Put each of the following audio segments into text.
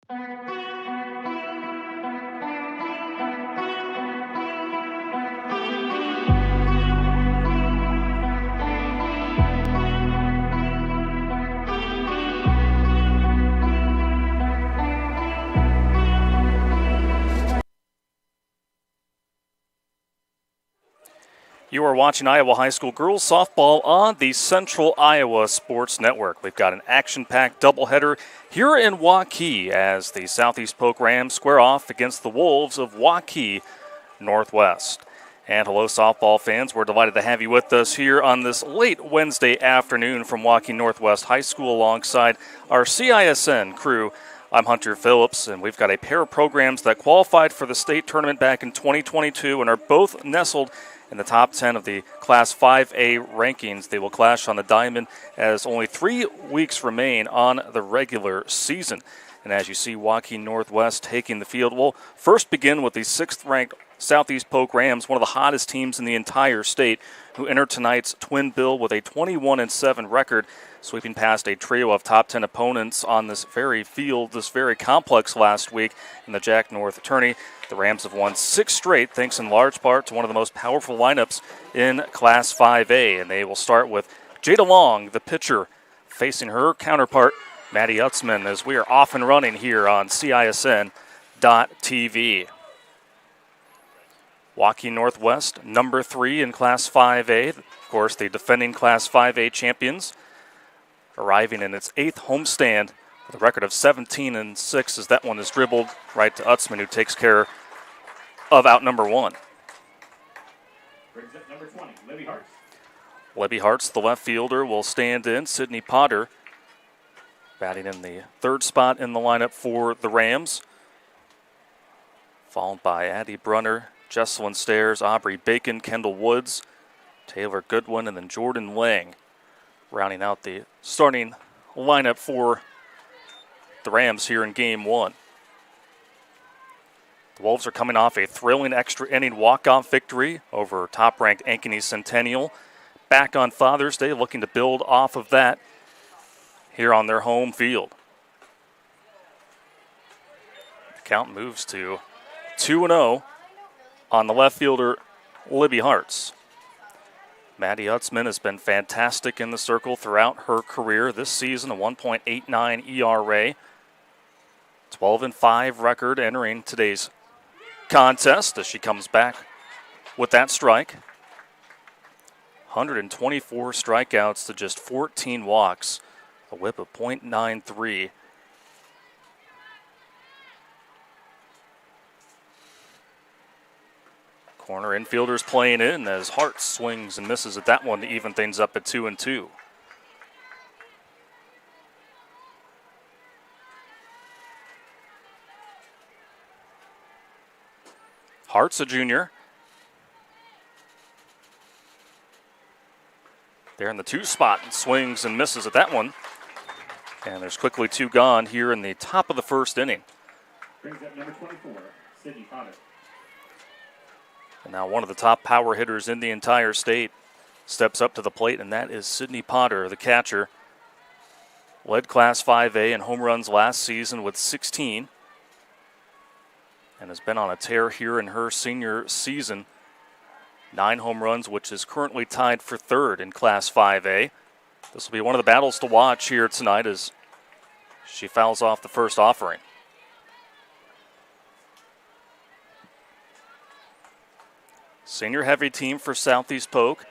You are watching Iowa High School girls softball on the Central Iowa Sports Network. We've got an action-packed doubleheader here in Waukee as the Southeast Polk Rams square off against the Wolves of Waukee Northwest. And hello, softball fans. We're delighted to have you with us here on this late Wednesday afternoon from Waukee Northwest High School alongside our CISN crew. I'm Hunter Phillips, and we've got a pair of programs that qualified for the state tournament back in 2022 and are both nestled in the top 10 of the Class 5A rankings. They will clash on the diamond as only 3 weeks remain on the regular season. And as you see, Waukee Northwest taking the field. We'll first begin with the 6th-ranked Southeast Polk Rams, one of the hottest teams in the entire state, who enter tonight's twin bill with a 21-7 record, sweeping past a trio of top 10 opponents on this very field, this very complex last week in the Jack North Tourney. The Rams have won 6 straight, thanks in large part to one of the most powerful lineups in Class 5A. And they will start with Jada Long, the pitcher, facing her counterpart, Maddie Utzman, as we are off and running here on CISN.TV. Waukee Northwest, number 3 in Class 5A. Of course, the defending Class 5A champions, arriving in its 8th homestand with a record of 17-6 as that one is dribbled right to Utzman, who takes care of out number 1. Brings up number 20, Libby Hartz. Libby Hartz, the left fielder, will stand in. Sydney Potter batting in the 3rd spot in the lineup for the Rams, followed by Addie Brunner, Jesselyn Stairs, Aubrey Bacon, Kendall Woods, Taylor Goodwin, and then Jordan Lang, rounding out the starting lineup for the Rams here in Game 1. The Wolves are coming off a thrilling extra inning walk-off victory over top-ranked Ankeny Centennial. Back on Father's Day, looking to build off of that here on their home field. The count moves to 2-0 on the left fielder, Libby Hartz. Maddie Utzman has been fantastic in the circle throughout her career. This season, a 1.89 ERA, 12-5 record entering today's contest as she comes back with that strike. 124 strikeouts to just 14 walks, a whip of .93. Corner infielders playing in as Hart swings and misses at that one to even things up at 2-2. Hart's a junior. There in the 2 spot and swings and misses at that one. And there's quickly 2 gone here in the top of the 1st inning. Brings up number 24, Sydney Potter. And now one of the top power hitters in the entire state steps up to the plate, and that is Sydney Potter, the catcher. Led Class 5A in home runs last season with 16 and has been on a tear here in her senior season. 9 home runs, which is currently tied for 3rd in Class 5A. This will be one of the battles to watch here tonight as she fouls off the first offering. Senior heavy team for Southeast Polk.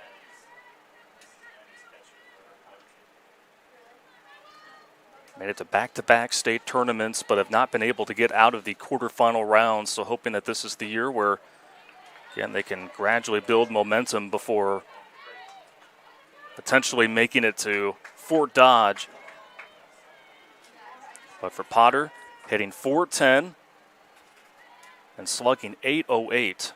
Made it to back-to-back state tournaments, but have not been able to get out of the quarterfinal rounds. So hoping that this is the year where, again, they can gradually build momentum before potentially making it to Fort Dodge. But for Potter, hitting .410 and slugging .808.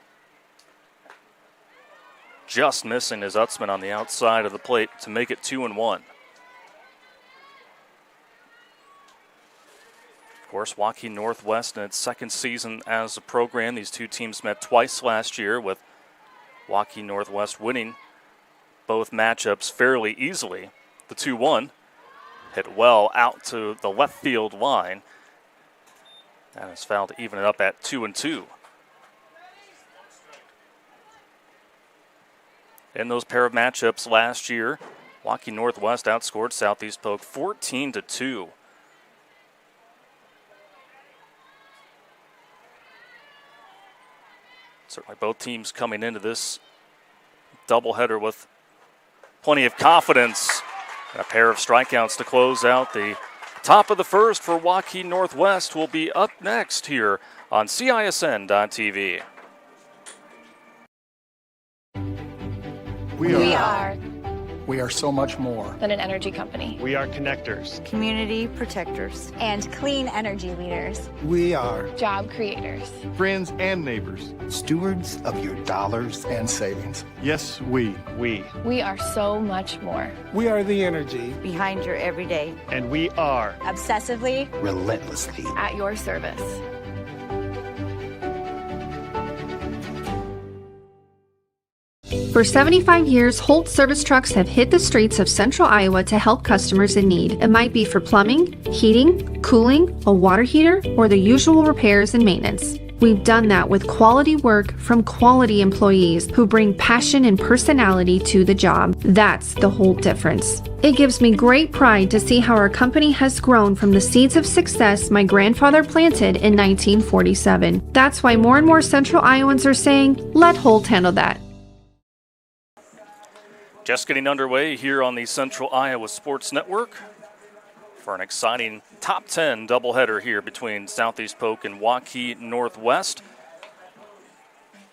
Just missing his Utzman on the outside of the plate to make it 2-1. Of course, Waukee Northwest in its 2nd season as a program. These 2 teams met twice last year, with Waukee Northwest winning both matchups fairly easily. The 2-1 hit well out to the left field line. That is fouled to even it up at 2-2. In those pair of matchups last year, Waukee Northwest outscored Southeast Polk 14-2. Certainly both teams coming into this doubleheader with plenty of confidence. A pair of strikeouts to close out the top of the first for Waukee Northwest will be up next here on CISN.TV. We are so much more than an energy company. We are connectors, community protectors, and clean energy leaders. We are job creators, friends and neighbors, stewards of your dollars and savings. Yes, we are so much more. We are the energy behind your everyday, and we are obsessively, relentlessly at your service. For 75 years, Holt service trucks have hit the streets of central Iowa to help customers in need. It might be for plumbing, heating, cooling, a water heater, or the usual repairs and maintenance. We've done that with quality work from quality employees who bring passion and personality to the job. That's the Holt difference. It gives me great pride to see how our company has grown from the seeds of success my grandfather planted in 1947. That's why more and more central Iowans are saying, let Holt handle that. Just getting underway here on the Central Iowa Sports Network for an exciting top 10 doubleheader here between Southeast Polk and Waukee Northwest.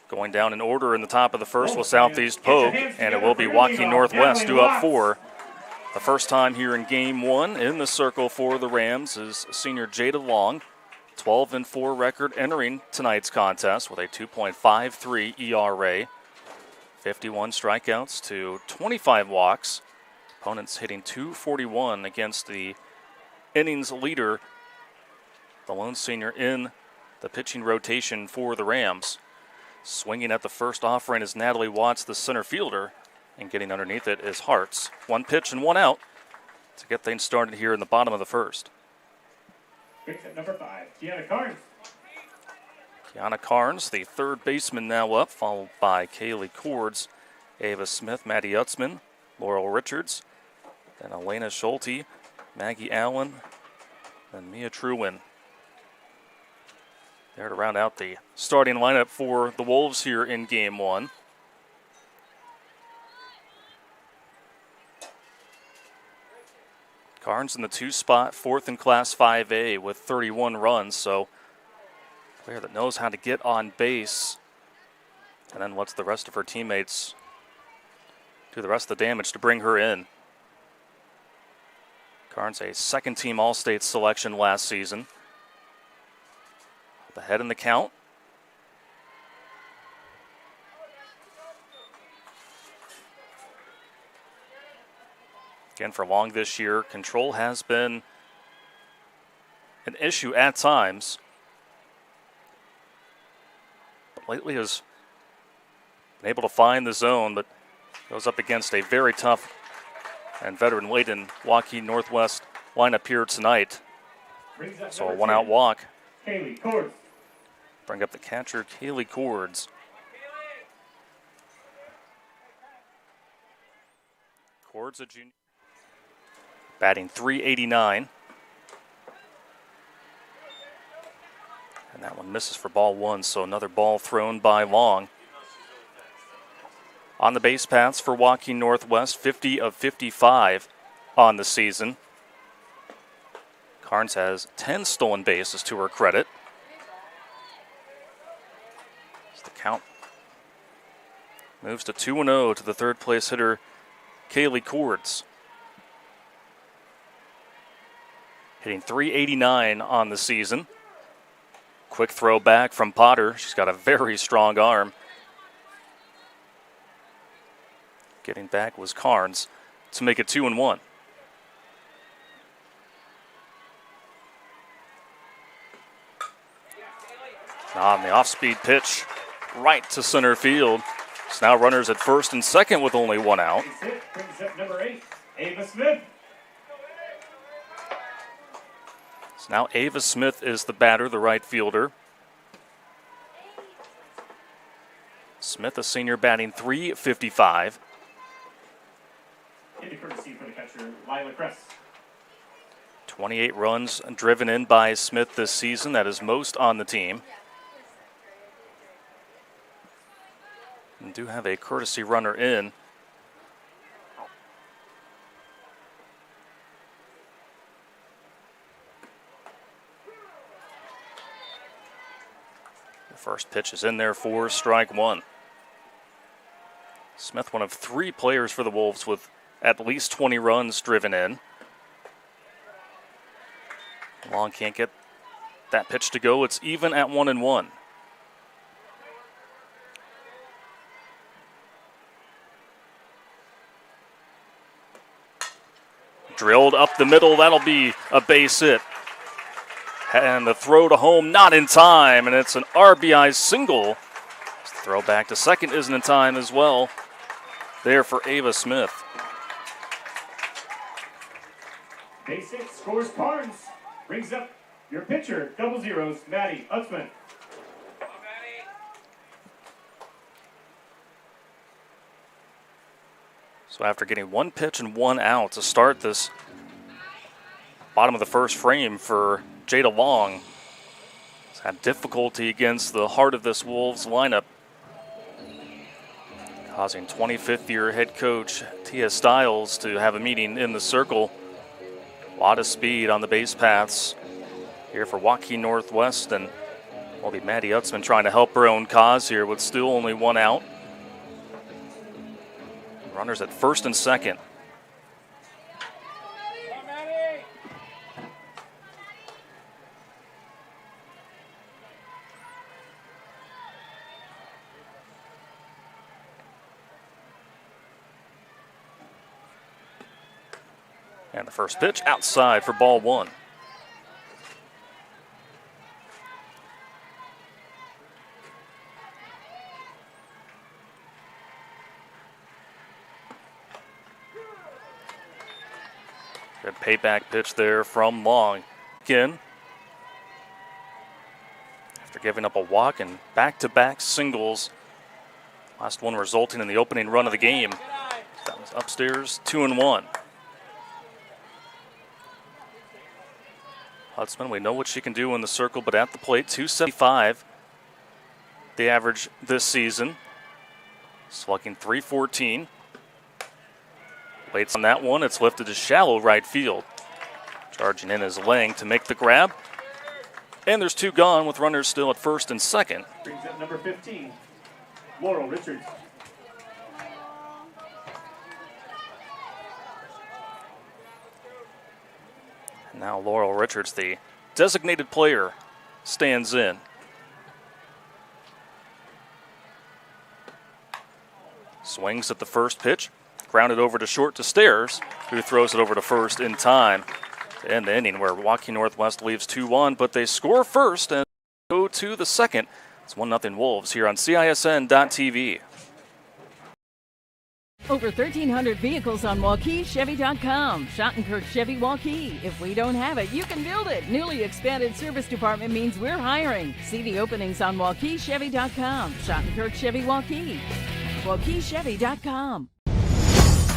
Going down in order in the top of the first with Southeast Polk, and it will be Waukee Northwest due up for the first time here in game one. In the circle for the Rams is senior Jada Long, 12-4 record entering tonight's contest with a 2.53 ERA. 51 strikeouts to 25 walks. Opponents hitting .241 against the innings leader, the lone senior in the pitching rotation for the Rams. Swinging at the first offering is Natalie Watts, the center fielder, and getting underneath it is Hartz. One pitch and one out to get things started here in the bottom of the first. Picks at number 5, Kiana Carnes. Kiana Carnes, the third baseman, now up, followed by Kaylee Cords, Ava Smith, Maddie Utzman, Laurel Richards, then Elena Schulte, Maggie Allen, and Mia Truwin. There to round out the starting lineup for the Wolves here in game one. Carnes in the 2 spot, fourth in Class 5A with 31 runs, so player that knows how to get on base and then lets the rest of her teammates do the rest of the damage to bring her in. Carnes, a second-team All-State selection last season. The head in the count. Again, for Long this year, control has been an issue at times. Lately has been able to find the zone, but goes up against a very tough and veteran-laden Waukee Northwest lineup here tonight. So a one-out walk. Kaylee Cords. Bring up the catcher, Kaylee Cords. Cords, a junior. Batting .389. And that one misses for ball one, so another ball thrown by Long. On the base paths for Waukee Northwest, 50 of 55 on the season. Carnes has 10 stolen bases to her credit. As the count moves to 2-0 to the third place hitter, Kaylee Cords. Hitting .389 on the season. Quick throw back from Potter. She's got a very strong arm. Getting back was Carnes to make it 2-1. On the off-speed pitch, right to center field. It's now runners at first and second with only one out. Brings up number 8, Ava Smith. So now Ava Smith is the batter, the right fielder. Smith, a senior, batting .355. Into courtesy for the catcher, Lila Kress. 28 runs driven in by Smith this season. That is most on the team. And do have a courtesy runner in. The first pitch is in there for strike one. Smith, one of 3 players for the Wolves with at least 20 runs driven in. Long can't get that pitch to go. It's even at 1-1. Drilled up the middle. That'll be a base hit. And the throw to home not in time, and it's an RBI single. Throw back to second isn't in time as well. There for Ava Smith. Base hit, scores Carnes. Brings up your pitcher, double zeros, Maddie Utzman. So after getting 1 pitch and 1 out to start this bottom of the first frame for Jada Long, he's had difficulty against the heart of this Wolves lineup, causing 25th-year head coach Tia Stiles to have a meeting in the circle. A lot of speed on the base paths here for Waukee Northwest, and will be Maddie Utzman trying to help her own cause here with still only 1 out. Runners at first and second. And the first pitch outside for ball 1. Good payback pitch there from Long. Again, after giving up a walk and back-to-back singles, last one resulting in the opening run of the game. That was upstairs, 2-1. Hutzman, we know what she can do in the circle, but at the plate, 275, the average this season. Slugging .314. Waits on that one. It's lifted to shallow right field. Charging in is Lang to make the grab. And there's 2 gone with runners still at first and second. Brings up number 15, Laurel Richards. Now Laurel Richards, the designated player, stands in. Swings at the first pitch. Grounded over to short to Stairs, who throws it over to first in time to end the inning, where Waukee Northwest leaves 2-1, but they score first and go to the second. It's 1-0 Wolves here on CISN.TV. Over 1,300 vehicles on WaukeeChevy.com. Schottenkirk Chevy Waukee. If we don't have it, you can build it. Newly expanded service department means we're hiring. See the openings on WaukeeChevy.com. Schottenkirk Chevy Waukee. WaukeeChevy.com.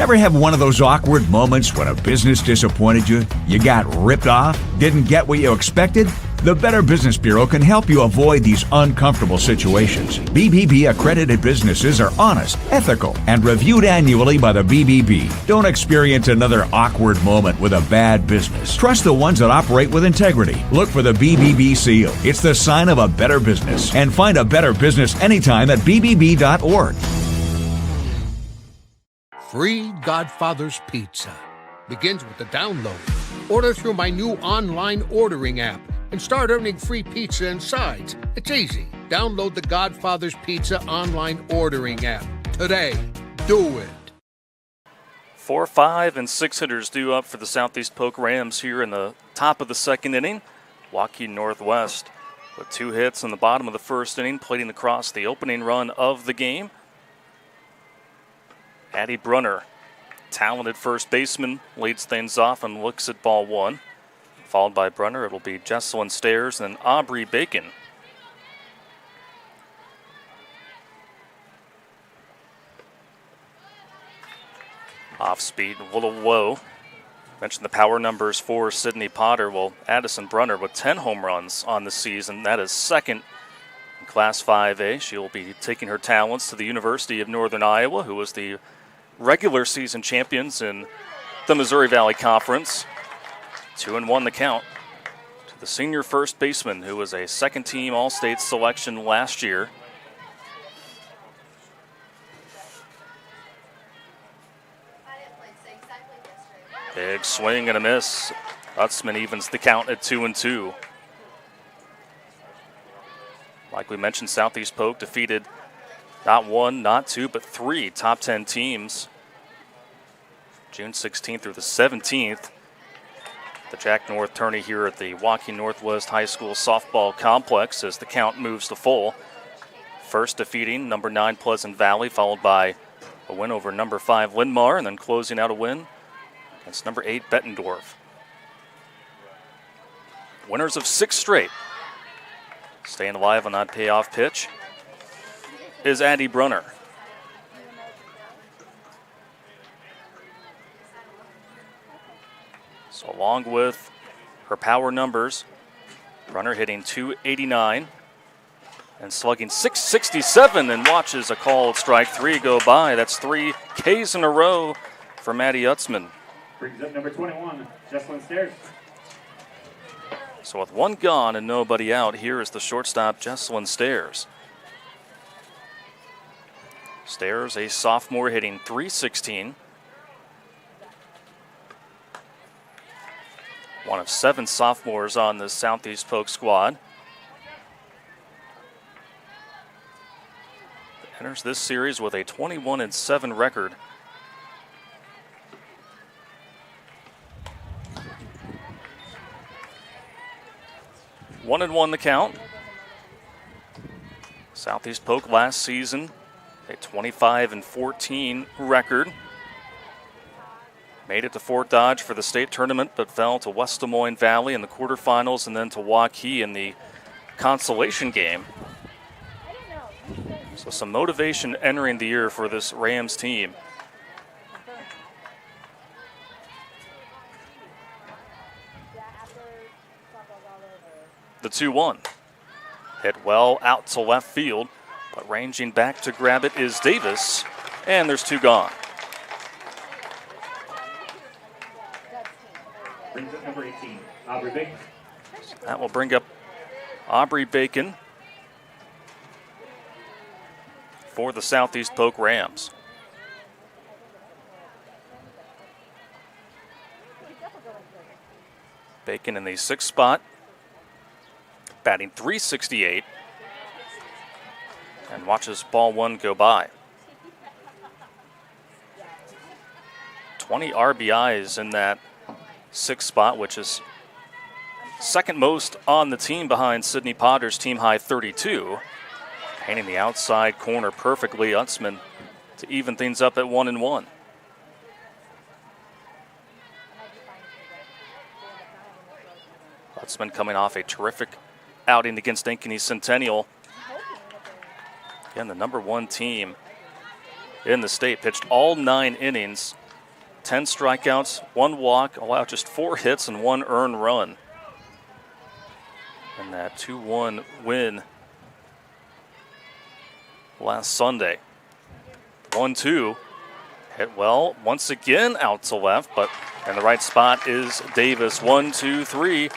Ever have one of those awkward moments when a business disappointed you? You got ripped off? Didn't get what you expected? The Better Business Bureau can help you avoid these uncomfortable situations. BBB accredited businesses are honest, ethical, and reviewed annually by the BBB. Don't experience another awkward moment with a bad business. Trust the ones that operate with integrity. Look for the BBB seal. It's the sign of a better business. And find a better business anytime at bbb.org. Free Godfather's Pizza begins with the download. Order through my new online ordering app and start earning free pizza and sides. It's easy. Download the Godfather's Pizza online ordering app today. Do it. 4, 5, and 6 hitters due up for the Southeast Polk Rams here in the top of the second inning. Waukee Northwest with 2 hits in the bottom of the first inning, plating across the opening run of the game. Addie Brunner, talented first baseman, leads things off and looks at ball 1. Followed by Brunner, it'll be Jesselyn Stairs and Aubrey Bacon. Off speed, a little low. Mentioned the power numbers for Sydney Potter. Well, Addison Brunner with 10 home runs on the season. That is second in Class 5A. She'll be taking her talents to the University of Northern Iowa, who was the regular season champions in the Missouri Valley Conference. 2-1 the count to the senior first baseman, who was a second-team All-State selection last year. Big swing and a miss. Utzman evens the count at 2-2. Like we mentioned, Southeast Polk defeated not one, not two, but three top 10 teams. June 16th through the 17th. The Jack North tourney here at the Waukee Northwest High School softball complex as the count moves to full. First defeating number 9 Pleasant Valley, followed by a win over number 5 Lindmar, and then closing out a win against number 8 Bettendorf. Winners of 6 straight. Staying alive on that payoff pitch is Addie Brunner. So along with her power numbers, Brunner hitting .289 and slugging .667, and watches a called strike 3 go by. That's 3 Ks in a row for Maddie Utzman. Brings up number 21, Jesselyn Stairs. So with 1 gone and nobody out, here is the shortstop, Jesselyn Stairs. Stairs, a sophomore, hitting .316. One of 7 sophomores on the Southeast Polk squad. Enters this series with a 21-7 record. One and 1 the count. Southeast Polk last season, a 25-14 record. Made it to Fort Dodge for the state tournament, but fell to West Des Moines Valley in the quarterfinals and then to Waukee in the consolation game. So some motivation entering the year for this Rams team. The 2-1. Hit well out to left field, but ranging back to grab it is Davis, and there's 2 gone. Brings up number 18, Aubrey Bacon. That will bring up Aubrey Bacon for the Southeast Polk Rams. Bacon in the 6th spot, batting .368, and watches ball 1 go by. 20 RBIs in that 6th spot, which is second most on the team behind Sydney Potter's team high 32. Painting the outside corner perfectly, Utzman to even things up at 1-1. Utzman coming off a terrific outing against Ankeny Centennial. Again, the number 1 team in the state, pitched all 9 innings, 10 strikeouts, 1 walk, allowed just 4 hits and 1 earned run. And that 2-1 win last Sunday. 1-2, hit well, once again out to left, but in the right spot is Davis. 1, 2, 3.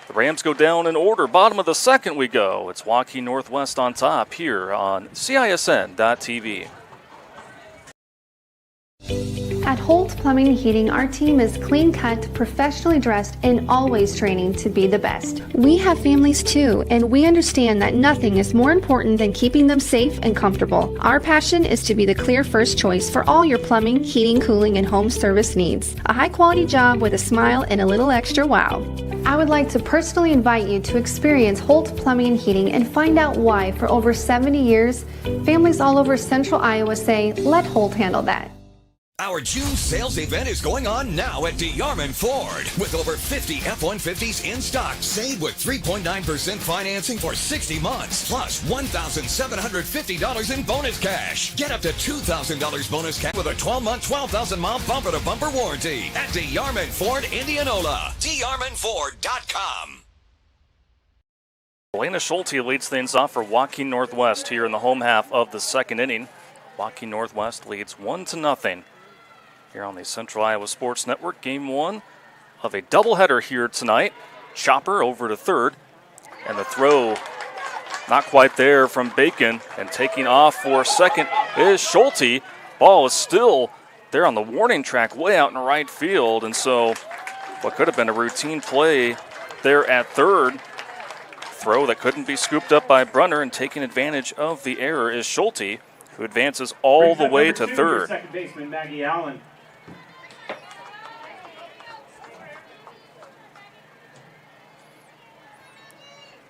The Rams go down in order. Bottom of the 2nd we go. It's Waukee Northwest on top here on CISN.TV. At Holt Plumbing and Heating, our team is clean-cut, professionally dressed, and always training to be the best. We have families too, and we understand that nothing is more important than keeping them safe and comfortable. Our passion is to be the clear first choice for all your plumbing, heating, cooling, and home service needs. A high-quality job with a smile and a little extra wow. I would like to personally invite you to experience Holt Plumbing and Heating and find out why, for over 70 years, families all over central Iowa say, let Holt handle that. Our June sales event is going on now at DeYarman Ford. With over 50 F-150s in stock, save with 3.9% financing for 60 months, plus $1,750 in bonus cash. Get up to $2,000 bonus cash with a 12-month, 12,000-mile bumper-to-bumper warranty at DeYarman Ford, Indianola. DeYarmanFord.com. Elena Schulte leads things off for Waukee Northwest here in the home half of the second inning. Waukee Northwest leads 1-0 here on the Central Iowa Sports Network. Game one of a doubleheader here tonight. Chopper over to third, and the throw not quite there from Bacon, and taking off for second is Schulte. Ball is still there on the warning track way out in right field, and so what could have been a routine play there at third. Throw that couldn't be scooped up by Brunner, and taking advantage of the error is Schulte, who advances all the way to third. Second baseman Maggie Allen.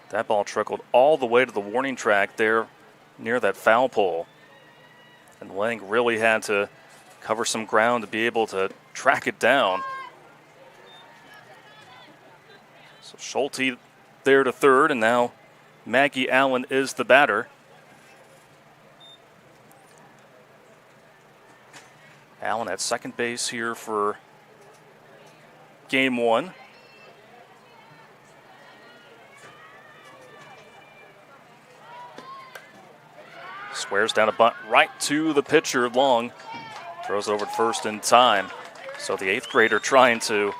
That ball trickled all the way to the warning track there near that foul pole. And Lang really had to cover some ground to be able to track it down. So Schulte there to third, and now Maggie Allen is the batter. Allen at second base here for game one. Squares down a bunt right to the pitcher, Long. Throws over to first in time. So the eighth grader trying to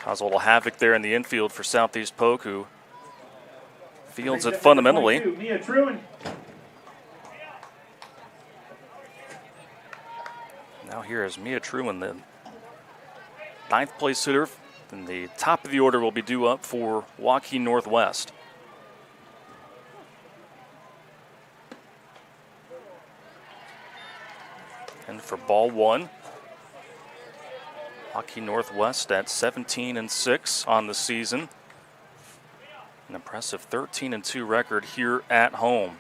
cause a little havoc there in the infield for Southeast Polk, who fields it fundamentally. Mia Truin. Now here is Mia Truman, the ninth place hitter. And the top of the order will be due up for Waukee Northwest. And for ball one, Waukee Northwest at 17-6 on the season. An impressive 13-2 record here at home.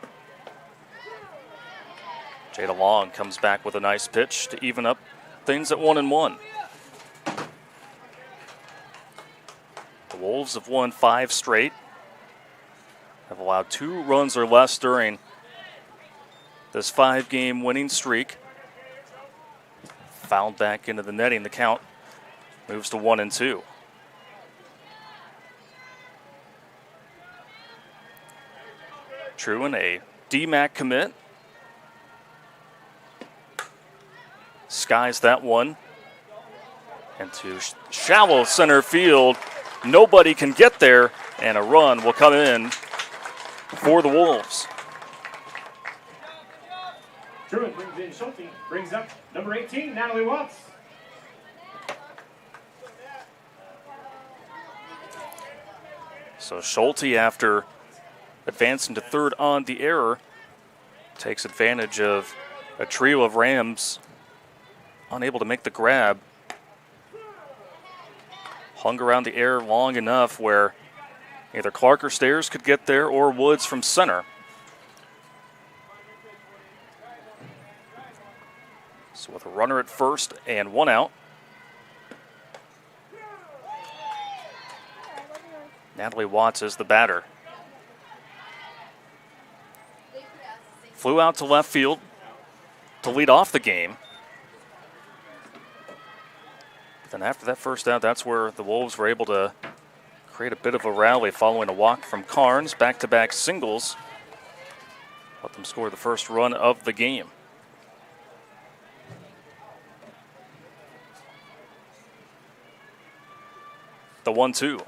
Jada Long comes back with a nice pitch to even up things at 1-1. The Wolves have won 5 straight, have allowed 2 runs or less during this 5-game winning streak. Fouled back into the netting. The count moves to 1-2. Truin, a DMAC commit. Skies that one. And to shallow center field. Nobody can get there, and a run will come in for the Wolves. Truin brings in Schulte, brings up number 18, Natalie Watts. So Schulte, after advancing to third on the error, takes advantage of a trio of Rams unable to make the grab. Hung around the air long enough where either Clark or Stairs could get there, or Woods from center. So with a runner at first and 1 out, Natalie Watts is the batter. Flew out to left field to lead off the game. Then after that first out, that's where the Wolves were able to create a bit of a rally following a walk from Carnes, back-to-back singles. Let them score the first run of the game. The 1-2.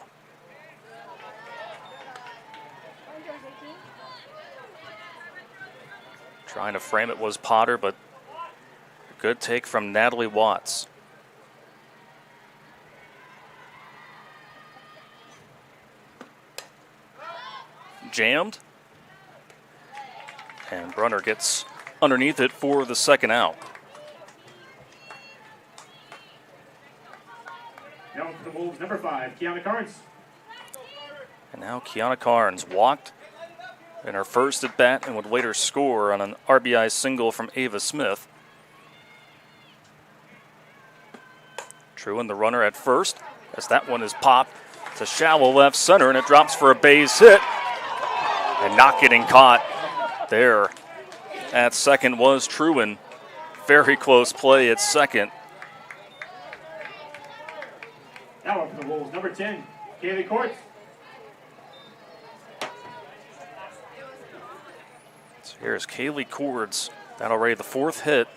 Trying to frame it was Potter, but a good take from Natalie Watts. Jammed. And Brunner gets underneath it for the second out. Now for the Wolves, number 5, Kiana Carnes. And now Kiana Carnes walked in her first at bat and would later score on an RBI single from Ava Smith. True in the runner at first, as that one is popped to shallow left center, and it drops for a base hit. And not getting caught there at second was Truin. Very close play at second. Now up for the Wolves, number 10, Kaylee Courts. So here's Kaylee Cords. That already the fourth hit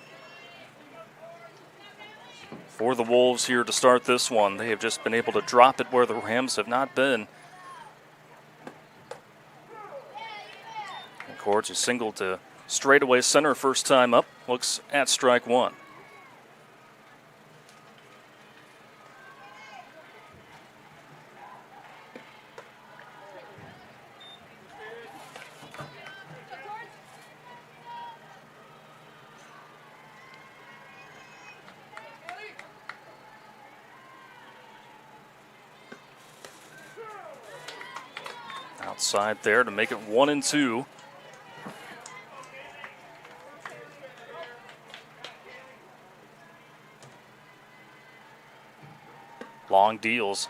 for the Wolves here to start this one. They have just been able to drop it where the Rams have not been. And Cords, who singled to straightaway center first time up, looks at strike one. Outside there to make it 1-2. Long deals,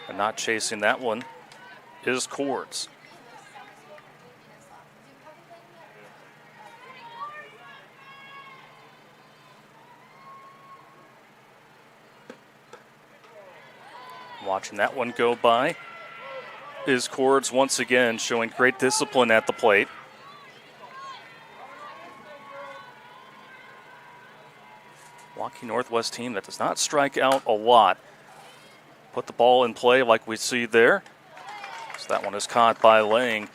and not chasing that one is Cords. Watching that one go by is Cords once again, showing great discipline at the plate. Waukee Northwest team that does not strike out a lot. Put the ball in play like we see there. So that one is caught by Lang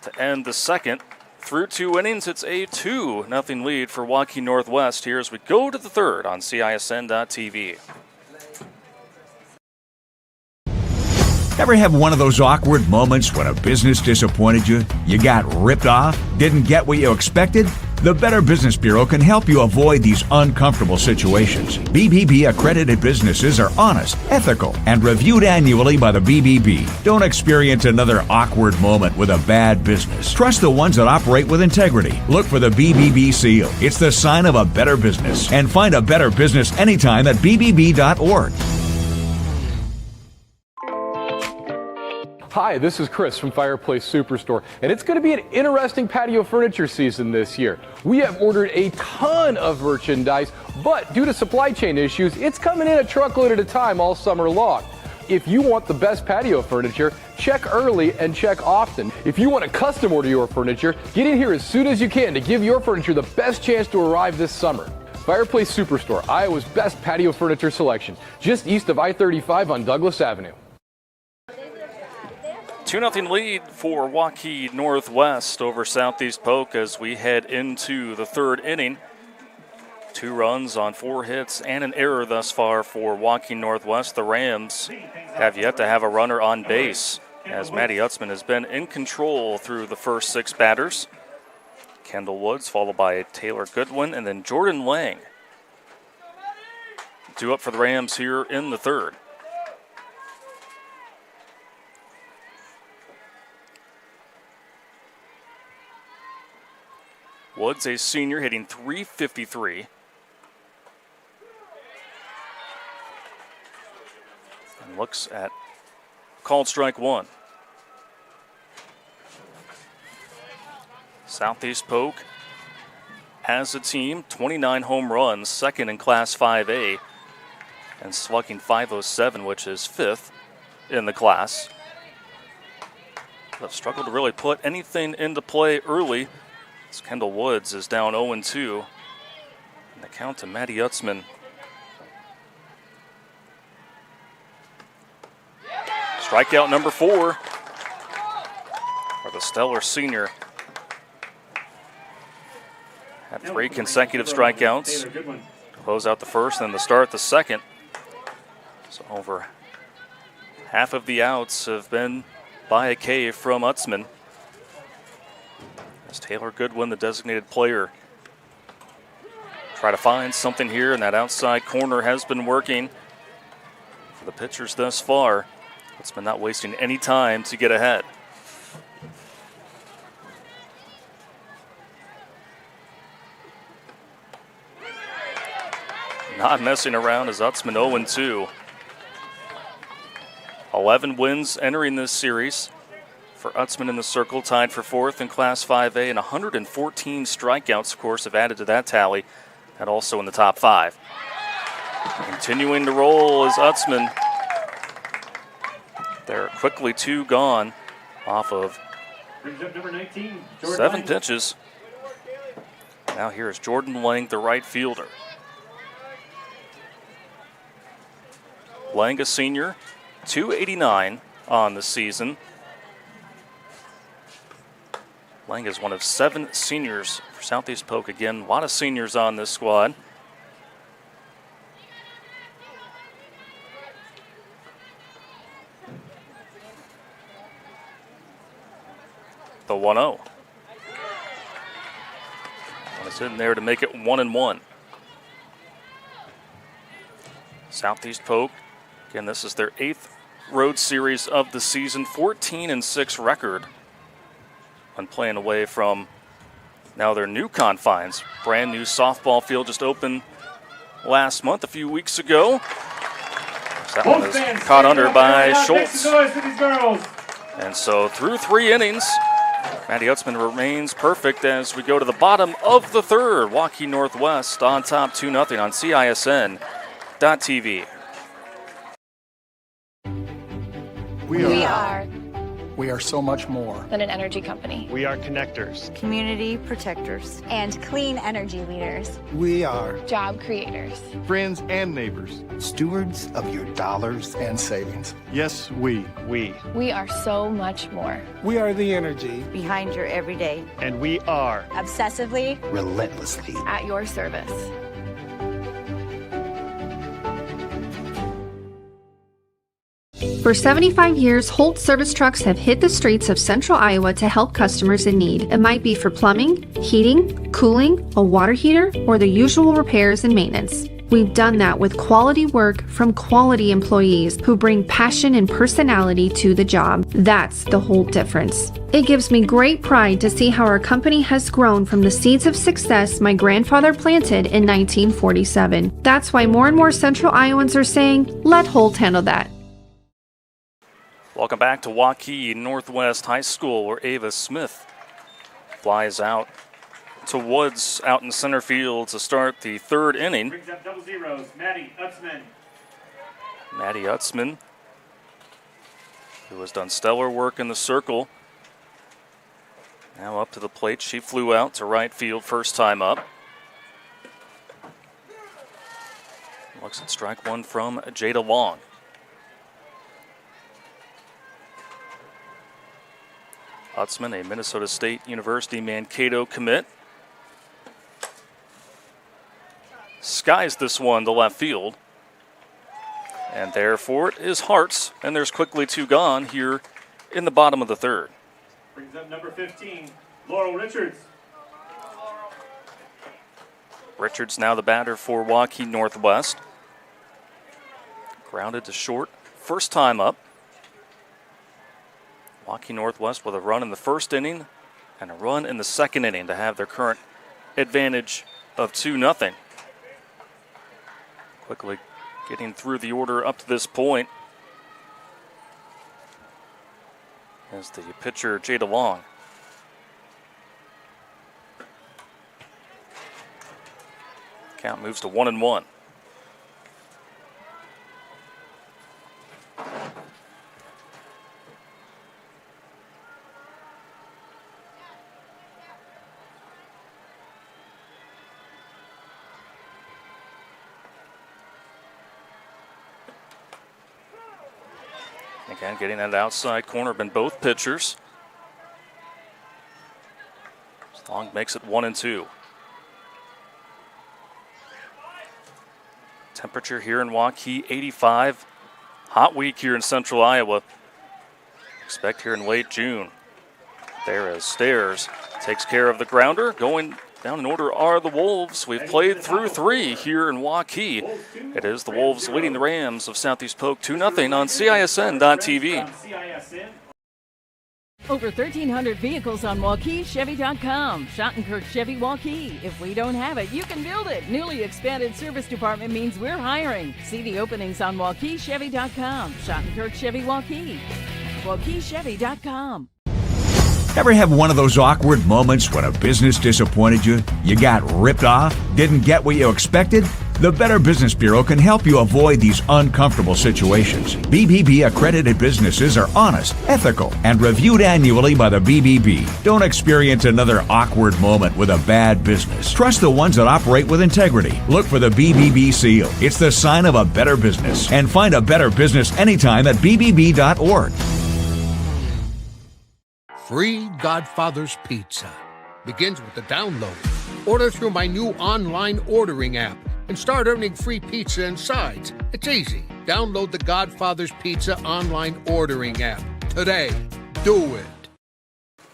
to end the second. Through 2 innings, it's a 2-0 lead for Waukee Northwest here as we go to the third on CISN.TV. Ever have one of those awkward moments when a business disappointed you? You got ripped off? Didn't get what you expected? The Better Business Bureau can help you avoid these uncomfortable situations. BBB accredited businesses are honest, ethical, and reviewed annually by the BBB. Don't experience another awkward moment with a bad business. Trust the ones that operate with integrity. Look for the BBB seal. It's the sign of a better business. And find a better business anytime at bbb.org. Hi, this is Chris from Fireplace Superstore, and it's going to be an interesting patio furniture season this year. We have ordered a ton of merchandise, but due to supply chain issues, it's coming in a truckload at a time all summer long. If you want the best patio furniture, check early and check often. If you want to custom order your furniture, get in here as soon as you can to give your furniture the best chance to arrive this summer. Fireplace Superstore, Iowa's best patio furniture selection, just east of I-35 on Douglas Avenue. 2-0 lead for Waukee Northwest over Southeast Polk as we head into the third inning. 2 runs on 4 hits and an error thus far for Waukee Northwest. The Rams have yet to have a runner on base as Maddie Utzman has been in control through the first 6 batters. Kendall Woods followed by Taylor Goodwin and then Jordan Lang. 2 up for the Rams here in the third. Woods, a senior, hitting .353. And looks at called strike one. Southeast Polk as a team, 29 home runs, second in Class 5A, and slugging .507, which is 5th in the class. They've struggled to really put anything into play early. Kendall Woods is down 0-2. And the count to Maddie Utzman. Strikeout number 4 for the stellar senior. Had 3 consecutive strikeouts. Close out the first and the start the second. So over half of the outs have been by a K from Utzman. Taylor Goodwin, the designated player, try to find something here, and that outside corner has been working for the pitchers thus far. It's been not wasting any time to get ahead. Not messing around as Utzman 0-2. 11 wins entering this series for Utzman in the circle, tied for fourth in Class 5A, and 114 strikeouts, of course, have added to that tally, and also in the top 5. Continuing to roll is Utzman. There are quickly 2 gone off of Brings up number 19, 7 pitches. Now here is Jordan Lang, the right fielder. Lang, a senior, 289 on the season. Lang is one of 7 seniors for Southeast Polk. Again, a lot of seniors on this squad. The 1-0. It's in there to make it 1-1. Southeast Polk, again, this is their 8th road series of the season, 14-6 record when playing away from now their new confines. Brand new softball field just opened last month, a few weeks ago. So that one is caught under by Schultz. And so through 3 innings, Matty Utzman remains perfect as we go to the bottom of the third. Waukee Northwest on top 2-0 on CISN.TV. We are so much more than an energy company. We are connectors, community protectors, and clean energy leaders. We are job creators, friends and neighbors, stewards of your dollars and savings. Yes, we are so much more. We are the energy behind your everyday, and we are obsessively, relentlessly at your service. For 75 years, Holt service trucks have hit the streets of central Iowa to help customers in need. It might be for plumbing, heating, cooling, a water heater, or the usual repairs and maintenance. We've done that with quality work from quality employees who bring passion and personality to the job. That's the Holt difference. It gives me great pride to see how our company has grown from the seeds of success my grandfather planted in 1947. That's why more and more central Iowans are saying, let Holt handle that. Welcome back to Waukee Northwest High School, where Ava Smith flies out to Woods out in center field to start the 3rd inning. Brings up double zeros, Matty Utzman. Matty Utzman, who has done stellar work in the circle. Now up to the plate. She flew out to right field first time up. Looks at strike 1 from Jada Long. Utzman, a Minnesota State University Mankato commit. Skies this one to left field. And there for it is Hartz. And there's quickly 2 gone here in the bottom of the 3rd. Brings up number 15, Laurel Richards. Richards now the batter for Waukee Northwest. Grounded to short, first time up. Waukee Northwest with a run in the 1st inning and a run in the 2nd inning to have their current advantage of 2-0. Quickly getting through the order up to this point as the pitcher Jada Long. Count moves to 1-1. Again, getting that outside corner, been both pitchers. Long makes it 1-2. Temperature here in Waukee, 85. Hot week here in central Iowa. Expect here in late June. There is Stairs. Takes care of the grounder. Going down in order are the Wolves. We've played through 3 here in Waukee. It is the Wolves leading the Rams of Southeast Polk 2-0 on CISN.TV. Over 1,300 vehicles on WaukeeChevy.com. Schottenkirk Chevy Waukee. If we don't have it, you can build it. Newly expanded service department means we're hiring. See the openings on WaukeeChevy.com. Schottenkirk Chevy Waukee. WaukeeChevy.com. Ever have one of those awkward moments when a business disappointed you? You got ripped off? Didn't get what you expected? The Better Business Bureau can help you avoid these uncomfortable situations. BBB accredited businesses are honest, ethical, and reviewed annually by the BBB. Don't experience another awkward moment with a bad business. Trust the ones that operate with integrity. Look for the BBB seal. It's the sign of a better business. And find a better business anytime at bbb.org. Free Godfather's Pizza begins with the download. Order through my new online ordering app and start earning free pizza and sides. It's easy. Download the Godfather's Pizza online ordering app today. Do it.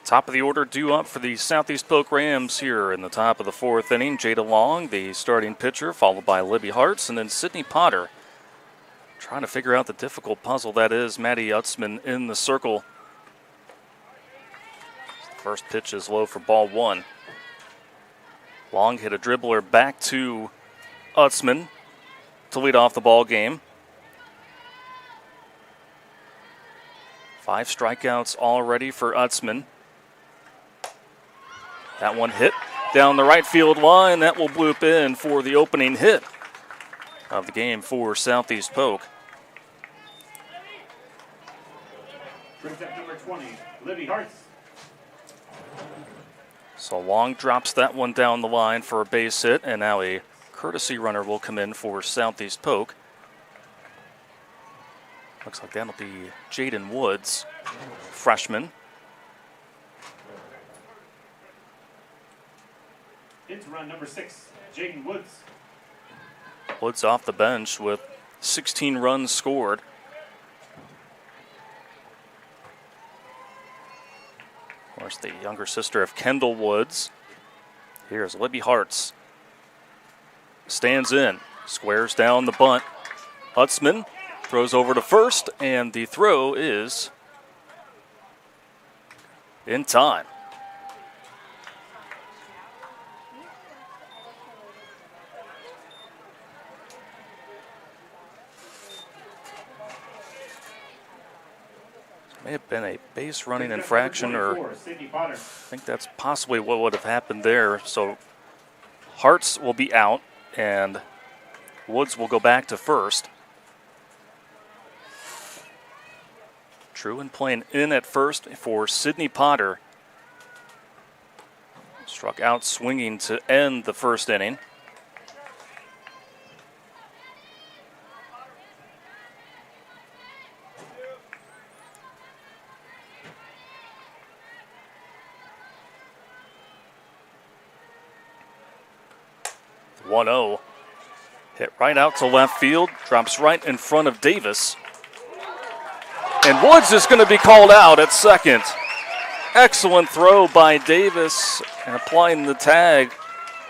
Top of the order due up for the Southeast Polk Rams here in the top of the fourth inning. Jada Long, the starting pitcher, followed by Libby Hartz, and then Sydney Potter. Trying to figure out the difficult puzzle that is Maddie Utzman in the circle. First pitch is low for ball one. Long hit a dribbler back to Utzman to lead off the ball game. 5 strikeouts already for Utzman. That one hit down the right field line. That will bloop in for the opening hit of the game for Southeast Polk. Brings up number 20, Libby Hartz. So Long drops that one down the line for a base hit, and now a courtesy runner will come in for Southeast Polk. Looks like that'll be Jaden Woods, freshman. Into run number 6, Jaden Woods. Woods off the bench with 16 runs scored. Of course, the younger sister of Kendall Woods. Here's Libby Hartz. Stands in, squares down the bunt. Utzman throws over to first, and the throw is in time. May have been a base running infraction, or I think that's possibly what would have happened there. So Hartz will be out, and Woods will go back to first. Truman playing in at first for Sydney Potter. Struck out swinging to end the first inning. The 1-0 hit right out to left field, drops right in front of Davis. And Woods is going to be called out at second. Excellent throw by Davis, and applying the tag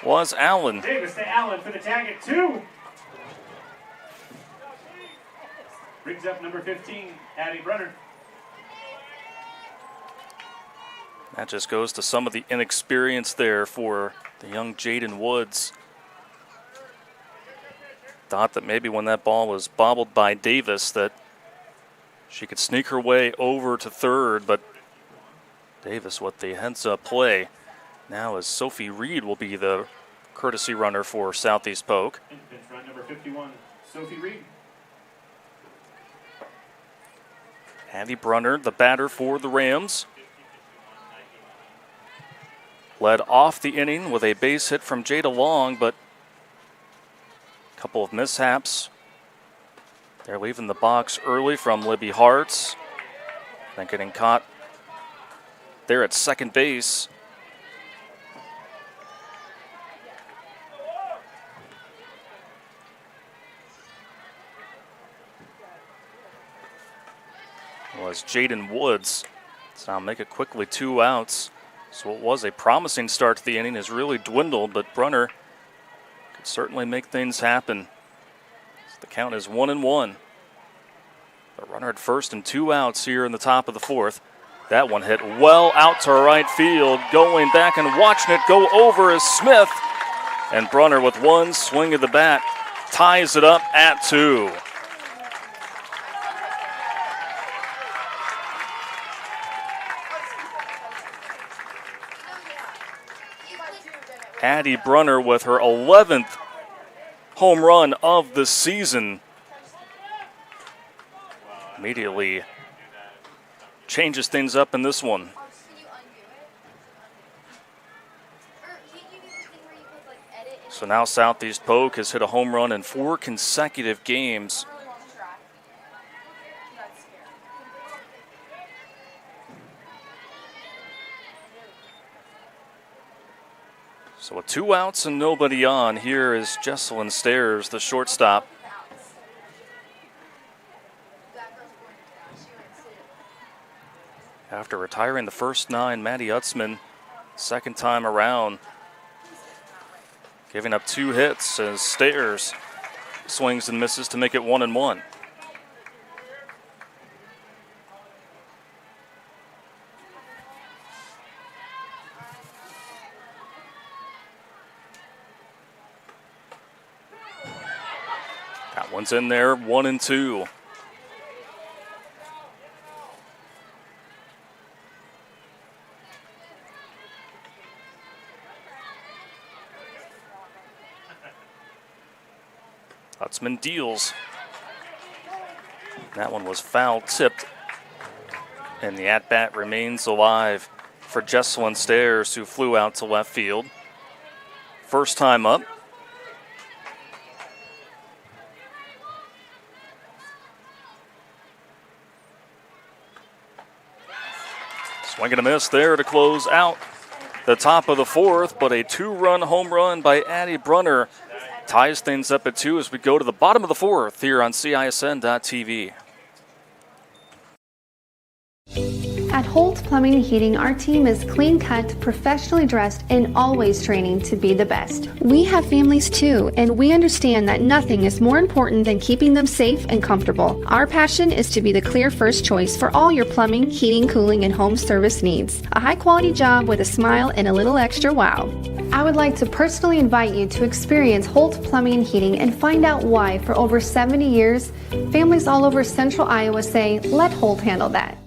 was Allen. Davis to Allen for the tag at 2. Brings up number 15, Addie Brunner. That just goes to some of the inexperience there for the young Jaden Woods. Thought that maybe when that ball was bobbled by Davis that she could sneak her way over to third, but Davis with the heads-up play. Now as Sophie Reed will be the courtesy runner for Southeast Polk. Bench run number 51, Sophie Reed. Addie Brunner, the batter for the Rams. Led off the inning with a base hit from Jada Long, but a couple of mishaps. They're leaving the box early from Libby Hartz. Then getting caught there at second base. Was Jaden Woods. So now make it quickly 2 outs. So what was a promising start to the inning has really dwindled, but Brunner could certainly make things happen. The count is 1-1. The runner at first and 2 outs here in the top of the fourth. That one hit well out to right field. Going back and watching it go over is Smith. And Brunner with one swing of the bat ties it up at 2. Addie Brunner with her 11th home run of the season. Immediately changes things up in this one. So now Southeast Polk has hit a home run in 4 consecutive games. So with 2 outs and nobody on, here is Jesselyn Stairs, the shortstop. After retiring the first 9, Maddie Utzman, second time around, giving up 2 hits as Stairs swings and misses to make it 1-1. That one's in there, 1-2. Utzman deals. That one was foul tipped. And the at-bat remains alive for Jesselyn Stairs, who flew out to left field. First time up. Swing and a miss there to close out the top of the 4th, but a 2-run home run by Addie Brunner ties things up at 2 as we go to the bottom of the 4th here on CISN.TV. At Holt Plumbing and Heating, our team is clean-cut, professionally dressed, and always training to be the best. We have families too, and we understand that nothing is more important than keeping them safe and comfortable. Our passion is to be the clear first choice for all your plumbing, heating, cooling, and home service needs. A high-quality job with a smile and a little extra wow. I would like to personally invite you to experience Holt Plumbing and Heating and find out why, for over 70 years, families all over central Iowa say, let Holt handle that.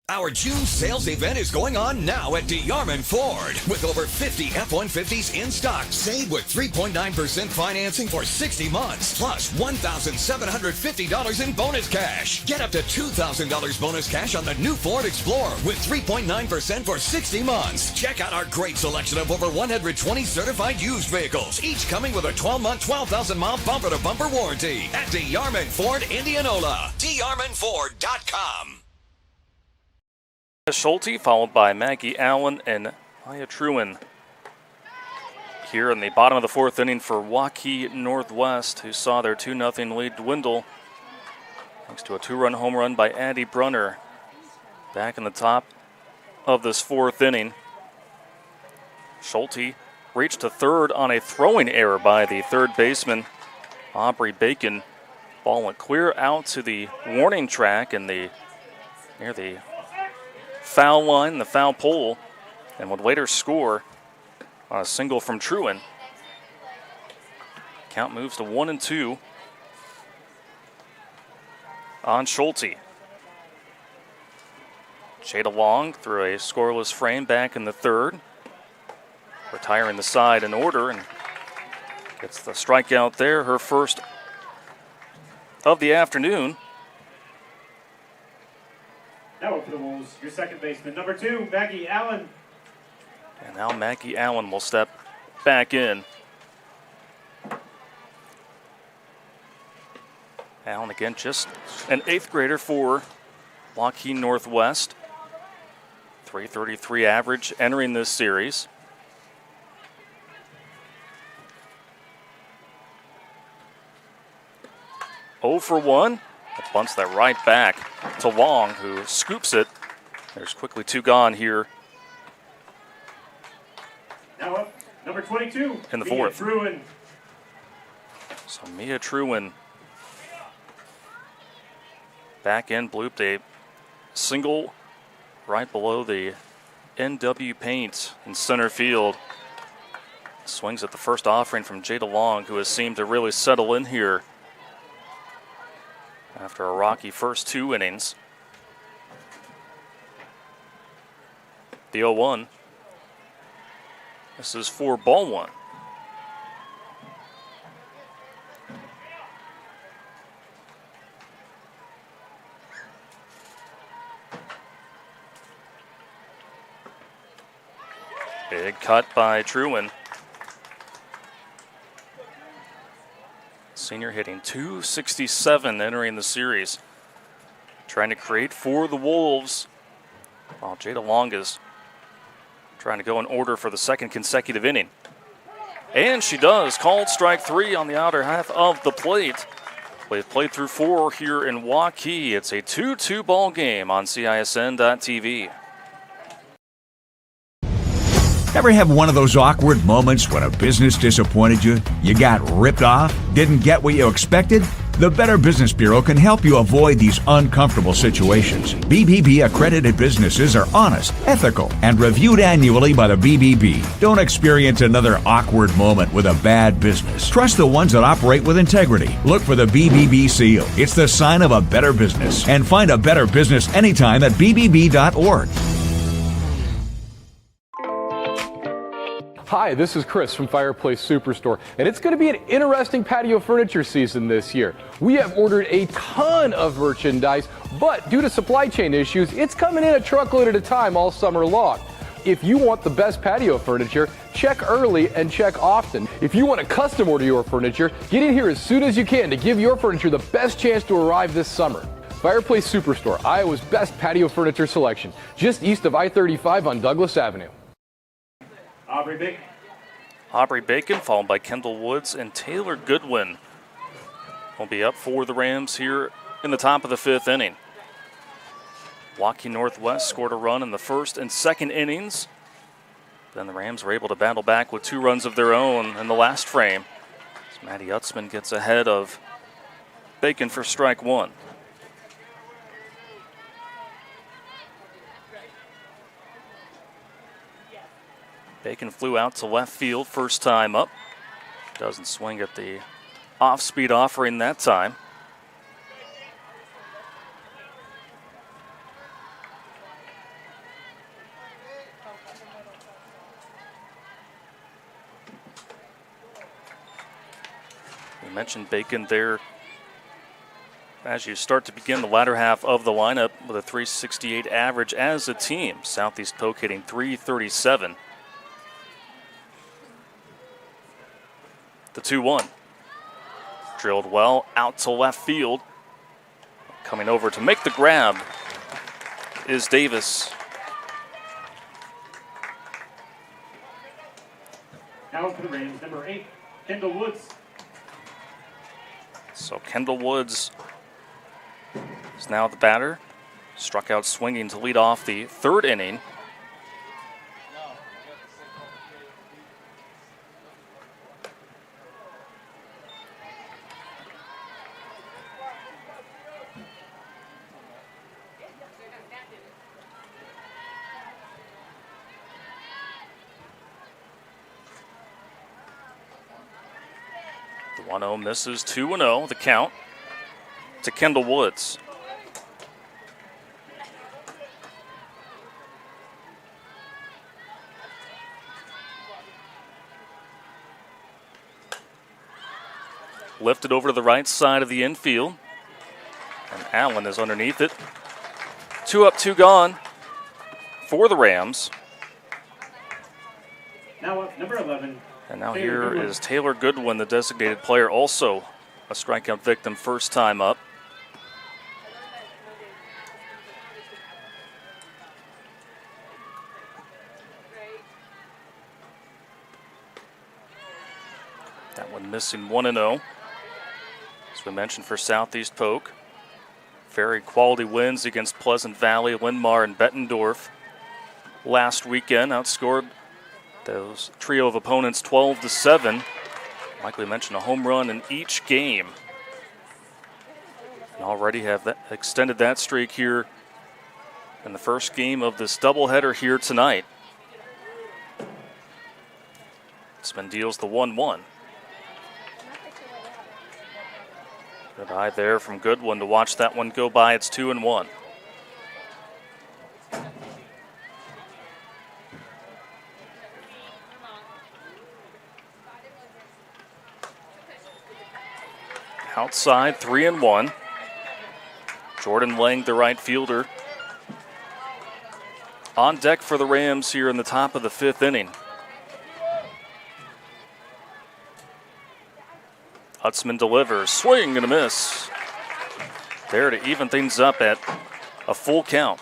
Our June sales event is going on now at DeYarman Ford. With over 50 F-150s in stock, save with 3.9% financing for 60 months, plus $1,750 in bonus cash. Get up to $2,000 bonus cash on the new Ford Explorer with 3.9% for 60 months. Check out our great selection of over 120 certified used vehicles, each coming with a 12-month, 12,000-mile bumper-to-bumper warranty at DeYarman Ford, Indianola. DeYarmanFord.com. Schulte, followed by Maggie Allen and Maya Truin. Here in the bottom of the 4th inning for Waukee Northwest, who saw their 2-0 lead dwindle thanks to a 2-run home run by Addie Brunner. Back in the top of this 4th inning, Schulte reached to third on a throwing error by the third baseman, Aubrey Bacon. Ball went clear out to the warning track and near the foul line, the foul pole, and would later score on a single from Truin. Count moves to 1-2 on Schulte. Jada Long through a scoreless frame back in the 3rd, retiring the side in order, and gets the strikeout there, her first of the afternoon. Now up for the Wolves, your second baseman, number 2, Maggie Allen. And now Maggie Allen will step back in. Allen again, just an 8th grader for Waukee Northwest. .333 average entering this series. Oh for 1. Bunts that right back to Long, who scoops it. There's quickly 2 gone here. Now up, number 22. In the Mia 4th. Truin. So Mia Truin back in, blooped a single right below the NW paint in center field. Swings at the first offering from Jada Long, who has seemed to really settle in here after a rocky first 2 innings. The 0-1. This is for ball 1. Big cut by Truman. Senior hitting .267 entering the series. Trying to create for the Wolves, while Jada Long is trying to go in order for the second consecutive inning. And she does. Called strike 3 on the outer half of the plate. We've played through 4 here in Waukee. It's a 2-2 ball game on CISN.TV. Ever have one of those awkward moments when a business disappointed you? You got ripped off? Didn't get what you expected? The Better Business Bureau can help you avoid these uncomfortable situations. BBB accredited businesses are honest, ethical, and reviewed annually by the BBB. Don't experience another awkward moment with a bad business. Trust the ones that operate with integrity. Look for the BBB seal. It's the sign of a better business. And find a better business anytime at bbb.org. Hi, this is Chris from Fireplace Superstore, and it's going to be an interesting patio furniture season this year. We have ordered a ton of merchandise, but due to supply chain issues, it's coming in a truckload at a time all summer long. If you want the best patio furniture, check early and check often. If you want to custom order your furniture, get in here as soon as you can to give your furniture the best chance to arrive this summer. Fireplace Superstore, Iowa's best patio furniture selection, just east of I-35 on Douglas Avenue. Aubrey Bacon, followed by Kendall Woods and Taylor Goodwin will be up for the Rams here in the top of the 5th inning. Waukee Northwest scored a run in the first and second innings. Then the Rams were able to battle back with 2 runs of their own in the last frame. As Maddie Utzman gets ahead of Bacon for strike 1. Bacon flew out to left field first time up. Doesn't swing at the off-speed offering that time. We mentioned Bacon there as you start to begin the latter half of the lineup with a .368 average as a team. Southeast Polk hitting .337. The 2-1. Drilled well out to left field. Coming over to make the grab is Davis. Now for the Rams, number 8, Kendall Woods. So Kendall Woods is now the batter. Struck out swinging to lead off the 3rd inning. The 1-0 misses, 2-0 the count to Kendall Woods. Lifted over to the right side of the infield, and Allen is underneath it. 2 up, 2 gone for the Rams. Now up, number 11. And now here is Taylor Goodwin, the designated player, also a strikeout victim first time up. That one missing 1-0. As we mentioned for Southeast Polk, very quality wins against Pleasant Valley, Linn-Mar, and Bettendorf last weekend. Outscored those trio of opponents 12-7. Like we mentioned, a home run in each game. And already have extended that streak here in the first game of this doubleheader here tonight. Utzman deals the 1-1. Good eye there from Goodwin to watch that one go by. It's 2-1. Outside, 3-1. Jordan Lang, the right fielder, on deck for the Rams here in the top of the 5th inning. Utzman delivers, swing and a miss. There to even things up at a full count.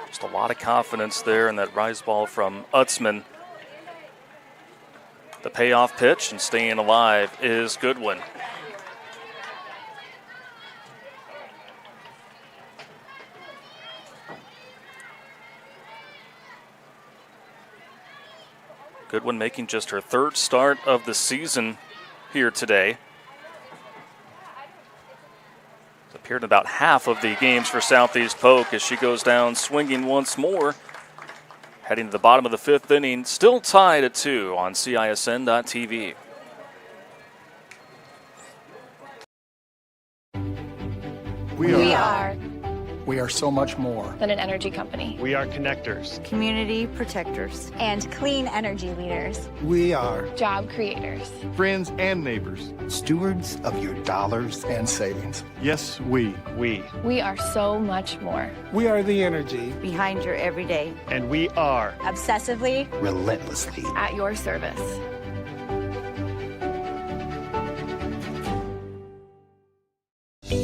Just a lot of confidence there in that rise ball from Utzman. The payoff pitch and staying alive is Goodwin. Goodwin making just her 3rd start of the season here today. Appeared in about half of the games for Southeast Polk as she goes down swinging once more. Heading to the bottom of the 5th inning, still tied at 2 on CISN.TV. We are so much more than an energy company. We are connectors, community protectors, and clean energy leaders. We are Job creators. Friends and neighbors. Stewards of your dollars and savings. Yes, we. We are so much more. We are the energy behind your everyday. And we are Obsessively, relentlessly at your service.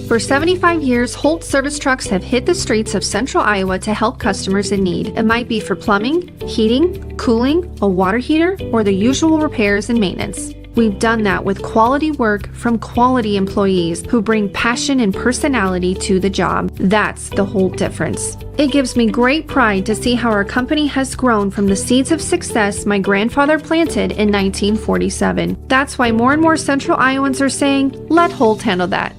For 75 years, Holt service trucks have hit the streets of central Iowa to help customers in need. It might be for plumbing, heating, cooling, a water heater, or the usual repairs and maintenance. We've done that with quality work from quality employees who bring passion and personality to the job. That's the Holt difference. It gives me great pride to see how our company has grown from the seeds of success my grandfather planted in 1947. That's why more and more central Iowans are saying, let Holt handle that.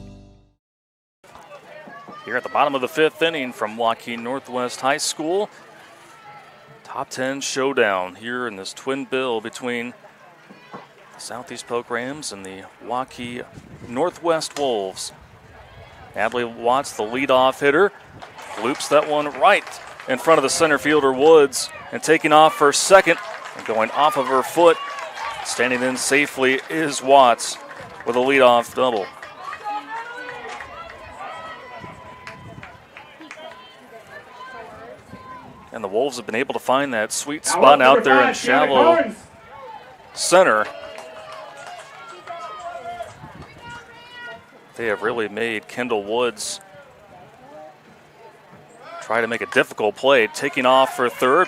Here at the bottom of the 5th inning from Waukee Northwest High School. Top 10 showdown here in this twin bill between the Southeast Polk Rams and the Waukee Northwest Wolves. Natalie Watts, the leadoff hitter, loops that one right in front of the center fielder Woods, and taking off for second and going off of her foot. Standing in safely is Watts with a leadoff double. And the Wolves have been able to find that sweet spot out there in shallow center. They have really made Kendall Woods try to make a difficult play, taking off for third.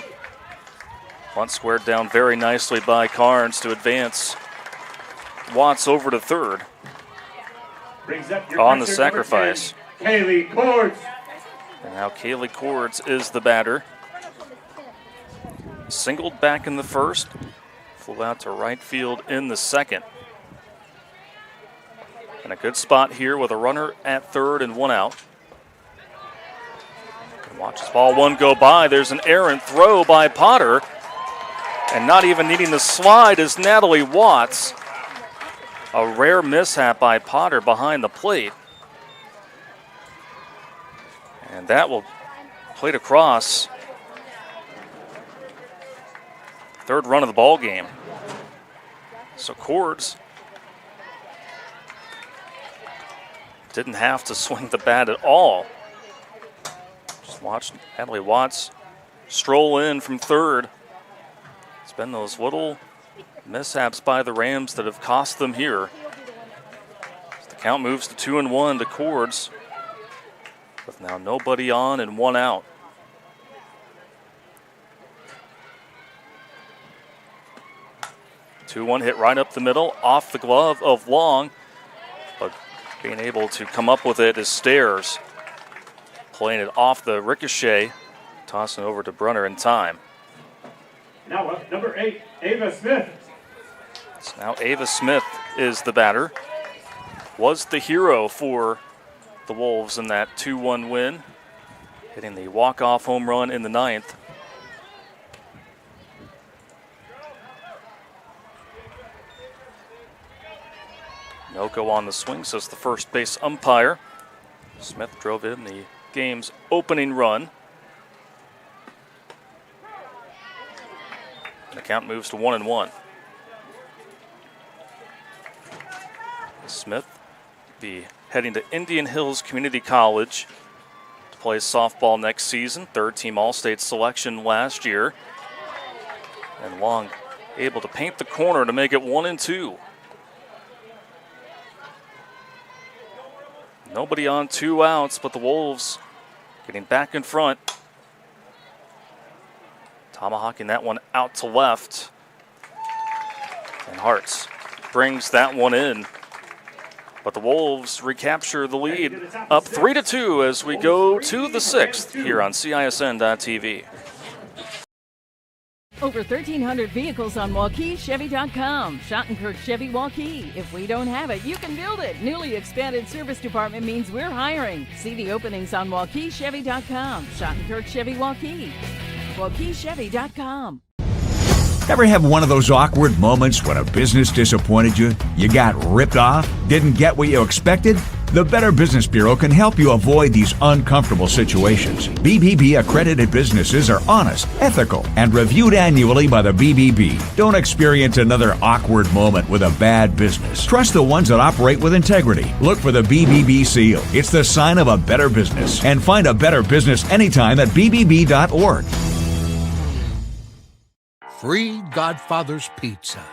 One squared down very nicely by Carnes to advance Watts over to third on the sacrifice. 10, Kaylee Cords. And now Kaylee Cords is the batter. Singled back in the first, flew out to right field in the second. And a good spot here with a runner at third and one out. Watch this ball one go by. There's an errant throw by Potter. And not even needing the slide is Natalie Watts. A rare mishap by Potter behind the plate. And that will plate across. Third run of the ball game. So Cords didn't have to swing the bat at all. Just watch Natalie Watts stroll in from third. It's been those little mishaps by the Rams that have cost them here. The count moves to 2-1 to Cords, with now nobody on and one out. 2-1 hit right up the middle, off the glove of Long, but being able to come up with it is Stairs. Playing it off the ricochet, tossing over to Brunner in time. Now up number 8, Ava Smith. So now Ava Smith is the batter. was the hero for the Wolves in that 2-1 win, hitting the walk-off home run in the 9th. Noko on the swing, says the first base umpire. Smith drove in the game's opening run. And the count moves to 1-1. Smith be heading to Indian Hills Community College to play softball next season. Third-team All-State selection last year. And Long able to paint the corner to make it 1-2. Nobody on 2 outs, but the Wolves getting back in front. Tomahawking that one out to left. And Hartz brings that one in. But the Wolves recapture the lead, up 3-2 as we go to the 6th here on CISN.TV. Over 1,300 vehicles on WaukeeChevy.com. Schottenkirk Chevy Waukee. If we don't have it, you can build it. Newly expanded service department means we're hiring. See the openings on WaukeeChevy.com. Schottenkirk Chevy Waukee. WaukeeChevy.com. Ever have one of those awkward moments when a business disappointed you? You got ripped off? Didn't get what you expected? The Better Business Bureau can help you avoid these uncomfortable situations. BBB accredited businesses are honest, ethical, and reviewed annually by the BBB. Don't experience another awkward moment with a bad business. Trust the ones that operate with integrity. Look for the BBB seal. It's the sign of a better business. And find a better business anytime at bbb.org. Free Godfather's Pizza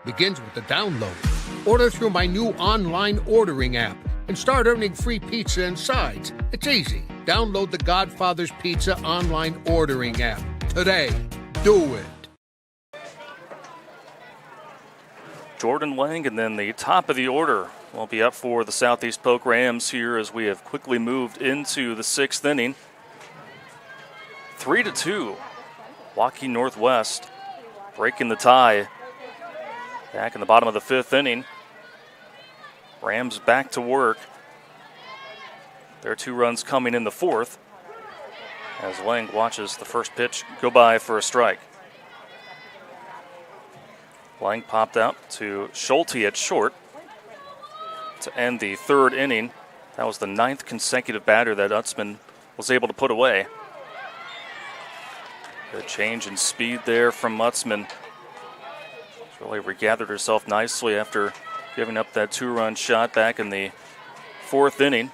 begins with the download. Order through my new online ordering app and start earning free pizza and sides. It's easy. Download the Godfather's Pizza online ordering app today. Do it. Jordan Lang, and then the top of the order will be up for the Southeast Polk Rams here as we have quickly moved into the 6th inning. 3-2. Waukee Northwest breaking the tie back in the bottom of the 5th inning. Rams back to work. There are 2 runs coming in the 4th as Lang watches the first pitch go by for a strike. Lang popped out to Schulte at short to end the 3rd inning. That was the 9th consecutive batter that Utzman was able to put away. Good change in speed there from Utzman. She's really regathered herself nicely after giving up that 2-run shot back in the 4th inning.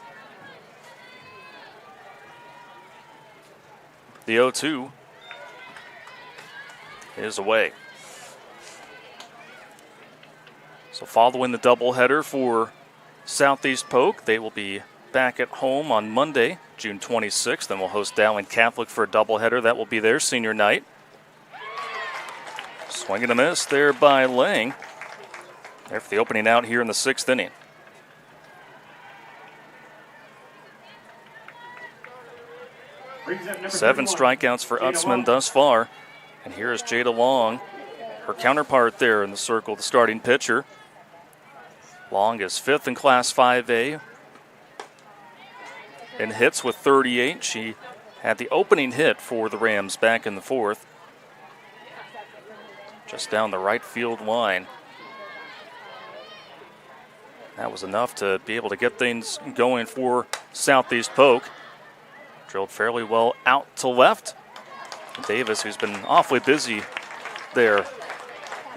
The 0-2 is away. So following the doubleheader for Southeast Polk, they will be back at home on Monday, June 26th, and will host Dowling Catholic for a doubleheader. That will be their senior night. Swing and a miss there by Lang. There for the opening out here in the 6th inning. Seven strikeouts for Utzman thus far. And here is Jada Long, her counterpart there in the circle, the starting pitcher. Long is 5th in Class 5A in hits with 38. She had the opening hit for the Rams back in the 4th. Just down the right field line. That was enough to be able to get things going for Southeast Polk. Drilled fairly well out to left. Davis, who's been awfully busy there,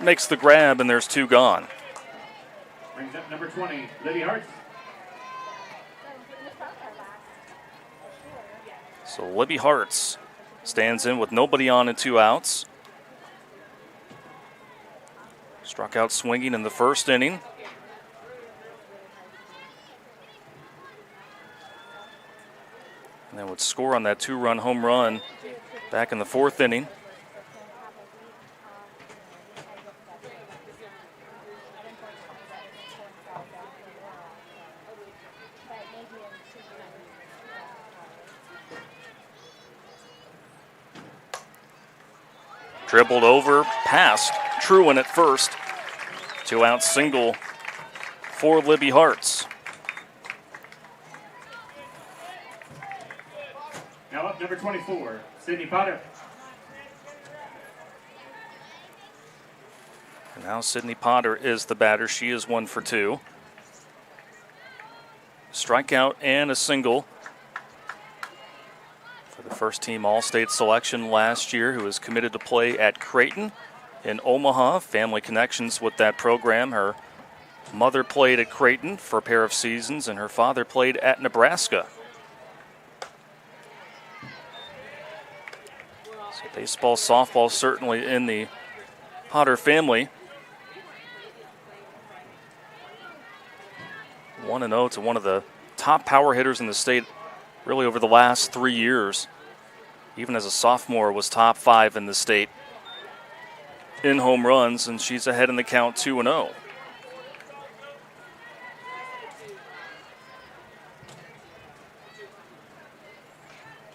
makes the grab, and there's 2 gone. Brings up number 20, Libby Hartz. So Libby Hartz stands in with nobody on and 2 outs. Struck out swinging in the 1st inning. And then would score on that 2-run home run back in the 4th inning. Dribbled over, past Truin at first. 2-out single for Libby Hartz. number 24, Sydney Potter. And now Sydney Potter is the batter. She is 1 for 2. Strikeout and a single for the first team All-State selection last year, who is committed to play at Creighton in Omaha. Family connections with that program. Her mother played at Creighton for a pair of seasons, and her father played at Nebraska. So baseball, softball, certainly in the Potter family. 1-0 to one of the top power hitters in the state really over the last 3 years. Even as a sophomore was top 5 in the state in home runs, and she's ahead in the count 2-0.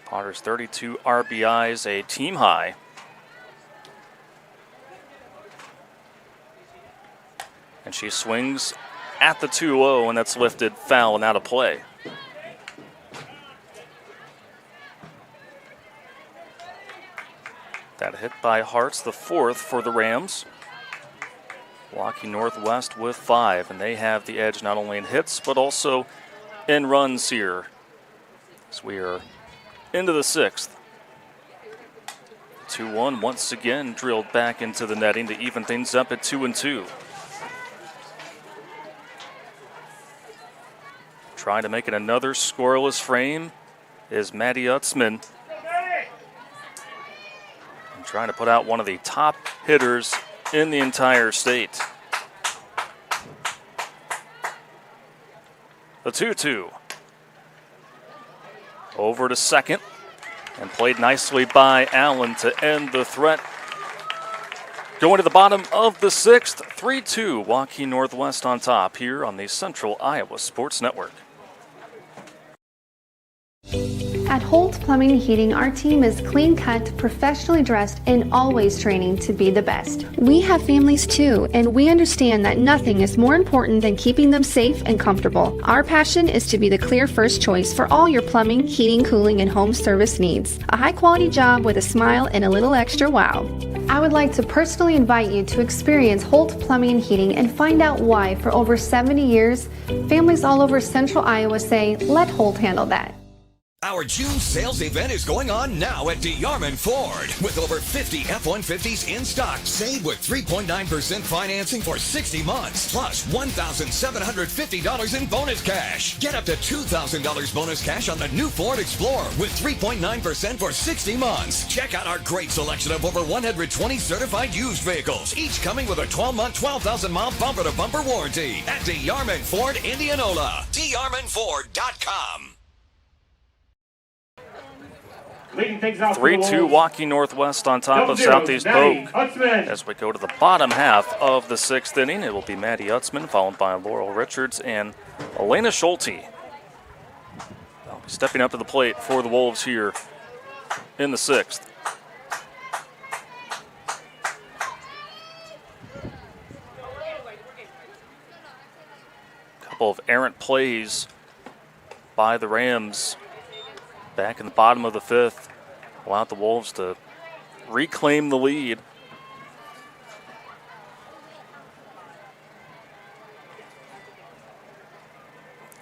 Potter's 32 RBIs, a team high. And she swings at the 2-0, and that's lifted foul and out of play. That hit by Hart's, the 4th for the Rams. Waukee Northwest with 5, and they have the edge not only in hits but also in runs here. As we are into the 6th. 2-1 once again drilled back into the netting to even things up at 2-2. Trying to make it another scoreless frame is Maddie Utzman. And trying to put out one of the top hitters in the entire state. The 2-2. Over to second. And played nicely by Allen to end the threat. Going to the bottom of the 6th, 3-2, Waukee Northwest on top here on the Central Iowa Sports Network. At Holt Plumbing and Heating, our team is clean-cut, professionally dressed, and always training to be the best. We have families too, and we understand that nothing is more important than keeping them safe and comfortable. Our passion is to be the clear first choice for all your plumbing, heating, cooling, and home service needs. A high-quality job with a smile and a little extra wow. I would like to personally invite you to experience Holt Plumbing and Heating and find out why, for over 70 years, families all over Central Iowa say, let Holt handle that. Our June sales event is going on now at DeYarman Ford. With over 50 F-150s in stock, save with 3.9% financing for 60 months, plus $1,750 in bonus cash. Get up to $2,000 bonus cash on the new Ford Explorer with 3.9% for 60 months. Check out our great selection of over 120 certified used vehicles, each coming with a 12-month, 12,000-mile bumper-to-bumper warranty at DeYarman Ford, Indianola. DeYarmanFord.com. 3-2 Waukee Northwest on top of Southeast Polk. As we go to the bottom half of the 6th inning, it will be Maddie Utzman, followed by Laurel Richards and Elena Schulte. They'll be stepping up to the plate for the Wolves here in the 6th. Couple of errant plays by the Rams back in the bottom of the 5th. Allowed the Wolves to reclaim the lead.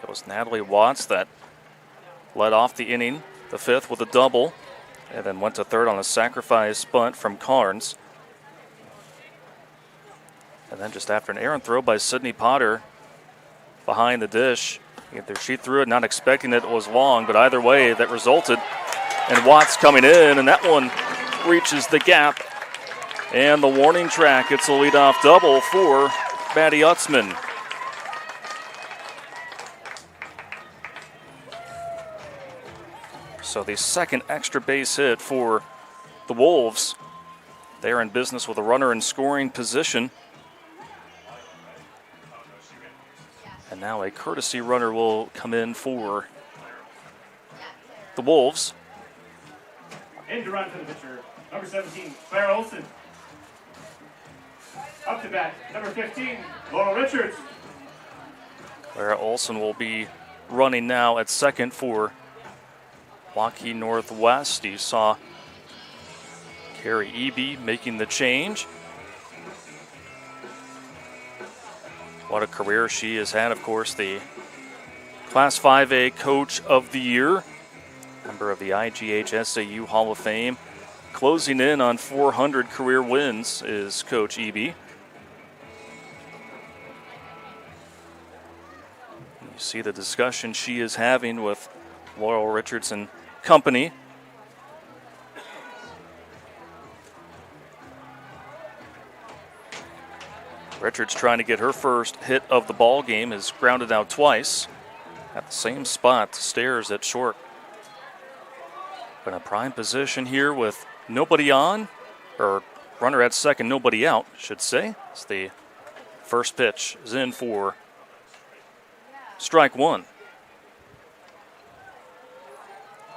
It was Natalie Watts that led off the inning, the 5th, with a double, and then went to third on a sacrifice bunt from Carnes. And then just after an errant throw by Sydney Potter behind the dish, either she threw it not expecting it was long, but either way that resulted in Watts coming in, and that one reaches the gap. And the warning track, it's a leadoff double for Maddie Utzman. So the second extra base hit for the Wolves. They're in business with a runner in scoring position. And now a courtesy runner will come in for the Wolves. In to run for the pitcher, number 17, Claire Olson. Up to bat, number 15, Laurel Richards. Clara Olson will be running now at second for Waukee Northwest. You saw Carrie Eby making the change. What a career she has had. Of course, the Class 5A Coach of the Year, member of the IGH SAU Hall of Fame. Closing in on 400 career wins is Coach Eby. You see the discussion she is having with Laurel Richardson Company. Richards trying to get her first hit of the ball game, is grounded out twice at the same spot, stairs at short. In a prime position here with nobody on, or runner at second, nobody out, should say. It's the first pitch is in for strike one.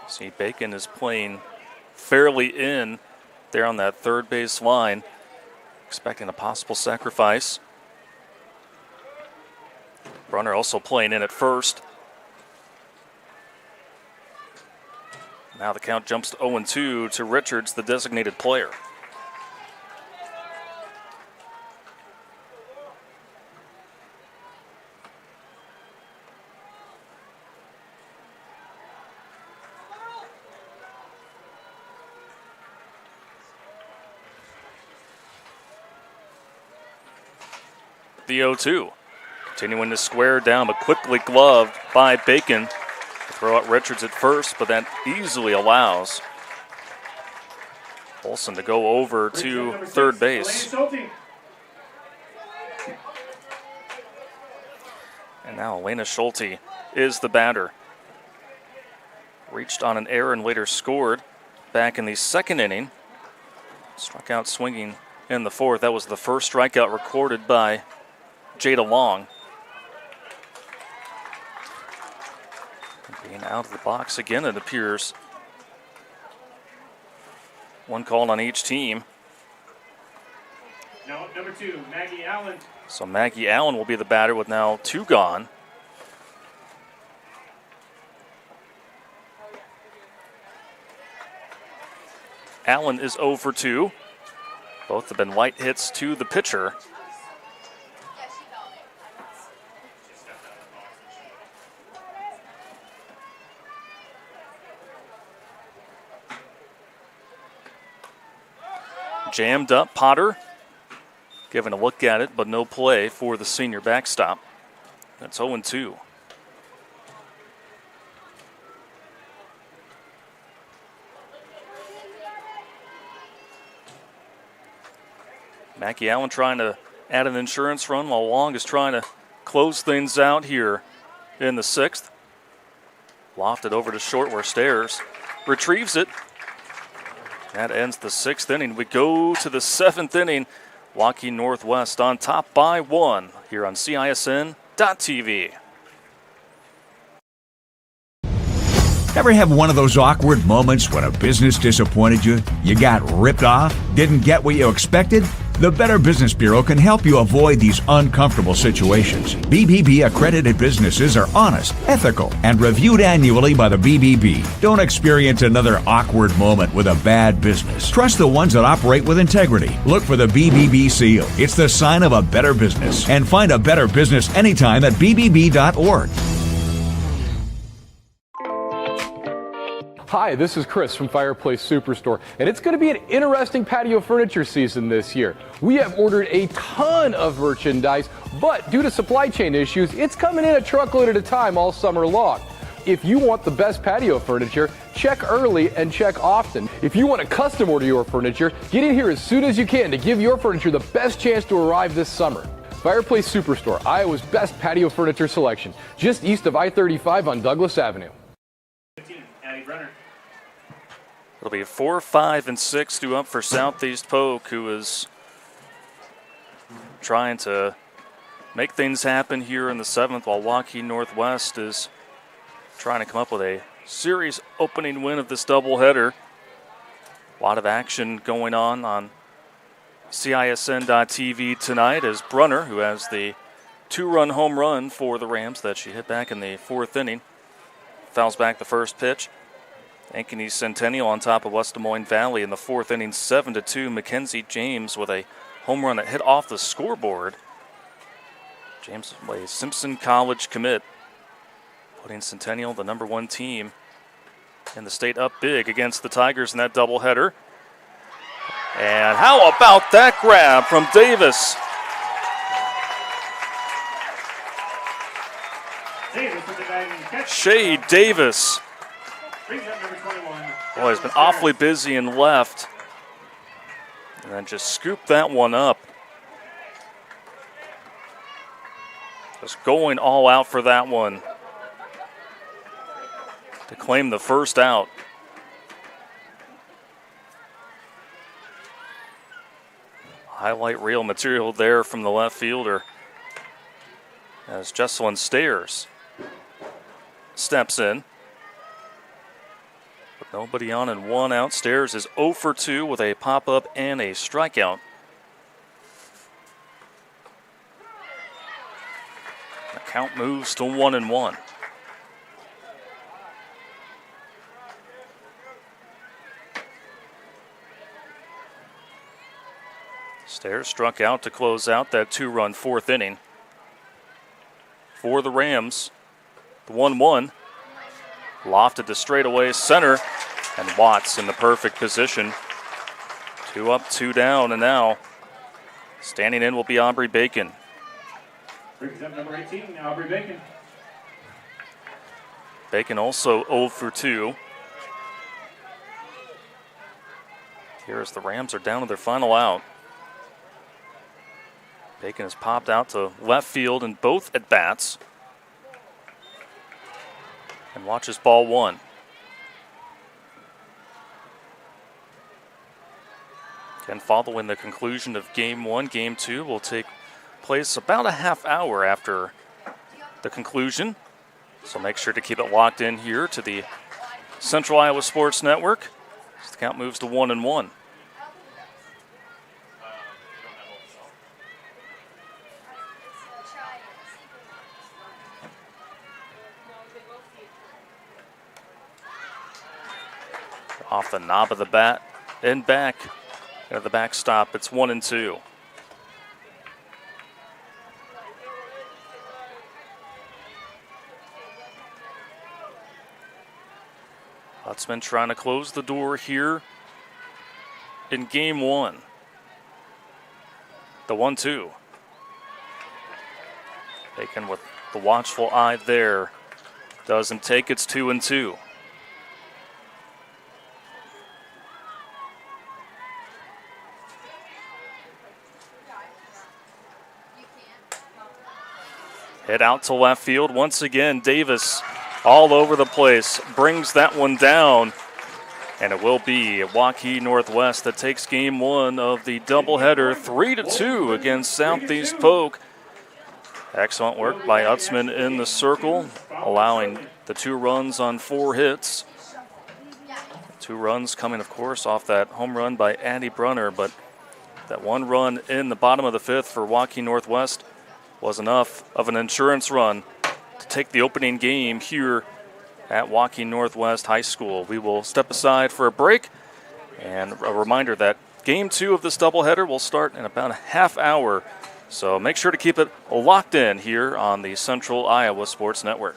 See, Bacon is playing fairly in there on that third base line, expecting a possible sacrifice. Brunner also playing in at first. Now the count jumps to 0-2 to Richards, the designated player. The 0-2. Continuing to square down, but quickly gloved by Bacon. Throw out Richards at first, but that easily allows Olsen to go over to third base. And now Elena Schulte is the batter. Reached on an error and later scored back in the second inning. Struck out swinging in the fourth. That was the first strikeout recorded by Jada Long. Being out of the box again, it appears. One call on each team. Now number 2, Maggie Allen. So Maggie Allen will be the batter with now 2 gone. Allen is 0 for 2. Both have been light hits to the pitcher. Jammed up, Potter giving a look at it, but no play for the senior backstop. That's 0-2. Mackie Allen trying to add an insurance run while Long is trying to close things out here in the 6th. Lofted over to short where Stairs retrieves it. That ends the 6th inning. We go to the 7th inning. Waukee Northwest on top by 1 here on CISN.TV. Ever have one of those awkward moments when a business disappointed you? You got ripped off? Didn't get what you expected? The Better Business Bureau can help you avoid these uncomfortable situations. BBB accredited businesses are honest, ethical, and reviewed annually by the BBB. Don't experience another awkward moment with a bad business. Trust the ones that operate with integrity. Look for the BBB seal. It's the sign of a better business. And find a better business anytime at bbb.org. Hi, this is Chris from Fireplace Superstore, and it's going to be an interesting patio furniture season this year. We have ordered a ton of merchandise, but due to supply chain issues, it's coming in a truckload at a time all summer long. If you want the best patio furniture, check early and check often. If you want to custom order your furniture, get in here as soon as you can to give your furniture the best chance to arrive this summer. Fireplace Superstore, Iowa's best patio furniture selection, just east of I-35 on Douglas Avenue. 15, Addie Brunner. It'll be 4, 5, and 6 due up for Southeast Polk, who is trying to make things happen here in the 7th, while Waukee Northwest is trying to come up with a series opening win of this doubleheader. A lot of action going on CISN.TV tonight as Brunner, who has the 2-run home run for the Rams that she hit back in the 4th inning, fouls back the first pitch. Ankeny Centennial on top of West Des Moines Valley in the fourth inning, 7-2. Mackenzie James with a home run that hit off the scoreboard. James, a Simpson College commit, putting Centennial, the number 1 team in the state, up big against the Tigers in that doubleheader. And how about that grab from Davis? Shea Davis. Boy, he's been awfully busy in left. And then just scooped that one up. Just going all out for that one to claim the first out. Highlight reel material there from the left fielder as Jesselyn Stairs steps in. With nobody on and 1 out, Stairs is 0 for 2 with a pop-up and a strikeout. The count moves to 1-1. Stairs struck out to close out that 2-run fourth inning. For the Rams, the 1-1. Lofted to straightaway center, and Watts in the perfect position. 2 up, 2 down, and now standing in will be Aubrey Bacon. Brings up number 18, Aubrey Bacon. Bacon also 0 for 2. Here as the Rams are down to their final out. Bacon has popped out to left field in both at-bats. And watches ball 1. And following the conclusion of Game 1, Game 2 will take place about a half hour after the conclusion. So make sure to keep it locked in here to the Central Iowa Sports Network as the count moves to 1-1. Off the knob of the bat and back at the backstop. It's 1-2. Hutzman trying to close the door here in Game 1. The 1-2. Bacon with the watchful eye there. Doesn't take, it's 2-2. Head out to left field. Once again, Davis all over the place. Brings that one down. And it will be Waukee Northwest that takes Game 1 of the doubleheader 3-2 against Southeast Polk. Excellent work by Utzman in the circle, allowing the 2 runs on 4 hits. 2 runs coming, of course, off that home run by Addie Brunner, but that 1 run in the bottom of the 5th for Waukee Northwest was enough of an insurance run to take the opening game here at Waukee Northwest High School. We will step aside for a break, and a reminder that Game 2 of this doubleheader will start in about a half hour. So make sure to keep it locked in here on the Central Iowa Sports Network.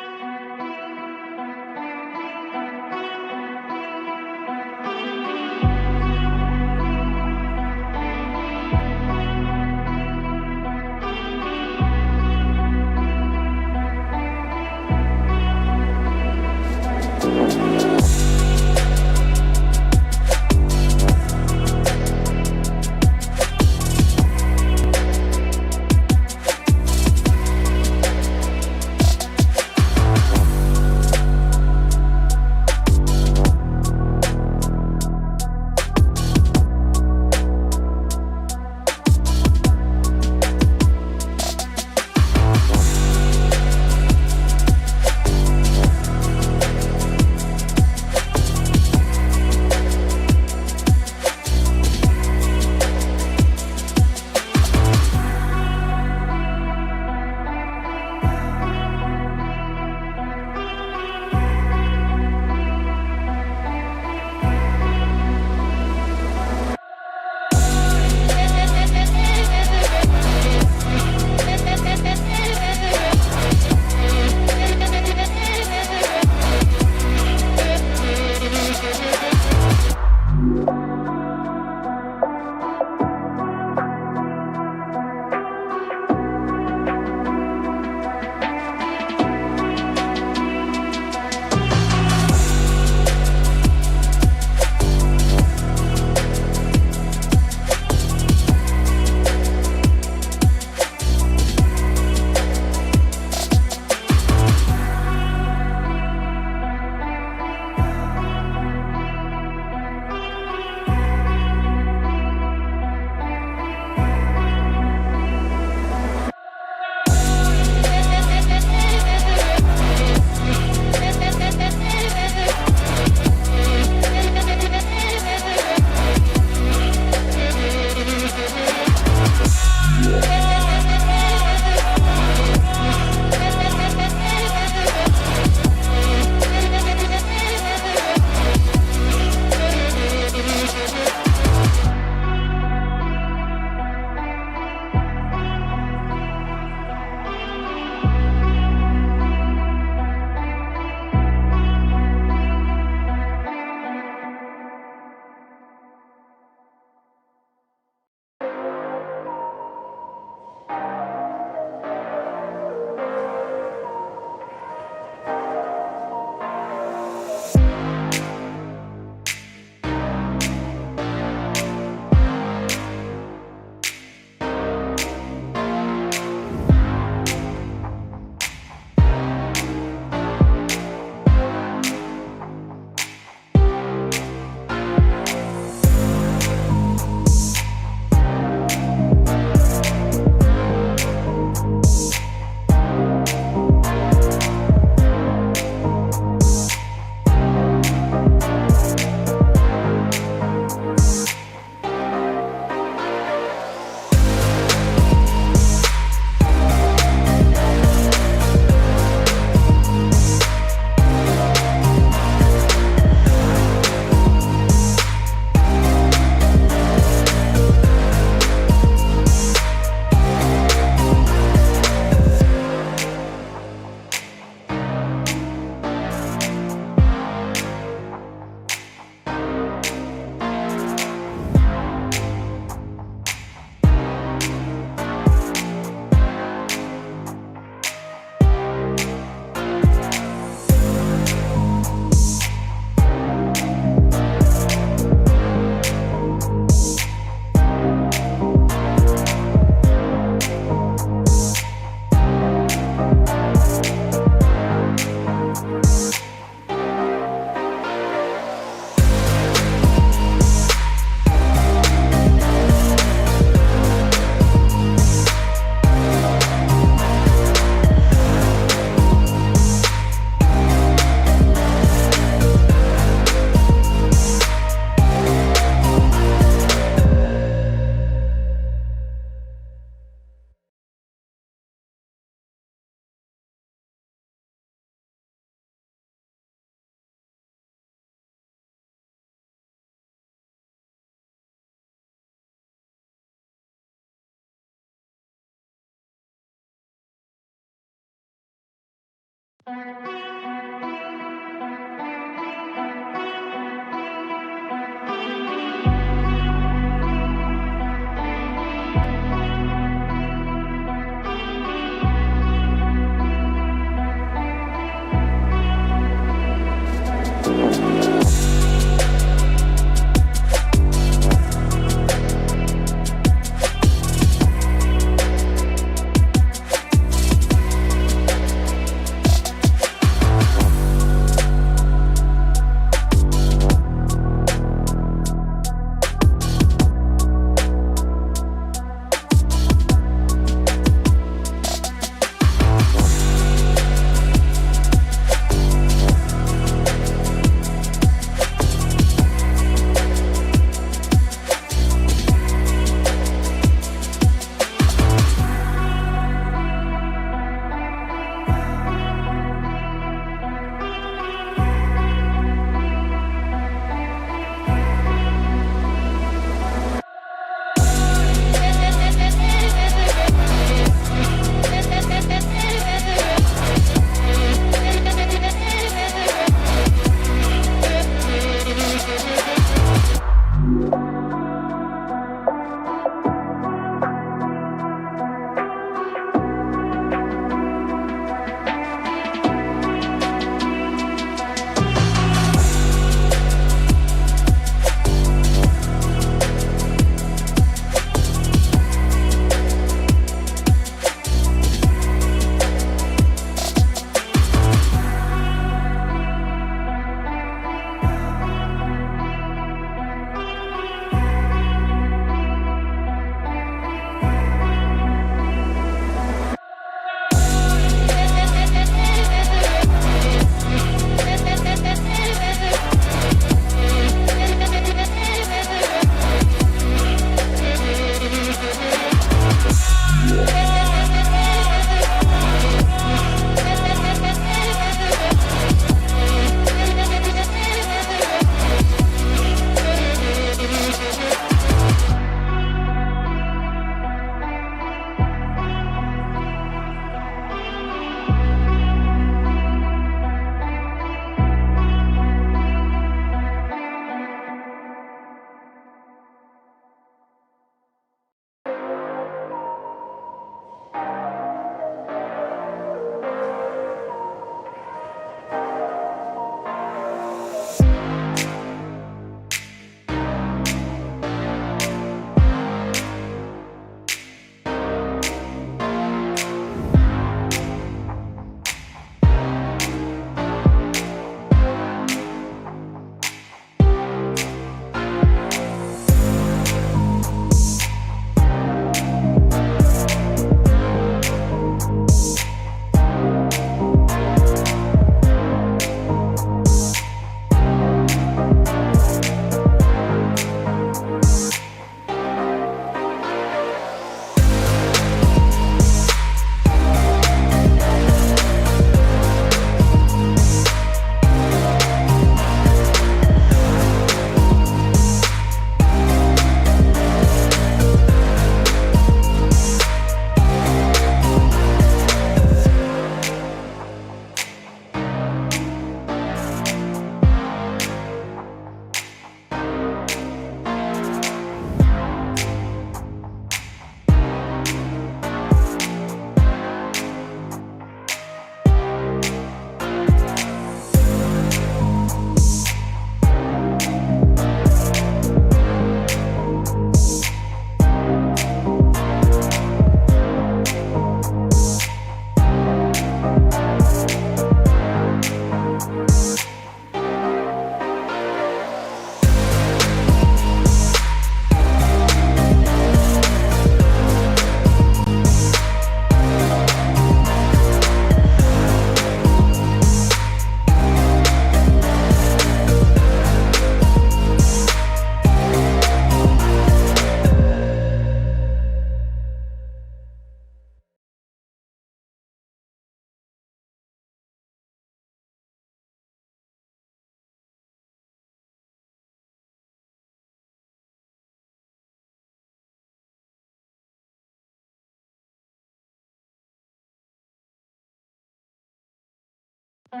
And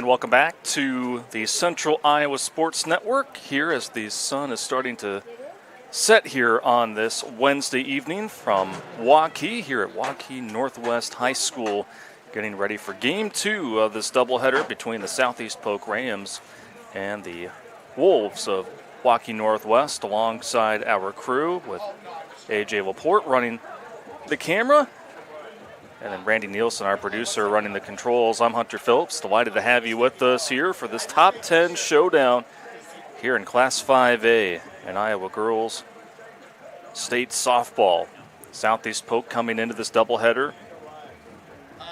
welcome back to the Central Iowa Sports Network here as the sun is starting to set here on this Wednesday evening from Waukee here at Waukee Northwest High School, getting ready for Game 2 of this doubleheader between the Southeast Polk Rams and the Wolves of Waukee Northwest, alongside our crew with AJ Laporte running the camera. And then Randy Nielsen, our producer, running the controls. I'm Hunter Phillips. Delighted to have you with us here for this top 10 showdown here in Class 5A in Iowa Girls State Softball. Southeast Polk coming into this doubleheader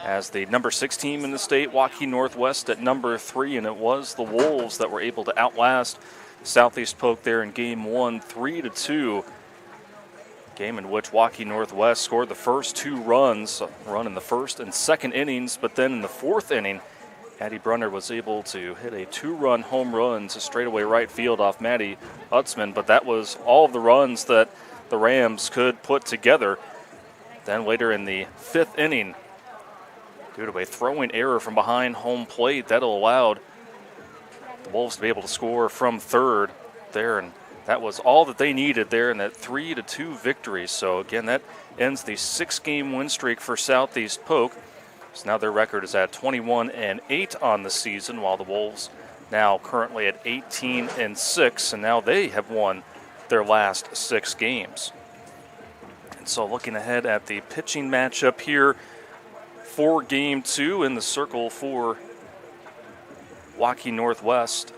as the number 6 team in the state, Waukee Northwest at number 3, and it was the Wolves that were able to outlast Southeast Polk there in Game 1, 3-2. Game in which Waukee Northwest scored the first 2 runs, a run in the first and second innings, but then in the 4th inning, Addie Brunner was able to hit a 2-run home run to straightaway right field off Maddie Utzman, but that was all of the runs that the Rams could put together. Then later in the 5th inning, due to a throwing error from behind home plate, that allowed the Wolves to be able to score from third there, and that was all that they needed there in that 3-2 victory. So again, that ends the 6-game win streak for Southeast Polk. So now their record is at 21-8 on the season, while the Wolves now currently at 18-6, and now they have won their last 6 games. And so looking ahead at the pitching matchup here for Game 2 in the circle for Waukee Northwest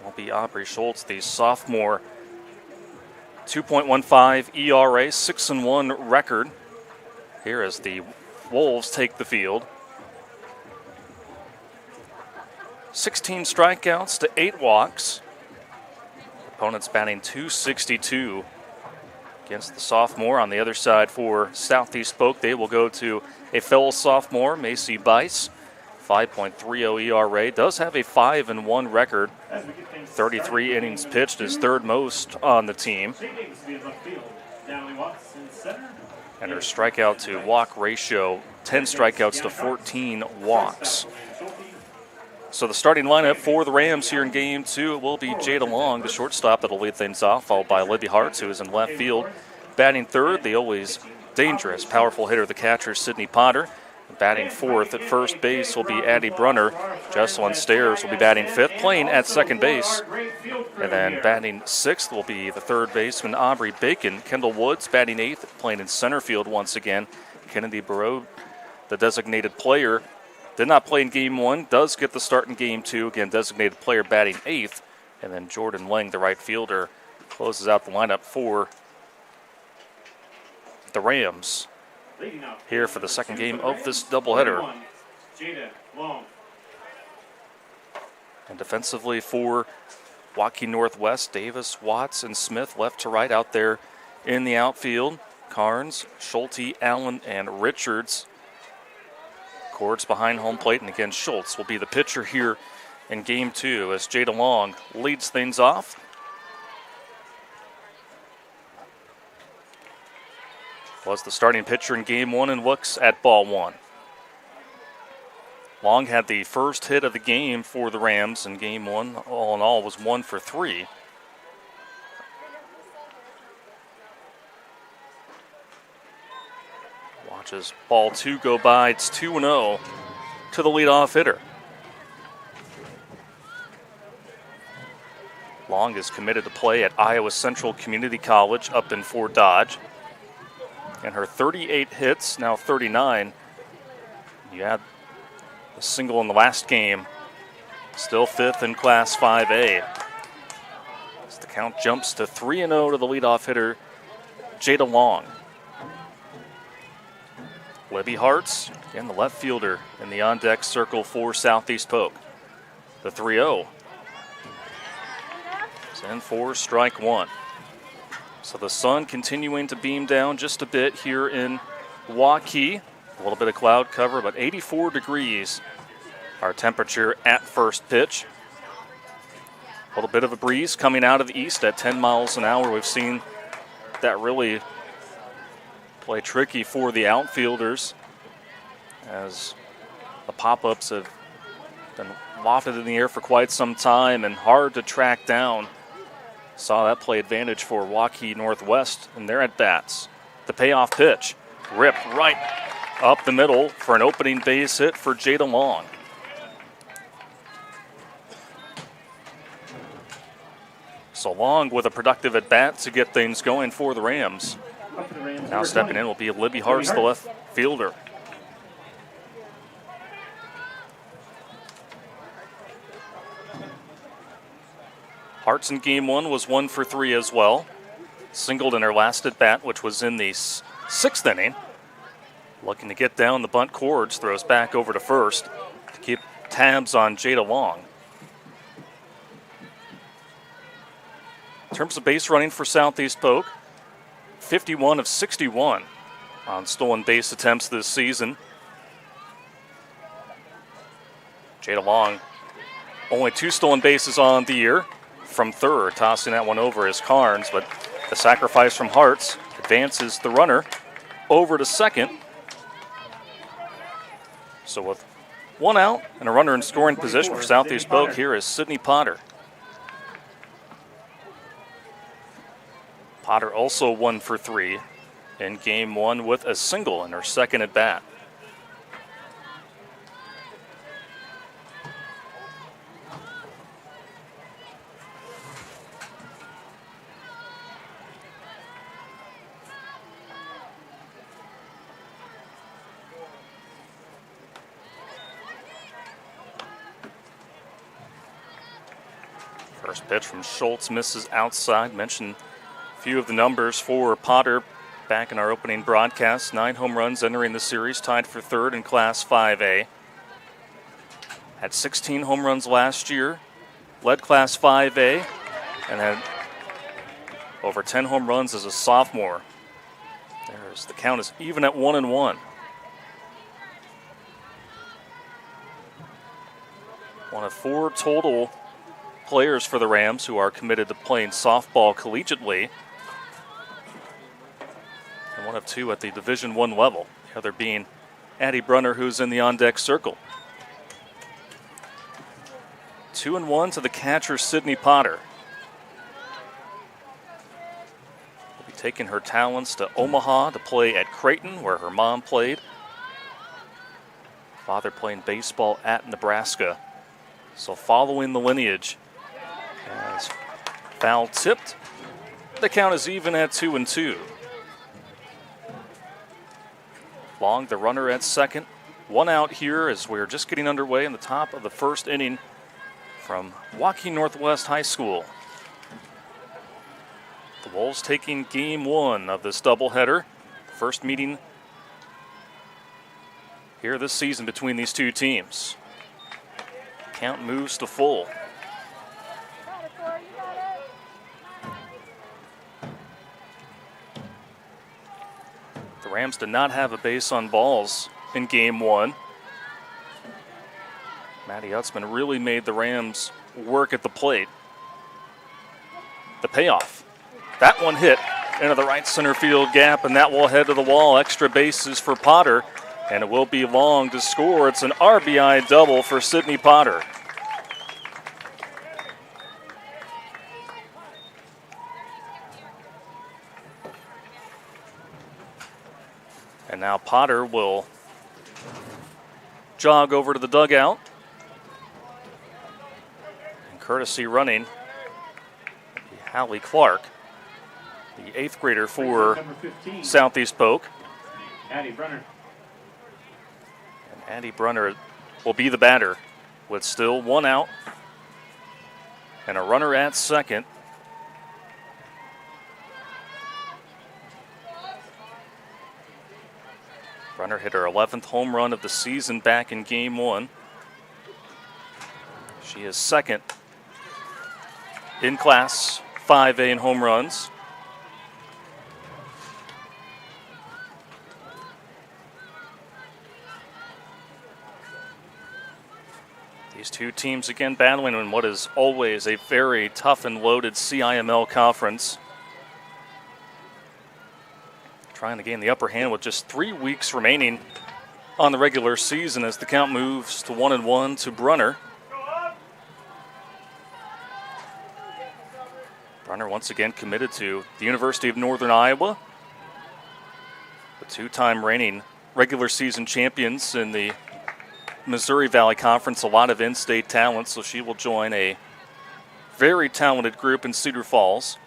will be Aubrey Schultz, the sophomore. 2.15 ERA, 6-1 record. Here as the Wolves take the field. 16 strikeouts to 8 walks. Opponents batting .262 against the sophomore. On the other side for Southeast Polk, they will go to a fellow sophomore, Macy Bice. 5.30 ERA, does have a 5-1 record. 33 innings pitched, is third most on the team. And her strikeout to walk ratio, 10 strikeouts to 14 walks. So the starting lineup for the Rams here in Game 2, it will be Jada Long, the shortstop, that'll lead things off, followed by Libby Hartz, who is in left field. Batting third, the always dangerous, powerful hitter, the catcher, Sydney Potter. Batting fourth at first base will be Addie Brunner. Jesselyn Stairs will be batting fifth, playing at second base. And then batting sixth will be the third baseman, Aubrey Bacon. Kendall Woods batting eighth, playing in center field once again. Kennedy Barreau, the designated player, did not play in Game 1, does get the start in Game 2. Again, designated player batting eighth. And then Jordan Lang, the right fielder, closes out the lineup for the Rams here for the second game of this doubleheader. Jada Long. And defensively for Waukee Northwest, Davis, Watts, and Smith left to right out there in the outfield. Carnes, Schulte, Allen, and Richards. Cords behind home plate, and again, Schultz will be the pitcher here in Game 2 as Jada Long leads things off. Was the starting pitcher in Game 1 and looks at ball 1. Long had the first hit of the game for the Rams in Game 1. All in all, was 1 for 3. Watches ball 2 go by. It's 2-0 to the leadoff hitter. Long is committed to play at Iowa Central Community College up in Fort Dodge. And her 38 hits, now 39. You add a single in the last game. Still 5th in Class 5A. As the count jumps to 3-0 to the leadoff hitter, Jada Long. Libby Hartz, again the left fielder in the on-deck circle for Southeast Polk. The 3-0. It's in for strike 1. So the sun continuing to beam down just a bit here in Waukee. A little bit of cloud cover, but 84 degrees our temperature at first pitch. A little bit of a breeze coming out of the east at 10 miles an hour. We've seen that really play tricky for the outfielders as the pop-ups have been lofted in the air for quite some time and hard to track down. Saw that play advantage for Waukee Northwest in their at-bats. The payoff pitch ripped right up the middle for an opening base hit for Jada Long. So Long with a productive at-bat to get things going for the Rams. Now stepping in will be Libby Hartz, the left fielder. Hartz in Game 1 was 1 for 3 as well. Singled in her last at-bat, which was in the 6th inning. Looking to get down the bunt. Cords throws back over to first to keep tabs on Jada Long. In terms of base running for Southeast Polk, 51 of 61 on stolen base attempts this season. Jada Long, only 2 stolen bases on the year. From third, tossing that one over is Carnes, but the sacrifice from Hartz advances the runner over to second. So with 1 out and a runner in scoring position for Southeast Polk, here is Sydney Potter. Potter also 1 for 3 in Game 1 with a single in her second at bat. First pitch from Schultz misses outside. Mentioned a few of the numbers for Potter back in our opening broadcast. 9 home runs entering the series, tied for third in Class 5A. Had 16 home runs last year, led Class 5A, and had over 10 home runs as a sophomore. There's the count is even at 1-1. One of 4 total players for the Rams who are committed to playing softball collegiately, and one of 2 at the Division I level, the other being Addie Brunner, who's in the on-deck circle. 2-1 to the catcher, Sydney Potter. Will be taking her talents to Omaha to play at Creighton, where her mom played. Father playing baseball at Nebraska. So following the lineage. As foul tipped, the count is even at 2-2. Long, the runner at second. 1 out here as we're just getting underway in the top of the first inning from Waukee Northwest High School. The Wolves taking Game 1 of this doubleheader. First meeting here this season between these two teams. Count moves to full. The Rams did not have a base on balls in game one. Maddie Utzman really made the Rams work at the plate. The payoff. That one hit into the right center field gap, and that will head to the wall. Extra bases for Potter, and it will be long to score. It's an RBI double for Sydney Potter. And now Potter will jog over to the dugout. And courtesy running, Hallie Clark, the 8th grader for Southeast Polk. Addie Brunner. And Addie Brunner will be the batter with still 1 out and a runner at second. Brunner hit her 11th home run of the season back in game 1. She is second in Class 5A in home runs. These two teams again battling in what is always a very tough and loaded CIML conference. Trying to gain the upper hand with just 3 weeks remaining on the regular season as the count moves to 1-1 to Brunner. Brunner once again committed to the University of Northern Iowa. The 2-time reigning regular season champions in the Missouri Valley Conference, a lot of in-state talent, so she will join a very talented group in Cedar Falls.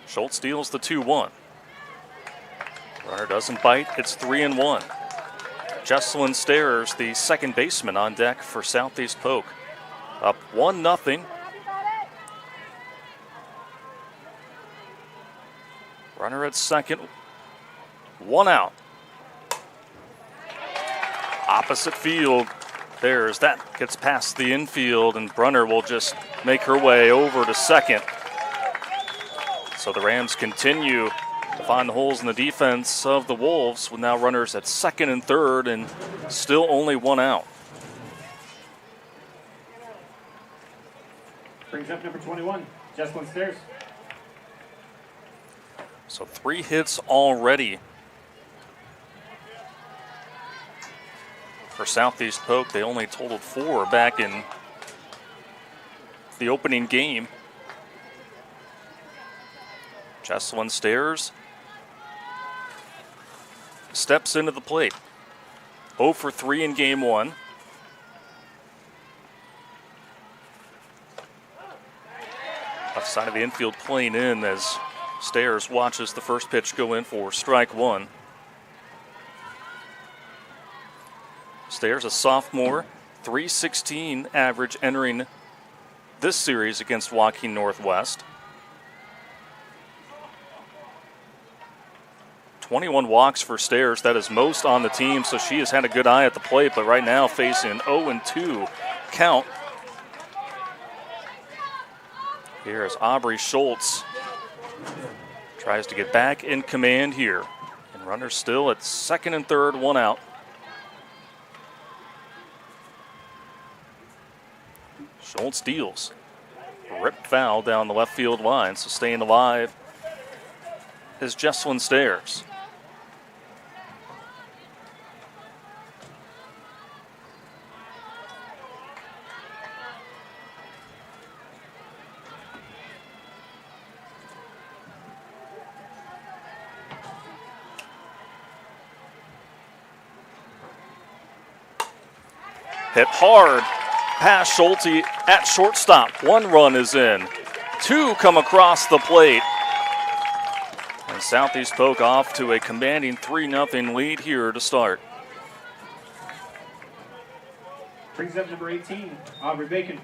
Schultz deals the 2-1. Brunner doesn't bite. It's 3-1. Jesselyn Stairs, the second baseman, on deck for Southeast Polk. Up 1-0. Runner at second. 1 out. Opposite field. There's that. Gets past the infield, and Brunner will just make her way over to second. So the Rams continue to find the holes in the defense of the Wolves with now runners at second and third and still only 1 out. Brings up number 21, Jesselyn Stairs. So 3 hits already for Southeast Polk. They only totaled 4 back in the opening game. Jesselyn Stairs steps into the plate. 0 for 3 in game 1. Left side of the infield playing in as Stairs watches the first pitch go in for strike 1. Stairs, a sophomore, .316 average entering this series against Waukee Northwest. 21 walks for Stairs. That is most on the team, so she has had a good eye at the plate, but right now facing an 0-2 count. Here is Aubrey Schultz. Tries to get back in command here. And runners still at second and third, 1 out. Schultz deals. Ripped foul down the left field line, so staying alive is Jesselyn Stairs. Hit hard past Schulte at shortstop. 1 run is in. 2 come across the plate. And Southeast Polk off to a commanding 3-0 lead here to start. Brings up number 18, Aubrey Bacon.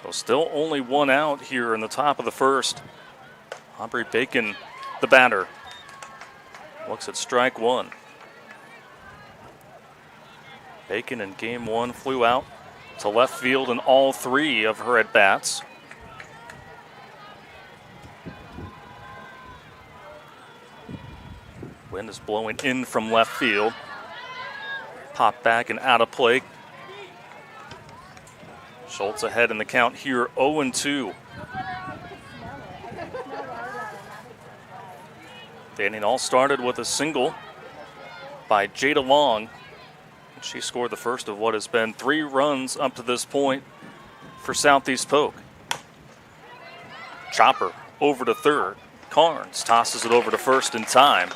So still only one out here in the top of the first. Aubrey Bacon, the batter, looks at strike one. Bacon in game one flew out to left field in all three of her at-bats. Wind is blowing in from left field. Pop back and out of play. Schultz ahead in the count here, 0-2. The inning all started with a single by Jada Long. She scored the first of what has been 3 runs up to this point for Southeast Polk. Chopper over to third. Carnes tosses it over to first in time.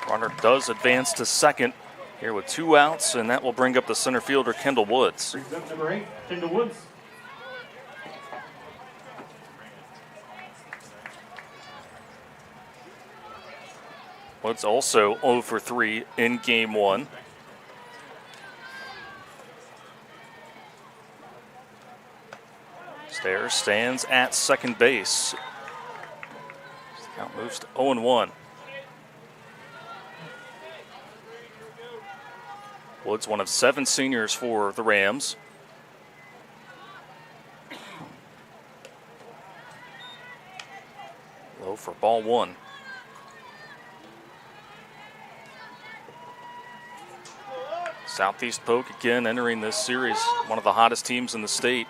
Brunner does advance to second here with 2 outs, and that will bring up the center fielder, Kendall Woods. Brings up number 8, Kendall Woods. Woods also 0 for 3 in game one. Stairs stands at second base. Count moves to 0-1. Woods, one of 7 seniors for the Rams. Low for ball 1. Southeast Polk again entering this series, one of the hottest teams in the state.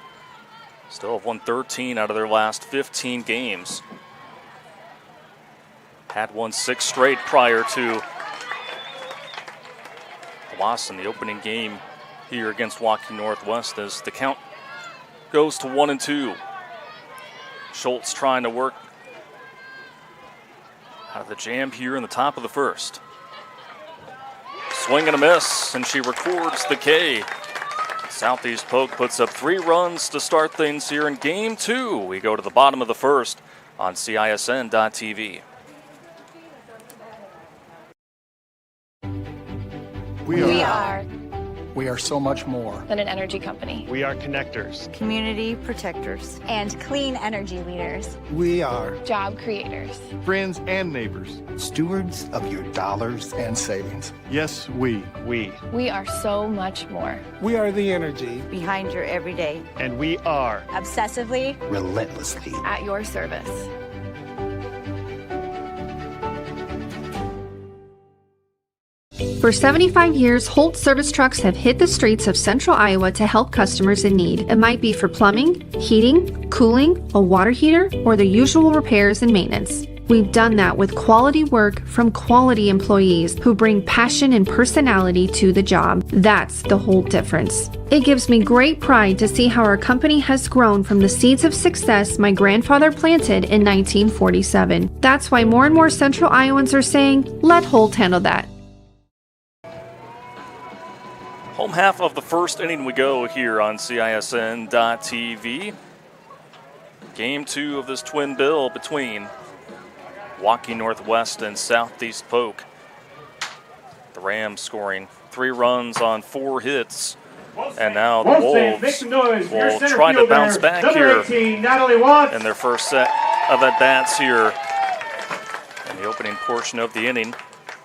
Still have won 13 out of their last 15 games. Had won 6 straight prior to the loss in the opening game here against Waukee Northwest as the count goes to 1-2. Schultz trying to work out of the jam here in the top of the first. Swing and a miss, and she records the K. Southeast Polk puts up 3 runs to start things here in game 2. We go to the bottom of the first on CISN.TV. We are so much more than an energy company. We are connectors, Community protectors. And clean energy leaders. We are Job creators. Friends and neighbors. stewards of your dollars and savings. Yes, we. We are so much more. We are the energy Behind your everyday. And we are Obsessively. relentlessly. At your service. For 75 years, Holt service trucks have hit the streets of central Iowa to help customers in need. It might be for plumbing, heating, cooling, a water heater, or the usual repairs and maintenance. We've done that with quality work from quality employees who bring passion and personality to the job. That's the Holt difference. It gives me great pride to see how our company has grown from the seeds of success my grandfather planted in 1947. That's why more and more central Iowans are saying, let Holt handle that. Home half of the first inning we go here on CISN.TV. Game 2 of this twin bill between Waukee Northwest and Southeast Polk. The Rams scoring 3 runs on 4 hits. And now the Wolves will try to bounce back here in their first set of at-bats here in the opening portion of the inning.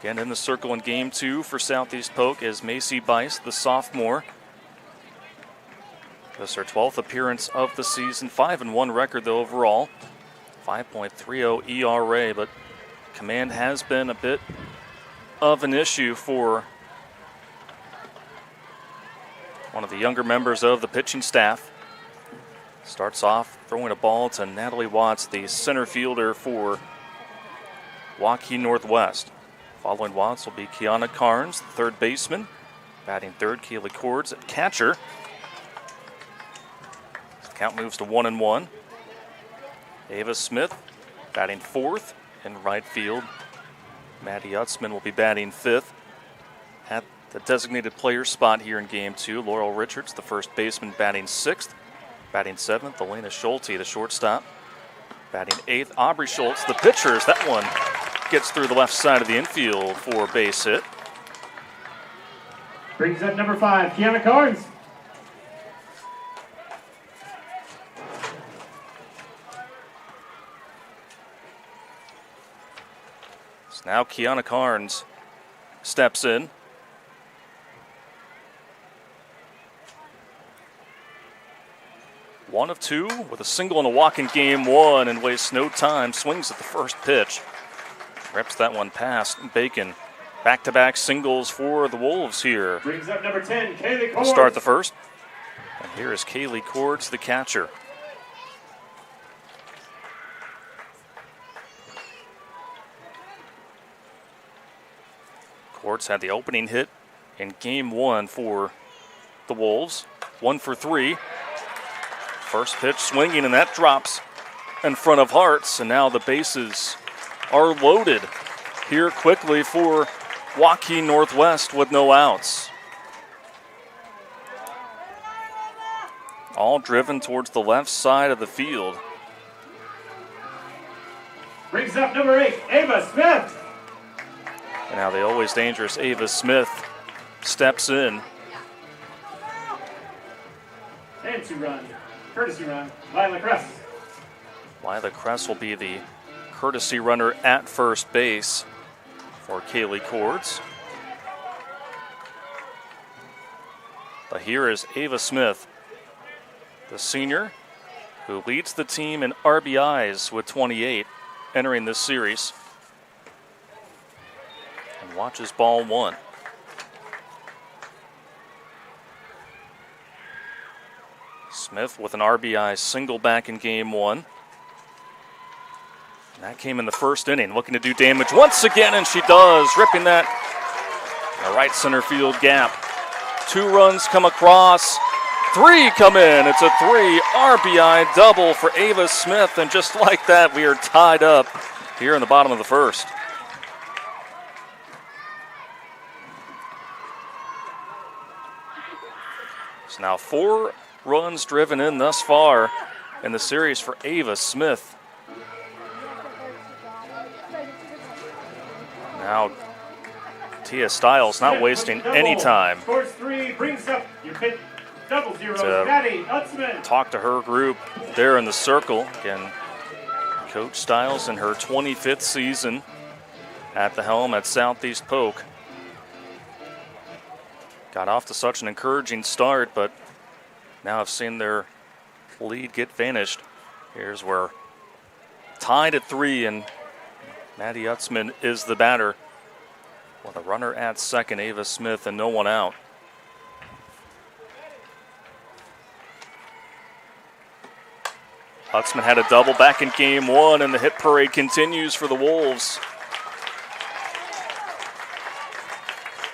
Again, in the circle in game 2 for Southeast Polk is Macy Bice, the sophomore. This is her 12th appearance of the season. 5-1 record, though, overall. 5.30 ERA, but command has been a bit of an issue for one of the younger members of the pitching staff. Starts off throwing a ball to Natalie Watts, the center fielder for Waukee Northwest. Following Watts will be Kiana Carnes, the third baseman. Batting third, Kaylee Cords at catcher. The count moves to 1-1. Ava Smith batting fourth in right field. Maddie Utzman will be batting fifth. At the designated player spot here in game 2, Laurel Richards, the first baseman, batting sixth. Batting seventh, Elena Schulte, the shortstop. Batting eighth, Aubrey Schultz, the pitchers. That one gets through the left side of the infield for a base hit. Brings up number 5, Kiana Carnes. Now Kiana Carnes steps in. One of two with a single and a walk in game one and wastes no time. Swings at the first pitch. Rips that one past Bacon. Back-to-back singles for the Wolves here. Brings up number 10, Kaylee Cords. We'll start the first. And here is Kaylee Cords, the catcher. Cords had the opening hit in game one for the Wolves. 1 for 3. First pitch swinging, and that drops in front of Hartz. And now the bases are loaded here quickly for Waukee Northwest with no outs. All driven towards the left side of the field. Brings up number 8, Ava Smith. And now the always dangerous Ava Smith steps in. And 2 run. Courtesy run. Lila Cress. Lila Cress will be the courtesy runner at first base for Kaylee Cords. But here is Ava Smith, the senior, who leads the team in RBIs with 28 entering this series. And watches ball one. Smith with an RBI single back in game one. And that came in the first inning, looking to do damage once again, and she does, ripping that in the right center field gap. 2 runs come across, 3 come in. It's a 3 RBI double for Ava Smith, and just like that, we are tied up here in the bottom of the first. So now 4 runs driven in thus far in the series for Ava Smith. Now Tia Stiles not wasting any time Scores 3, brings up your hit double zeros. Maddie Utzman. Talk to her group there in the circle. Again, Coach Stiles in her 25th season at the helm at Southeast Polk. Got off to such an encouraging start, but now have seen their lead get vanished. Here's where tied at 3, and Maddie Utzman is the batter with a runner at second, Ava Smith, and no one out. Utzman had a double back in game one, and the hit parade continues for the Wolves.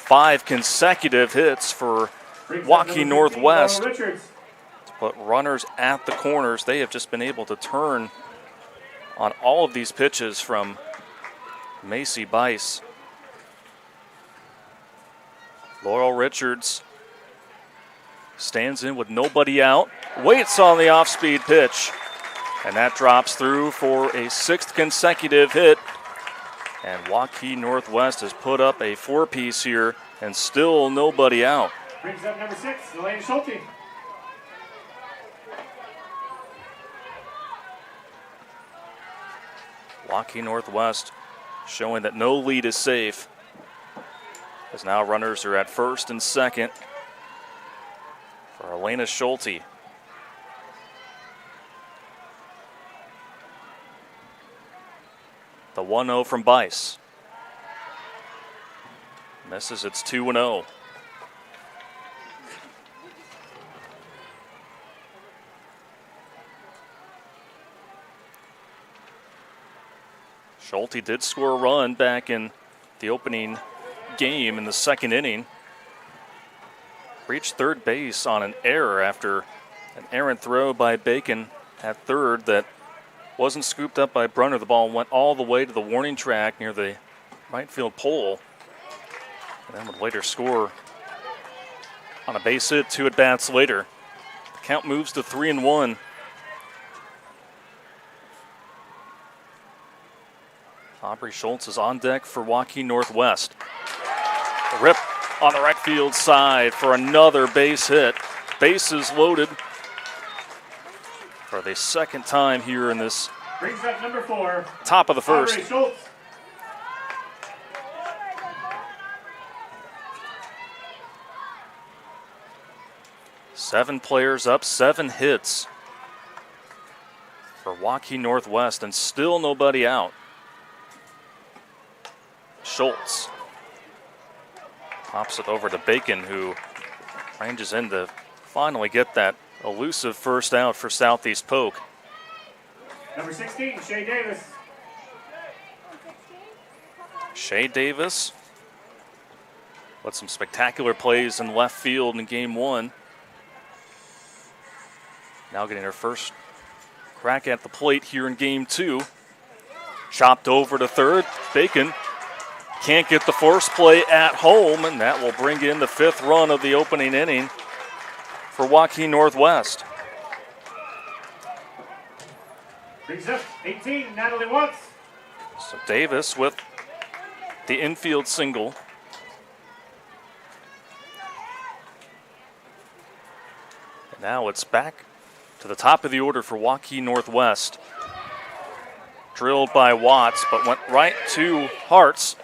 5 consecutive hits for Waukee Northwest. But runners at the corners, they have just been able to turn on all of these pitches from Macy Bice. Laurel Richards stands in with nobody out, waits on the off-speed pitch, and that drops through for a 6th consecutive hit. And Waukee Northwest has put up a 4-piece here, and still nobody out. Brings up number 6, Elena Schulte. Waukee Northwest showing that no lead is safe, as now runners are at first and second for Elena Schulte. The 1-0 from Bice. Misses, it's 2-0. Schulte did score a run back in the opening game in the second inning. Reached third base on an error after an errant throw by Bacon at third that wasn't scooped up by Brunner. The ball went all the way to the warning track near the right field pole. And then would later score on a base hit 2 at-bats later. The count moves to 3-1. Aubrey Schultz is on deck for Waukee Northwest. A rip on the right field side for another base hit. Bases loaded for the second time here in this Brings up number 4. top of the first. Aubrey Schultz. 7 players up, 7 hits for Waukee Northwest, and still nobody out. Schultz pops it over to Bacon, who ranges in to finally get that elusive first out for Southeast Polk. Number 16, Shea Davis. Shea Davis with some spectacular plays in left field in game 1. Now getting her first crack at the plate here in game 2. Chopped over to third. Bacon can't get the force play at home, and that will bring in the 5th run of the opening inning for Waukee Northwest. Brings up 18, Natalie Watts. So Davis with the infield single. And now it's back to the top of the order for Waukee Northwest. Drilled by Watts, but went right to Hartz.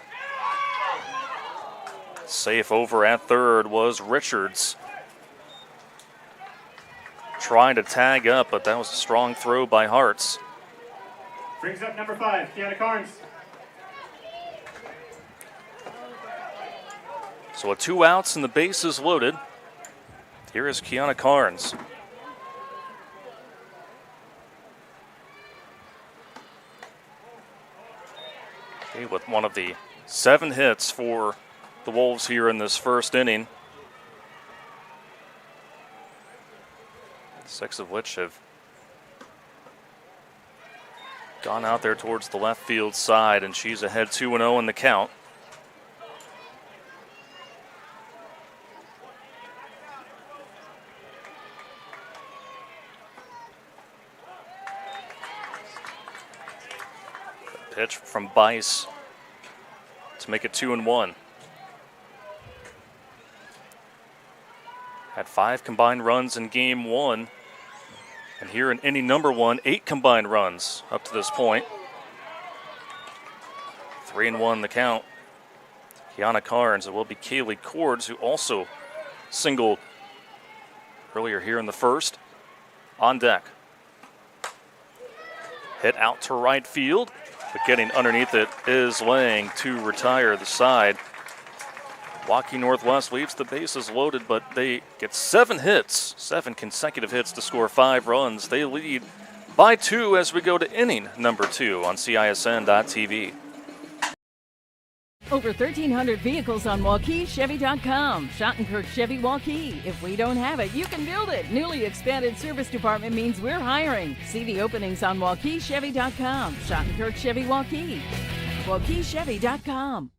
Safe over at third was Richards. Trying to tag up, but that was a strong throw by Hartz. Brings up number 5, Kiana Carnes. So with 2 outs and the bases loaded, here is Kiana Carnes. Okay, with one of the 7 hits for the Wolves here in this first inning. 6 of which have gone out there towards the left field side, and she's ahead 2-0 in the count. The pitch from Bice to make it 2-1. Had 5 combined runs in game 1. And here in inning number 1, 8 combined runs up to this point. 3-1 the count. Kiana Carnes. It will be Kaylee Cords, who also singled earlier here in the first. On deck. Hit out to right field, but getting underneath it is Lang to retire the side. Waukee Northwest leaves the bases loaded, but they get 7 hits, 7 consecutive hits to score 5 runs. They lead by 2 as we go to inning number 2 on CISN.TV. Over 1,300 vehicles on WaukeeChevy.com. Schottenkirk Chevy Waukee. If we don't have it, you can build it. Newly expanded service department means we're hiring. See the openings on WaukeeChevy.com. Schottenkirk Chevy Waukee. WaukeeChevy.com.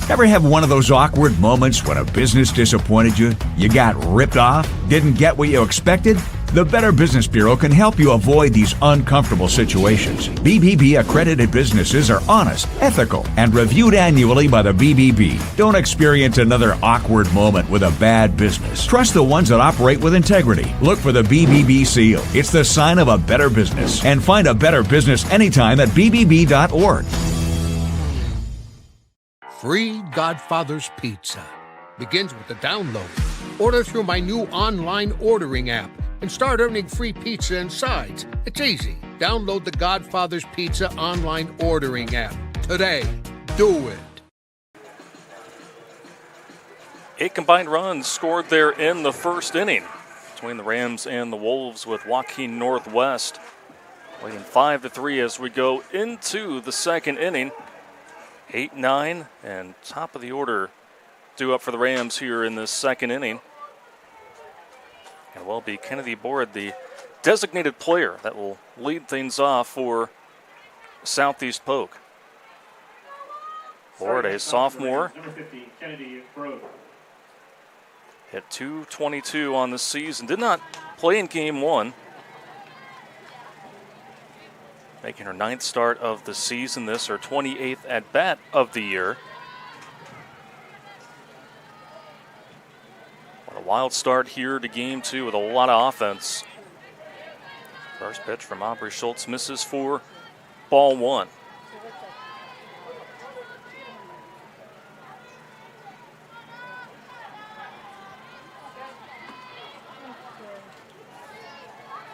Ever have one of those awkward moments when a business disappointed you? You got ripped off? Didn't get what you expected? The Better Business Bureau can help you avoid these uncomfortable situations. BBB accredited businesses are honest, ethical, and reviewed annually by the BBB. Don't experience another awkward moment with a bad business. Trust the ones that operate with integrity. Look for the BBB seal. It's the sign of a better business. And find a better business anytime at bbb.org. Free Godfather's Pizza begins with the download. Order through my new online ordering app and start earning free pizza and sides. It's easy. Download the Godfather's Pizza online ordering app today. Do it. 8 combined runs scored there in the first inning between the Rams and the Wolves, with Waukee Northwest leading 5-3 as we go into the second inning. 8-9, and top of the order due up for the Rams here in this second inning. And will be Kennedy Board, the designated player that will lead things off for Southeast Polk. Board, a sophomore, Number 50, Kennedy Brode. hit .222 on the season. Did not play in game 1. Making her 9th start of the season. This her 28th at bat of the year. What a wild start here to game 2 with a lot of offense. First pitch from Aubrey Schultz misses for ball 1.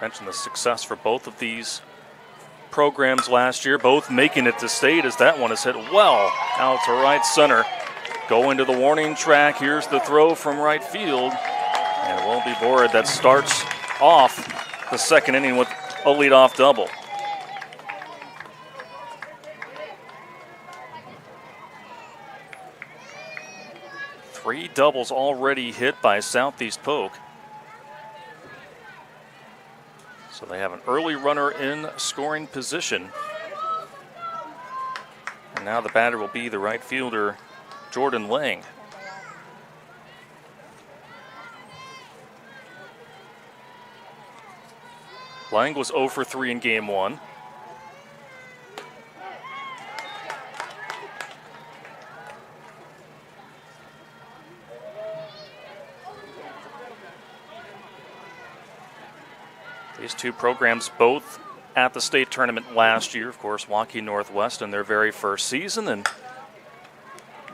Mentioned the success for both of these programs last year, both making it to state as that one is hit well out to right center. Going to the warning track. Here's the throw from right field. And it won't be Borred. That starts off the second inning with a leadoff double. Three doubles already hit by Southeast Polk. So they have an early runner in scoring position. And now the batter will be the right fielder, Jordan Lang. Lang was 0 for 3 in game one. These two programs both at the state tournament last year. Of course, Waukee Northwest in their very first season and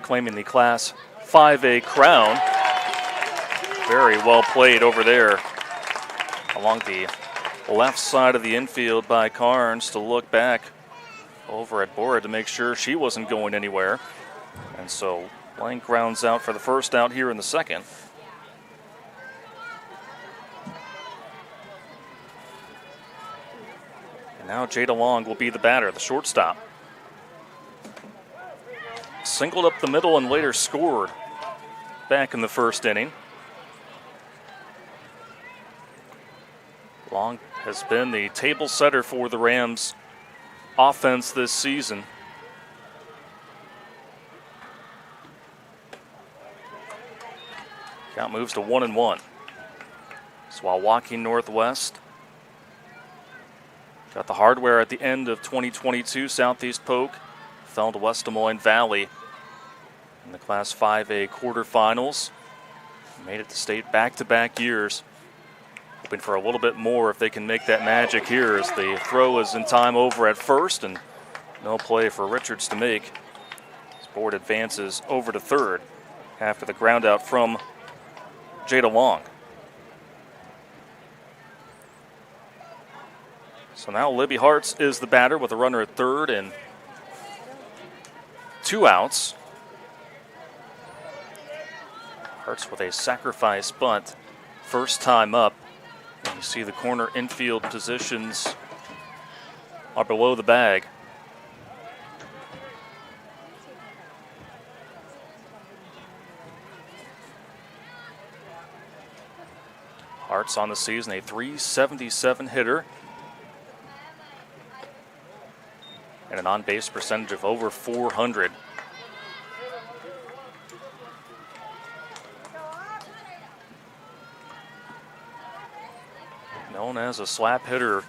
claiming the Class 5A crown. Very well played over there along the left side of the infield by Carnes to look back over at Borred to make sure she wasn't going anywhere. And so Lang grounds out for the first out here in the second. And now Jada Long will be the batter, the shortstop. Singled up the middle and later scored back in the first inning. Long has been the table setter for the Rams offense this season. Count moves to 1-1. So while Waukee Northwest got the hardware at the end of 2022, Southeast Polk fell to West Des Moines Valley in the Class 5A quarterfinals. Made it to state back-to-back years. Hoping for a little bit more if they can make that magic here as the throw is in time over at first and no play for Richards to make. As Borred advances over to third after the ground out from Jada Long. So now Libby Hartz is the batter with a runner at third and 2 outs. Hartz with a sacrifice bunt, first time up. And you see the corner infield positions are below the bag. Hartz on the season, a .377 hitter. And an on-base percentage of over .400. Known as a slap hitter.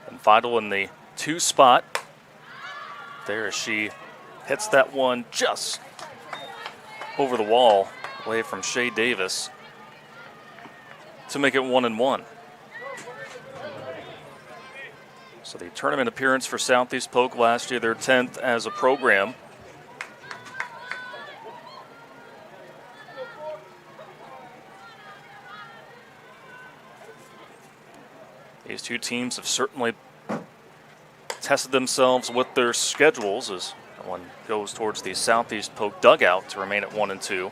And vital in the 2 spot. There she hits that one just over the wall, away from Shea Davis to make it 1-1. So the tournament appearance for Southeast Polk last year, their 10th as a program. These two teams have certainly tested themselves with their schedules as one goes towards the Southeast Polk dugout to remain at 1-2,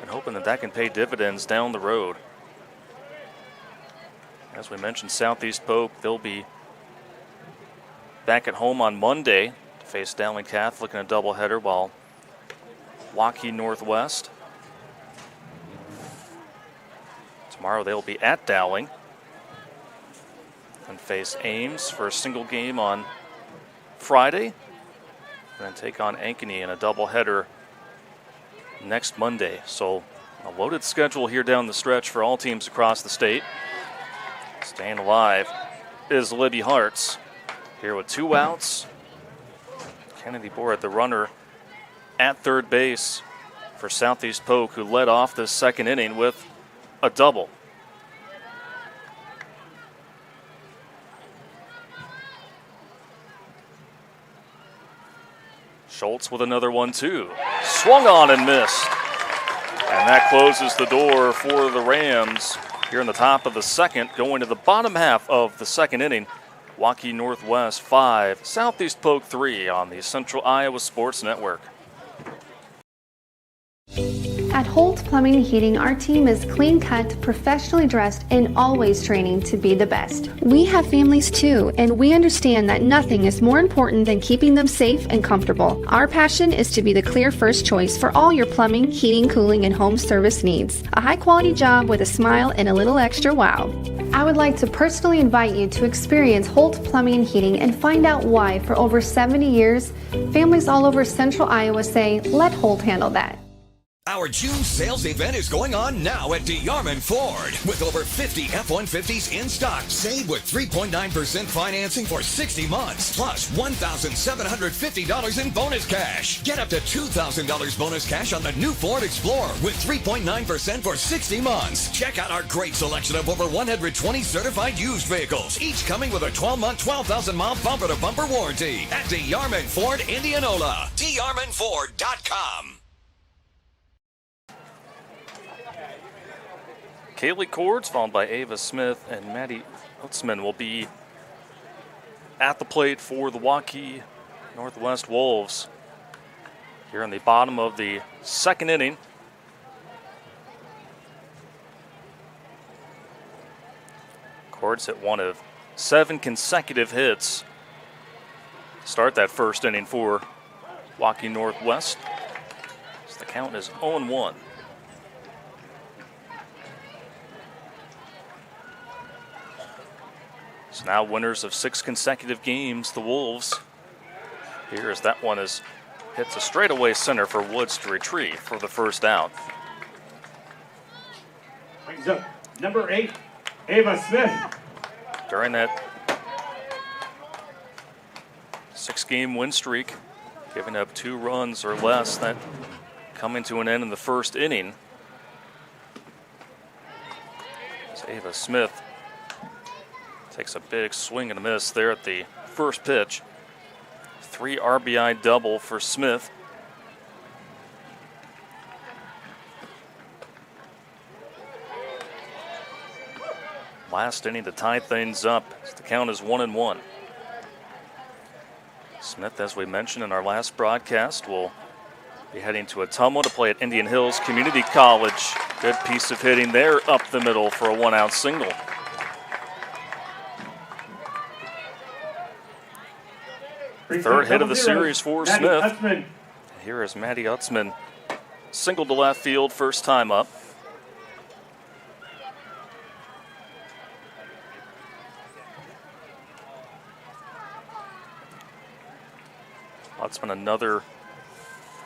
and hoping that that can pay dividends down the road. As we mentioned, Southeast Polk, they'll be back at home on Monday to face Dowling Catholic in a doubleheader, while Waukee Northwest tomorrow they'll be at Dowling and face Ames for a single game on Friday, and then take on Ankeny in a doubleheader next Monday. So a loaded schedule here down the stretch for all teams across the state. Staying alive is Libby Hartz here with 2 outs. Kennedy Borred, the runner at third base for Southeast Polk, who led off the second inning with a double. Schultz with another one, too. Swung on and missed. And that closes the door for the Rams here in the top of the second, going to the bottom half of the second inning. Waukee Northwest 5, Southeast Polk 3 on the Central Iowa Sports Network. At Holt Plumbing and Heating, our team is clean-cut, professionally dressed, and always training to be the best. We have families too, and we understand that nothing is more important than keeping them safe and comfortable. Our passion is to be the clear first choice for all your plumbing, heating, cooling, and home service needs. A high-quality job with a smile and a little extra wow. I would like to personally invite you to experience Holt Plumbing and Heating and find out why, for over 70 years, families all over Central Iowa say, "Let Holt handle that." Our June sales event is going on now at DeYarman Ford. With over 50 F-150s in stock, save with 3.9% financing for 60 months, plus $1,750 in bonus cash. Get up to $2,000 bonus cash on the new Ford Explorer with 3.9% for 60 months. Check out our great selection of over 120 certified used vehicles, each coming with a 12-month, 12,000-mile bumper-to-bumper warranty at DeYarman Ford, Indianola. DeYarmanFord.com. Kaylee Cords, followed by Ava Smith, and Maddie Utzman will be at the plate for the Waukee Northwest Wolves here in the bottom of the second inning. Cords hit one of 7 consecutive hits to start that first inning for Waukee Northwest. So the count is 0-1. So now winners of 6 consecutive games, the Wolves. Here as that one hits a straightaway center for Woods to retrieve for the first out. Brings up number 8, Ava Smith. During that 6-game win streak, giving up 2 runs or less, that coming to an end in the first inning. As Ava Smith takes a big swing and a miss there at the first pitch. 3 RBI double for Smith. Last inning to tie things up. The count is 1-1. Smith, as we mentioned in our last broadcast, will be heading to Ottumwa to play at Indian Hills Community College. Good piece of hitting there up the middle for a 1-out single. Third hit of the series for Smith. Here is Maddie Utzman, single to left field, first time up. Utzman, another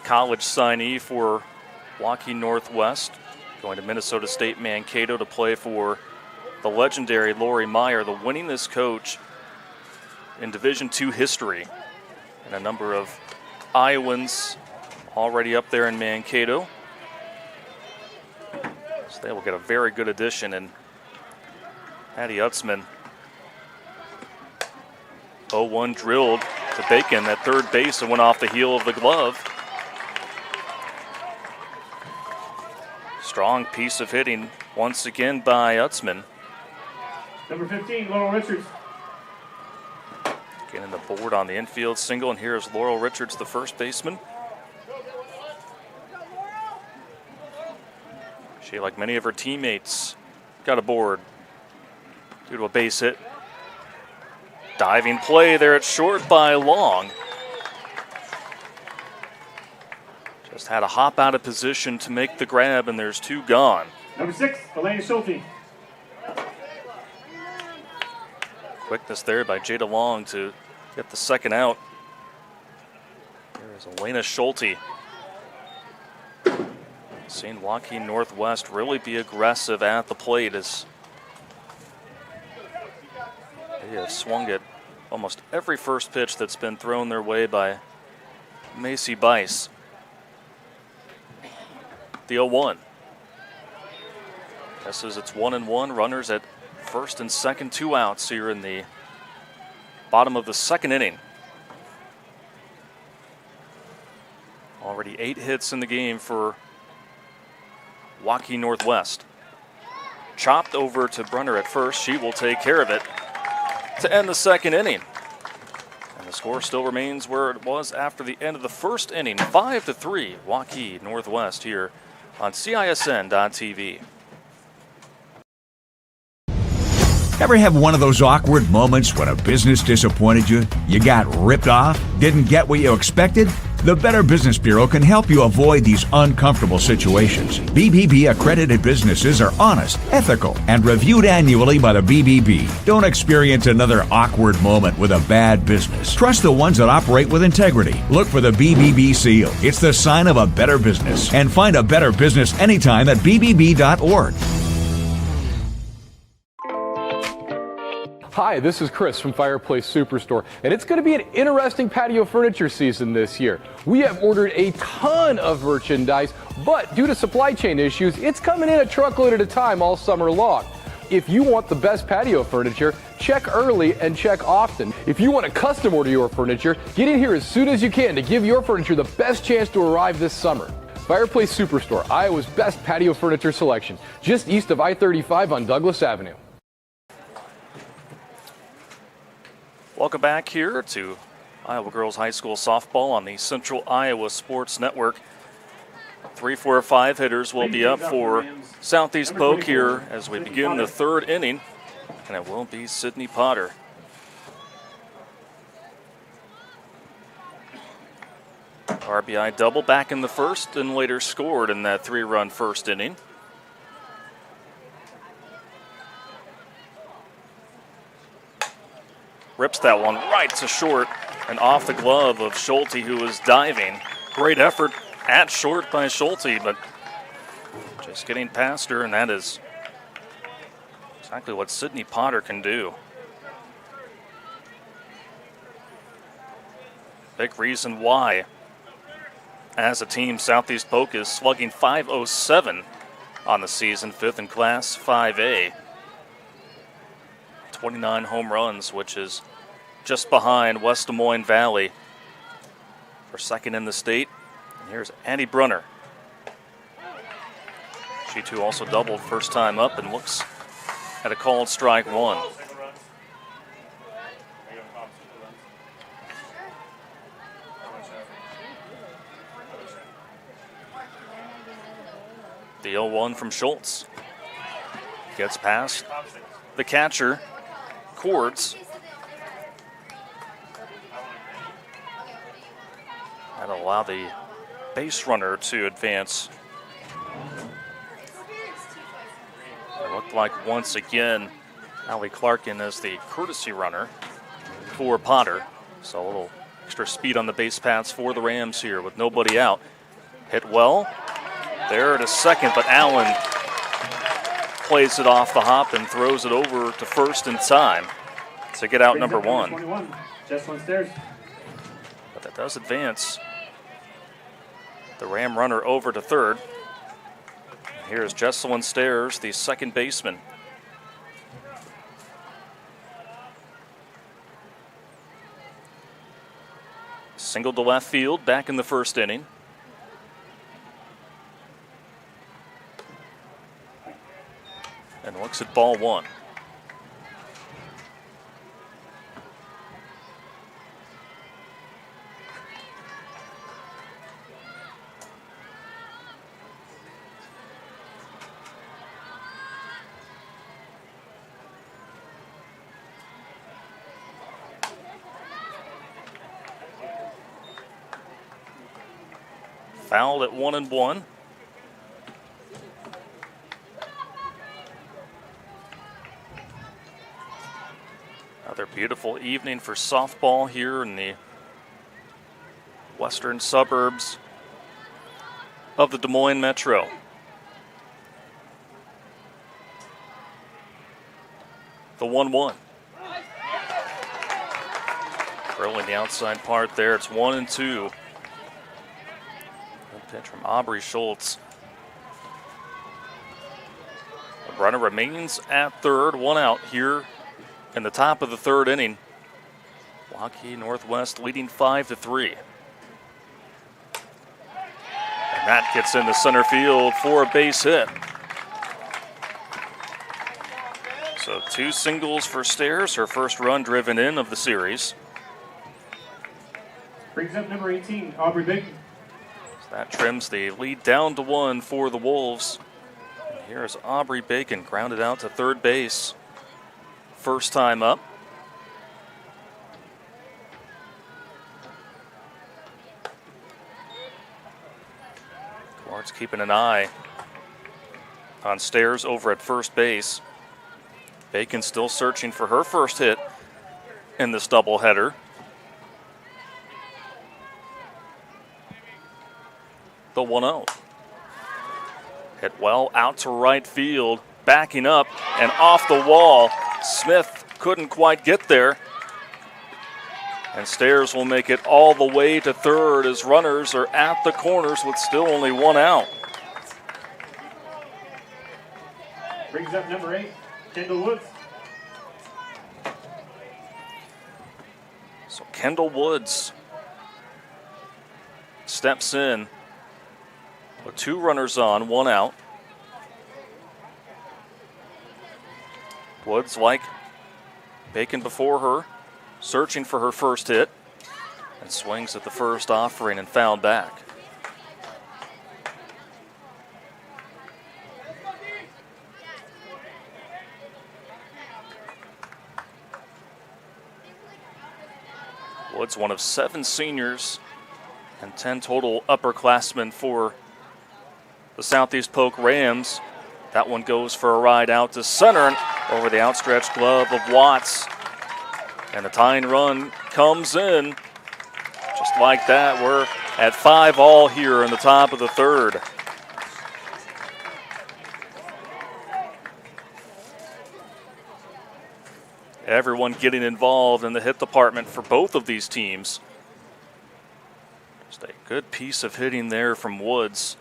college signee for Waukee Northwest, going to Minnesota State Mankato to play for the legendary Lori Meyer, the winningest coach in Division II history. And a number of Iowans already up there in Mankato. So they will get a very good addition. And Maddie Utzman, 0-1 drilled to Bacon at third base and went off the heel of the glove. Strong piece of hitting once again by Utzman. Number 15, Laurel Richards. Getting the board on the infield single, and here is Laurel Richards, the first baseman. She, like many of her teammates, got aboard due to a base hit. Diving play there at short by Long. Just had to hop out of position to make the grab, and there's 2 gone. Number 6, Elena Schulte. Quickness there by Jada Long to get the second out. Here is Elena Schulte. Seeing Waukee Northwest really be aggressive at the plate as they have swung at almost every first pitch that's been thrown their way by Macy Bice. The 0-1. Guesses it's 1-1. Runners at first and second, 2 outs here in the bottom of the second inning. Already 8 hits in the game for Waukee Northwest. Chopped over to Brunner at first. She will take care of it to end the second inning. And the score still remains where it was after the end of the first inning, 5-3, Waukee Northwest here on CISN.TV. Ever have one of those awkward moments when a business disappointed you? You got ripped off? Didn't get what you expected? The Better Business Bureau can help you avoid these uncomfortable situations. BBB accredited businesses are honest, ethical, and reviewed annually by the BBB. Don't experience another awkward moment with a bad business. Trust the ones that operate with integrity. Look for the BBB seal. It's the sign of a better business. And find a better business anytime at bbb.org. Hi, this is Chris from Fireplace Superstore, and it's going to be an interesting patio furniture season this year. We have ordered a ton of merchandise, but due to supply chain issues, it's coming in a truckload at a time all summer long. If you want the best patio furniture, check early and check often. If you want to custom order your furniture, get in here as soon as you can to give your furniture the best chance to arrive this summer. Fireplace Superstore, Iowa's best patio furniture selection, just east of I-35 on Douglas Avenue. Welcome back here to Iowa Girls High School softball on the Central Iowa Sports Network. 3, 4, 5 hitters will be up for Southeast Polk here as we begin the third inning, and it will be Sydney Potter. RBI double back in the first and later scored in that 3-run first inning. Rips that one right to short and off the glove of Schulte, who was diving. Great effort at short by Schulte, but just getting past her, and that is exactly what Sydney Potter can do. Big reason why, as a team, Southeast Polk is slugging .507 on the season, 5th in Class 5A. 29 home runs, which is just behind West Des Moines Valley for second in the state. And here's Annie Brunner. She too also doubled first time up and looks at a called strike one. The 0-1 from Schultz. Gets past the catcher, Cords. That'll allow the base runner to advance. It looked like once again Allie Clarkin as the courtesy runner for Potter. So a little extra speed on the base paths for the Rams here with nobody out. Hit well. There to second, but Allen plays it off the hop and throws it over to first in time to get out number one. But that does advance the Ram runner over to third. Here's Jesselyn Stairs, the second baseman. Single to left field back in the first inning. And looks at ball one. Fouled at 1-1. Another beautiful evening for softball here in the western suburbs of the Des Moines Metro. The 1-1. Curling the outside part there. It's 1-2. Good pitch from Aubrey Schultz. The runner remains at third, one out here in the top of the third inning. Waukee Northwest leading 5-3. And That gets into center field for a base hit. So 2 singles for Stairs, her first run driven in of the series. Brings up number 18, Aubrey Bacon. So that trims the lead down to 1 for the Wolves. And here's Aubrey Bacon grounded out to third base. First time up. Guards keeping an eye on Stairs over at first base. Bacon still searching for her first hit in this doubleheader. The 1-0. Hit well out to right field, backing up and off the wall. Smith couldn't quite get there. And Stairs will make it all the way to third as runners are at the corners with still only 1 out. Brings up number 8, Kendall Woods. So Kendall Woods steps in with 2 runners on, 1 out. Woods, like Bacon before her, searching for her first hit, and swings at the first offering and fouled back. Woods, one of 7 seniors and 10 total upperclassmen for the Southeast Polk Rams. That one goes for a ride out to center and over the outstretched glove of Watts. And the tying run comes in just like that. We're at 5-all here in the top of the third. Everyone getting involved in the hit department for both of these teams. Just a good piece of hitting there from Woods.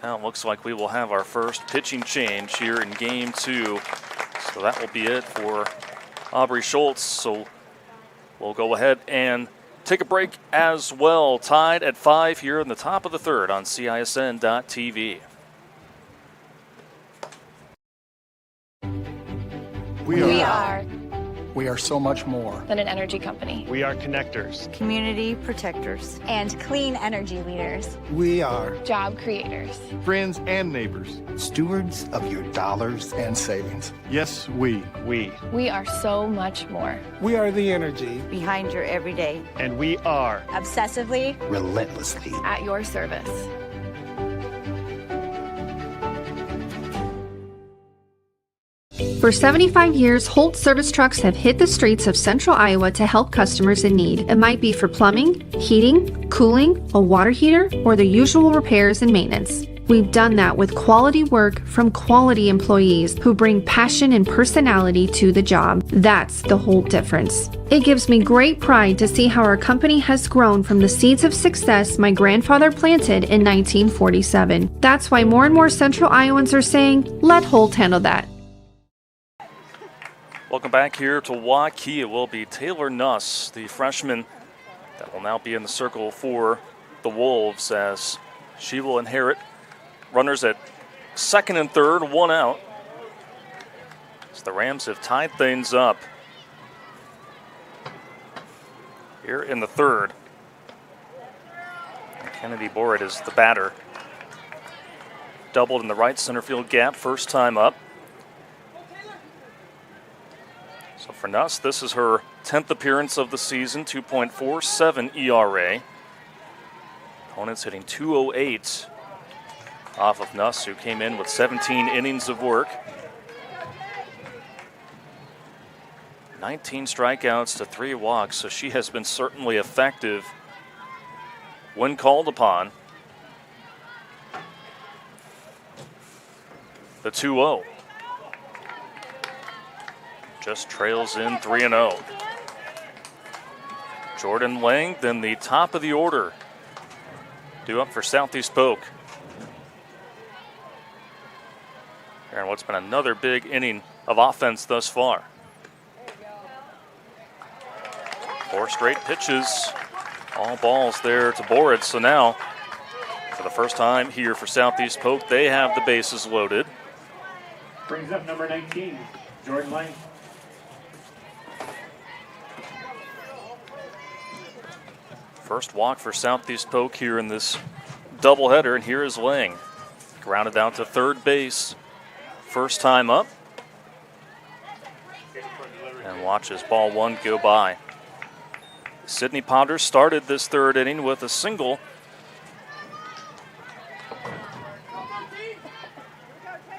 Now it looks like we will have our first pitching change here in game 2. So that will be it for Aubrey Schultz. So we'll go ahead and take a break as well. Tied at 5 here in the top of the third on CISN.TV. We are so much more than an energy company. We are connectors, community protectors, and clean energy leaders. We are Job creators. Friends and neighbors. stewards of your dollars and savings. Yes, we. We are so much more. We are the energy behind your everyday. And we are Obsessively, relentlessly At your service. For 75 years, Holt service trucks have hit the streets of central Iowa to help customers in need. It might be for plumbing, heating, cooling, a water heater, or the usual repairs and maintenance. We've done that with quality work from quality employees who bring passion and personality to the job. That's the Holt difference. It gives me great pride to see how our company has grown from the seeds of success my grandfather planted in 1947. That's why more and more central Iowans are saying, let Holt handle that. Welcome back here to Waukee. It will be Taylor Nuss, the freshman that will now be in the circle for the Wolves, as she will inherit runners at second and third, 1 out. As the Rams have tied things up here in the third. And Kennedy Borrett is the batter. Doubled in the right center field gap, first time up. So for Nuss, this is her 10th appearance of the season, 2.47 ERA. Opponents hitting .208 off of Nuss, who came in with 17 innings of work. 19 strikeouts to 3 walks, so she has been certainly effective when called upon. The 2-0. Just trails in 3-0. Jordan Lang, then the top of the order, due up for Southeast Polk. And what's been another big inning of offense thus far. 4 straight pitches, all balls there to Borrett. So now the the first time here for Southeast Polk, they have the bases loaded. Brings up number 19, Jordan Lang. First walk for Southeast Polk here in this doubleheader, and here is Lang. Grounded out to third base. First time up. And watches ball one go by. Sydney Potter started this third inning with a single.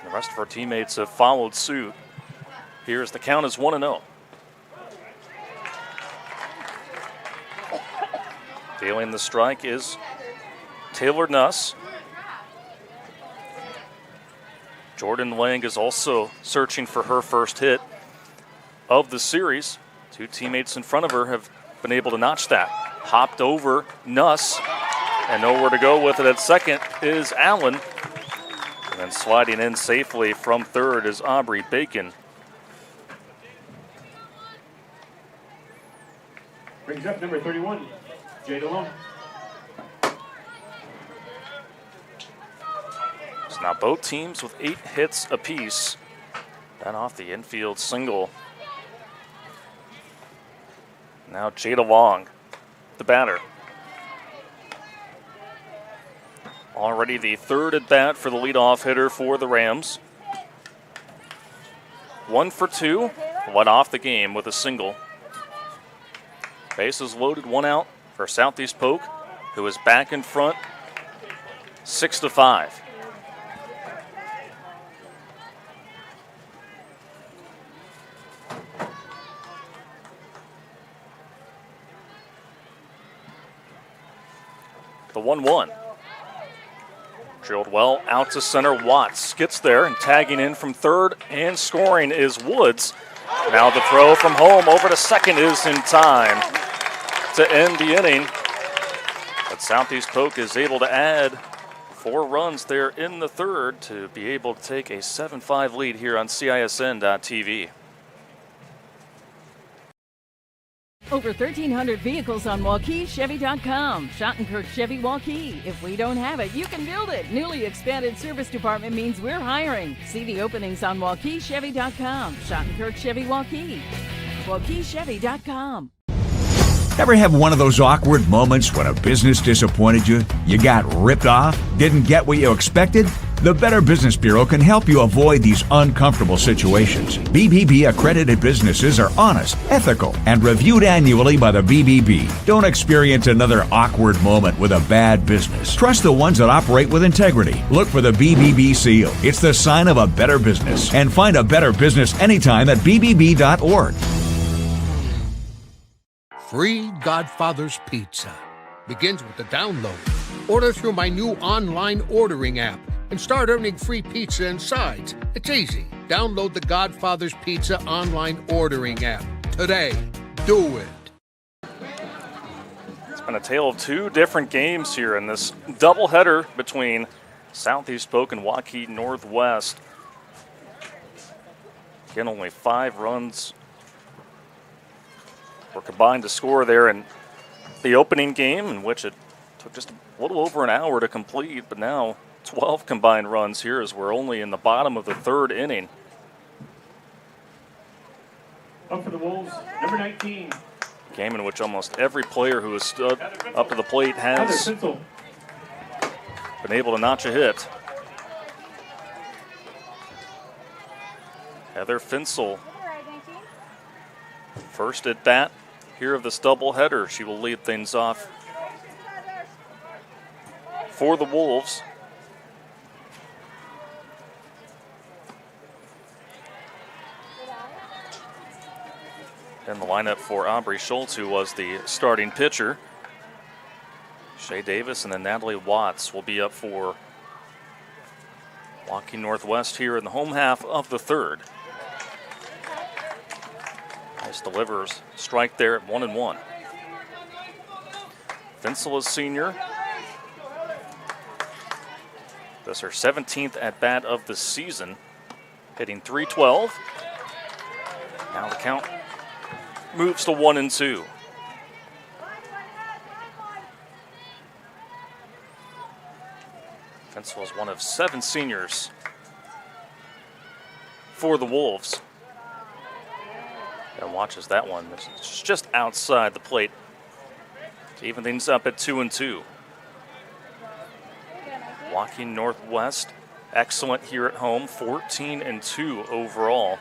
The rest of our teammates have followed suit. Here's the count as 1-0. Dealing the strike is Taylor Nuss. Jordan Lang is also searching for her first hit of the series. Two teammates in front of her have been able to notch that. Hopped over Nuss, and nowhere to go with it at second is Allen. And then sliding in safely from third is Aubrey Bacon. Brings up number 31, Jay DeLone. So now both teams with 8 hits apiece. That off the infield single. Now Jada Long, the batter. Already the third at bat for the leadoff hitter for the Rams. 1 for 2, led off the game with a single. Bases loaded, 1 out for Southeast Polk, who is back in front, 6-5. The 1-1. Drilled well out to center. Watts gets there and tagging in from third and scoring is Woods. Now the throw from home over to second is in time to end the inning. But Southeast Polk is able to add 4 runs there in the third to be able to take a 7-5 lead here on CISN.TV. Over 1,300 vehicles on WaukeeChevy.com. Schottenkirk Chevy Waukee. If we don't have it, you can build it. Newly expanded service department means we're hiring. See the openings on WaukeeChevy.com. Schottenkirk Chevy Waukee. WaukeeChevy.com. Ever have one of those awkward moments when a business disappointed you? You got ripped off? Didn't get what you expected? The Better Business Bureau can help you avoid these uncomfortable situations. BBB accredited businesses are honest, ethical, and reviewed annually by the BBB. Don't experience another awkward moment with a bad business. Trust the ones that operate with integrity. Look for the BBB seal. It's the sign of a better business. And find a better business anytime at bbb.org. Free Godfather's Pizza begins with the download. Order through my new online ordering app and start earning free pizza and sides. It's easy. Download the Godfather's Pizza online ordering app today. Do it. It's been a tale of 2 different games here in this doubleheader between Southeast Polk and Waukee Northwest. Again, only 5 runs were combined to score there in the opening game, in which it took just a little over an hour to complete, but now 12 combined runs here as we're only in the bottom of the third inning. Up for the Wolves, number 19. Game in which almost every player who has stood up to the plate has been able to notch a hit. Heather Finsel, first at bat here of this doubleheader. She will lead things off for the Wolves. In the lineup for Aubrey Schultz, who was the starting pitcher. Shay Davis and then Natalie Watts will be up for Waukee Northwest here in the home half of the third. Nice delivers. Strike there at 1-1. Finsel is senior. This is her 17th at bat of the season. Hitting .312. Now the count moves to 1-2. Hensel is one of 7 seniors for the Wolves. And watches that one. It's just outside the plate to even things up at 2-2. Waukee Northwest, excellent here at home, 14-2 overall.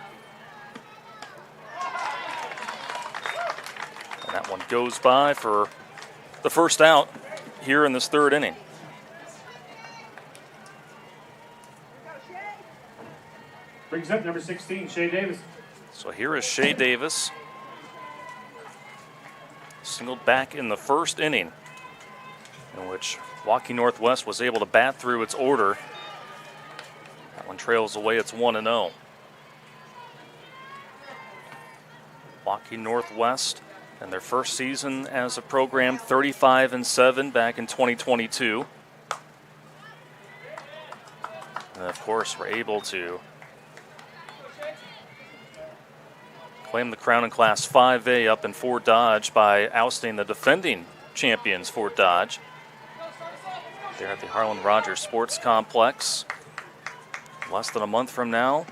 And that one goes by for the first out here in this 3rd inning. Brings up number 16, Shea Davis. So here is Shea Davis. Singled back in the 1st inning, in which Waukee Northwest was able to bat through its order. That one trails away, it's 1-0. Waukee Northwest in their first season as a program, 35-7 back in 2022. And of course, we're able to claim the crown in Class 5A up in Fort Dodge by ousting the defending champions, Fort Dodge. They're at the Harlan Rogers Sports Complex. Less than a month from now,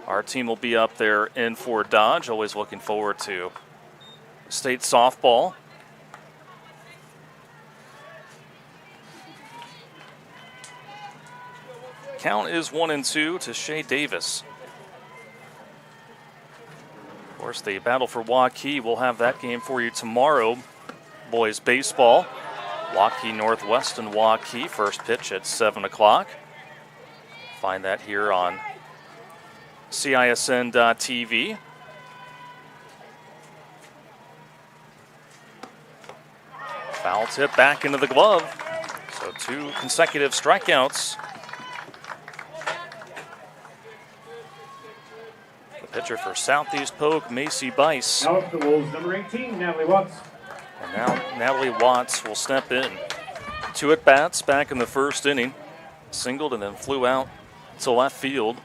our team will be up there in Fort Dodge. Always looking forward to state softball. Count is 1-2 to Shea Davis. Of course, the battle for Waukee, we'll have that game for you tomorrow. Boys baseball, Waukee Northwest and Waukee, first pitch at 7 o'clock. Find that here on CISN.TV. Foul tip back into the glove. So 2 consecutive strikeouts. The pitcher for Southeast Polk, Macy Bice. Now up the Wolves, number 18, Natalie Watts. And now Natalie Watts will step in. 2 at-bats back in the 1st inning. Singled and then flew out to left field.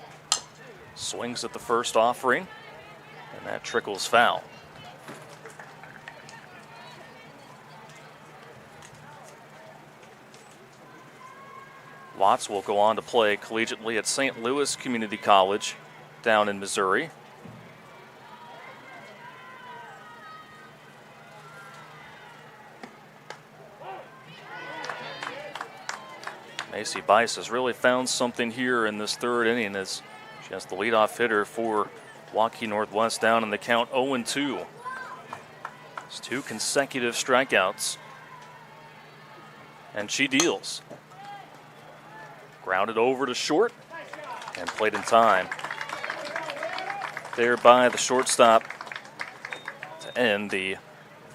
Swings at the first offering, and that trickles foul. Watts will go on to play collegiately at St. Louis Community College down in Missouri. Macy Bice has really found something here in this 3rd inning as she has the leadoff hitter for Waukee Northwest down in the count 0-2. It's 2 consecutive strikeouts. And she deals. Grounded over to short and played in time. There by the shortstop to end the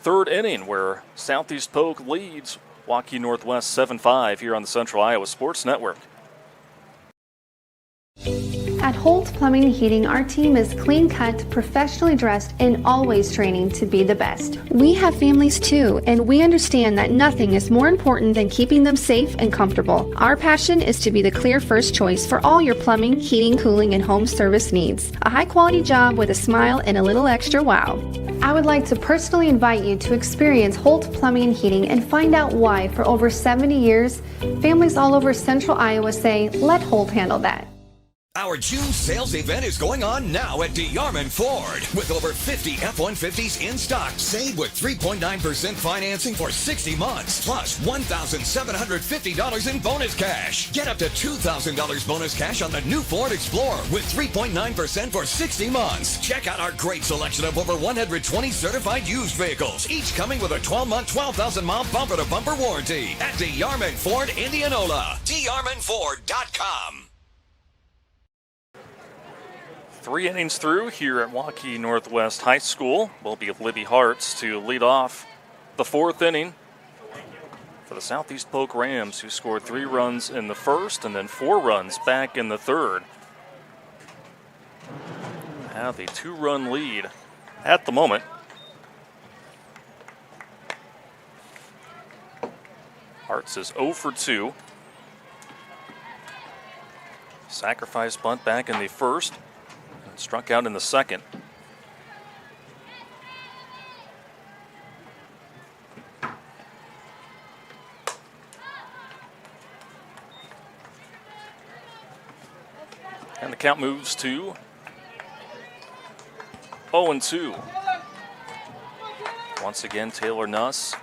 3rd inning, where Southeast Polk leads Waukee Northwest 7-5 here on the Central Iowa Sports Network. At Holt Plumbing and Heating, our team is clean-cut, professionally dressed, and always training to be the best. We have families too, and we understand that nothing is more important than keeping them safe and comfortable. Our passion is to be the clear first choice for all your plumbing, heating, cooling, and home service needs. A high-quality job with a smile and a little extra wow. I would like to personally invite you to experience Holt Plumbing and Heating and find out why, for over 70 years, families all over Central Iowa say, let Holt handle that. Our June sales event is going on now at DeYarman Ford. With over 50 F-150s in stock, save with 3.9% financing for 60 months, plus $1,750 in bonus cash. Get up to $2,000 bonus cash on the new Ford Explorer with 3.9% for 60 months. Check out our great selection of over 120 certified used vehicles, each coming with a 12-month, 12,000-mile bumper-to-bumper warranty at DeYarman Ford, Indianola. DeYarmanFord.com. 3 innings through here at Waukee Northwest High School. Will be Libby Hartz to lead off the 4th inning for the Southeast Polk Rams, who scored 3 runs in the 1st and then 4 runs back in the 3rd. Have a 2-run lead at the moment. Hartz is 0 for 2. Sacrifice bunt back in the 1st. Struck out in the 2nd. count moves to 0-2. Once again, Taylor Nuss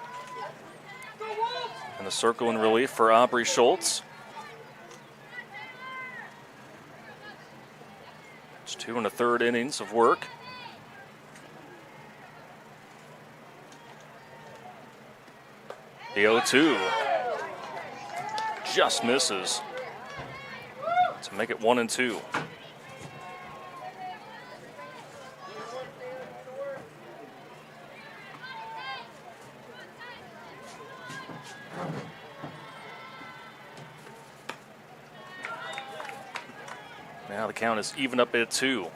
in the circle in relief for Aubrey Schultz. It's 2 1/3 innings of work. The 0-2 just misses to make it 1-2. Now the count is even up at 2.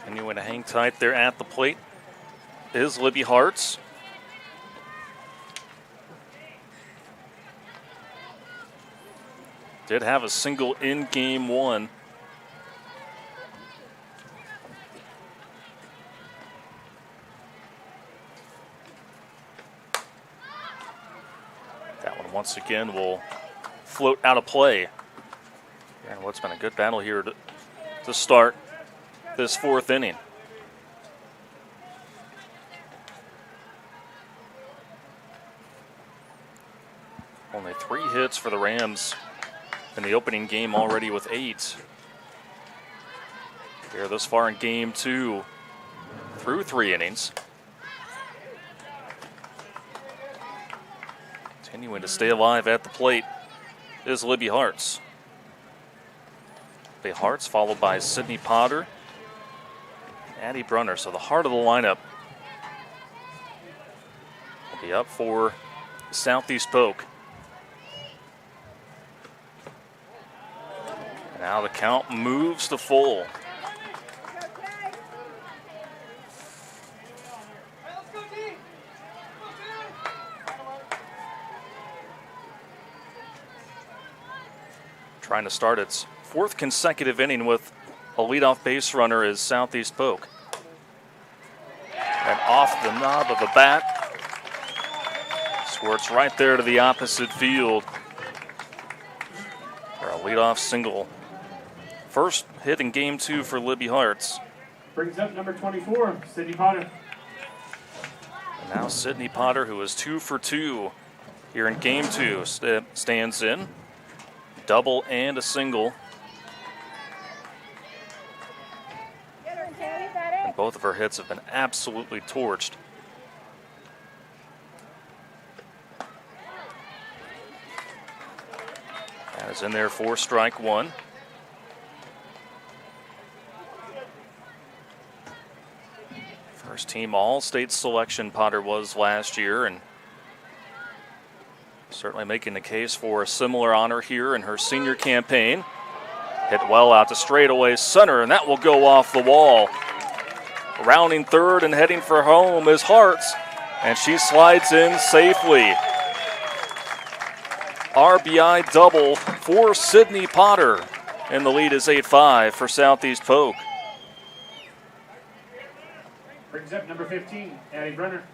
Continuing to hang tight there at the plate is Libby Hartz. Did have a single in game 1. That one once again will float out of play. And what's been a good battle here to start this 4th inning. Only 3 hits for the Rams in the opening game, already with 8. Here thus far in game 2 through 3 innings. Continuing to stay alive at the plate is Libby Hartz. Libby Hartz followed by Sydney Potter, Addie Brunner. So the heart of the lineup will be up for Southeast Polk. Now the count moves to full. Trying to start its 4th consecutive inning with a leadoff base runner is Southeast Polk. And off the knob of a bat, squirts right there to the opposite field for a leadoff single. First hit in game 2 for Libby Hartz. Brings up number 24, Sydney Potter. And now Sydney Potter, who is 2 for 2 here in game 2, stands in. Double and a single. And both of her hits have been absolutely torched. That is in there for strike 1. First team All-State selection Potter was last year, and certainly making the case for a similar honor here in her senior campaign. Hit well out to straightaway center, and that will go off the wall. Rounding third and heading for home is Hartz, and she slides in safely. RBI double for Sydney Potter, and the lead is 8-5 for Southeast Polk. Brings up number 15, Addie Brunner.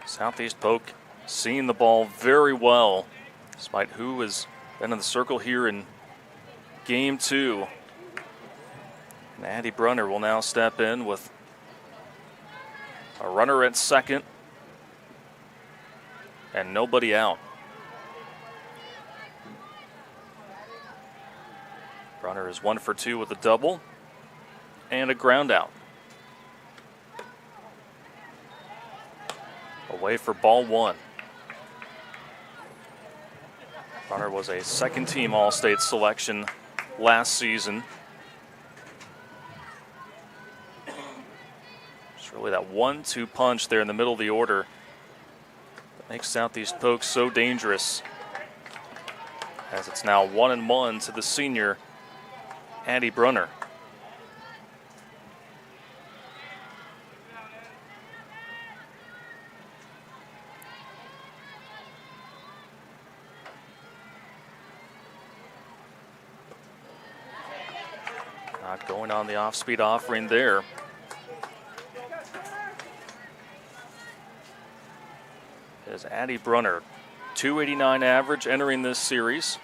Southeast Polk seeing the ball very well, despite who has been in the circle here in game 2. And Addie Brunner will now step in with a runner at second and nobody out. Brunner is 1 for 2 with a double and a ground out. Away for ball 1. Brunner was a second-team All-State selection last season. It's really that 1-2 punch there in the middle of the order that makes Southeast Polk so dangerous, as it's now 1-1 to the senior Addie Brunner. Not going on the off-speed offering there. Is Addie Brunner, 289 average entering this series.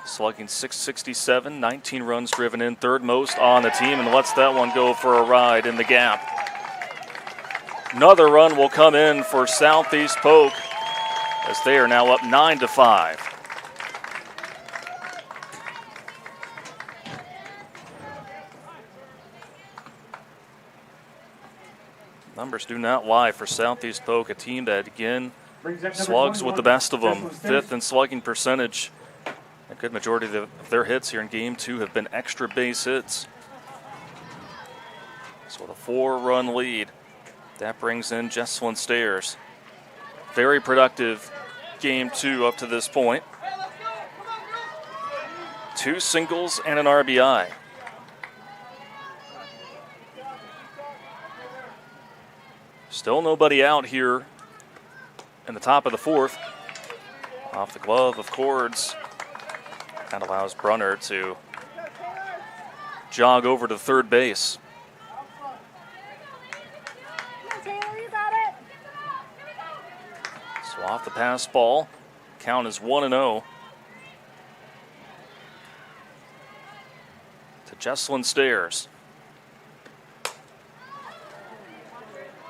Slugging .667, 19 runs driven in, third most on the team, and lets that one go for a ride in the gap. Another run will come in for Southeast Polk as they are now up 9-5. Numbers do not lie for Southeast Polk, a team that again slugs with the best of them. Fifth in slugging percentage. A good majority of their hits here in game 2 have been extra base hits. So with a 4-run lead, that brings in Jesselyn Stairs. Very productive game 2 up to this point. 2 singles and an RBI. Still nobody out here in the top of the 4th. Off the glove of Cords. That allows Brunner to jog over to third base. So off the pass ball, count is 1-0 to Jesselyn Stairs.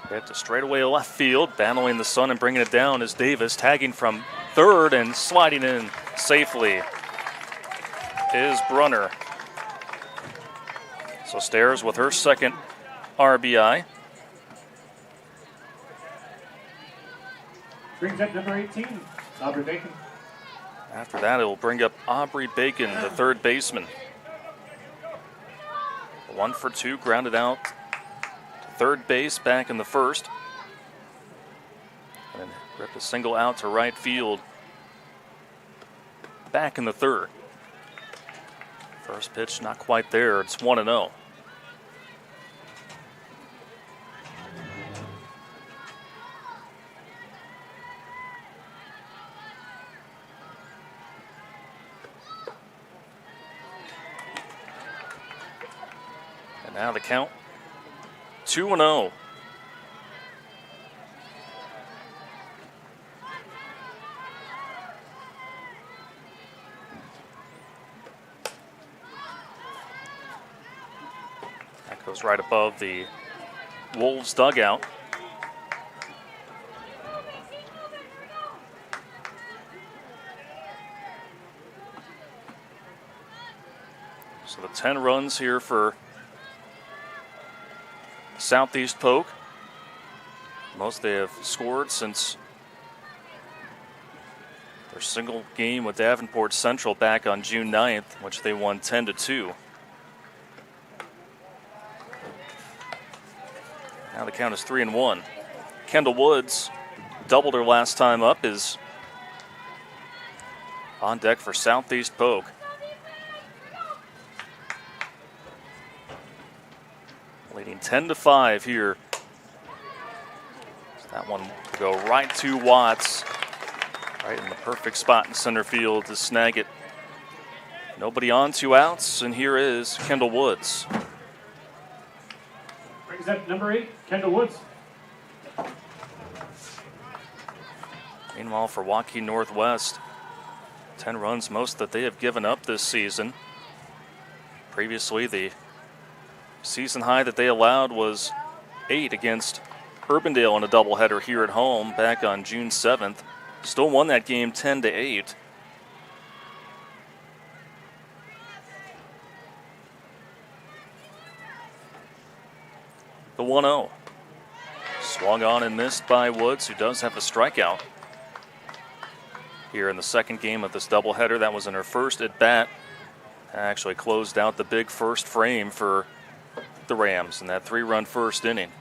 Hit to straightaway left field, battling the sun and bringing it down is Davis, tagging from third and sliding in safely is Brunner. So Stairs with her second RBI. Brings up number 18, Aubrey Bacon. After that, it will bring up Aubrey Bacon, the third baseman. 1 for 2, grounded out to third base back in the first. And then ripped a single out to right field back in the third. First pitch not quite there. It's 1-0. And now the count 2-0. Goes right above the Wolves dugout. So the 10 runs here for Southeast Polk. Most they have scored since their single game with Davenport Central back on June 9th, which they won 10-2. Now the count is 3-1. Kendall Woods doubled her last time up, is on deck for Southeast Polk. Leading 10-5 here. So that one will go right to Watts. Right in the perfect spot in center field to snag it. Nobody on, 2 outs, and here is Kendall Woods. Brings up number 8, Kendall Woods. Meanwhile, for Waukee Northwest, 10 runs, most that they have given up this season. Previously, the season high that they allowed was 8 against Urbandale in a doubleheader here at home back on June 7th. Still won that game 10-8. The 1-0. Swung on and missed by Woods, who does have a strikeout here in the second game of this doubleheader. That was in her first at bat. Actually closed out the big first frame for the Rams in that 3-run first inning.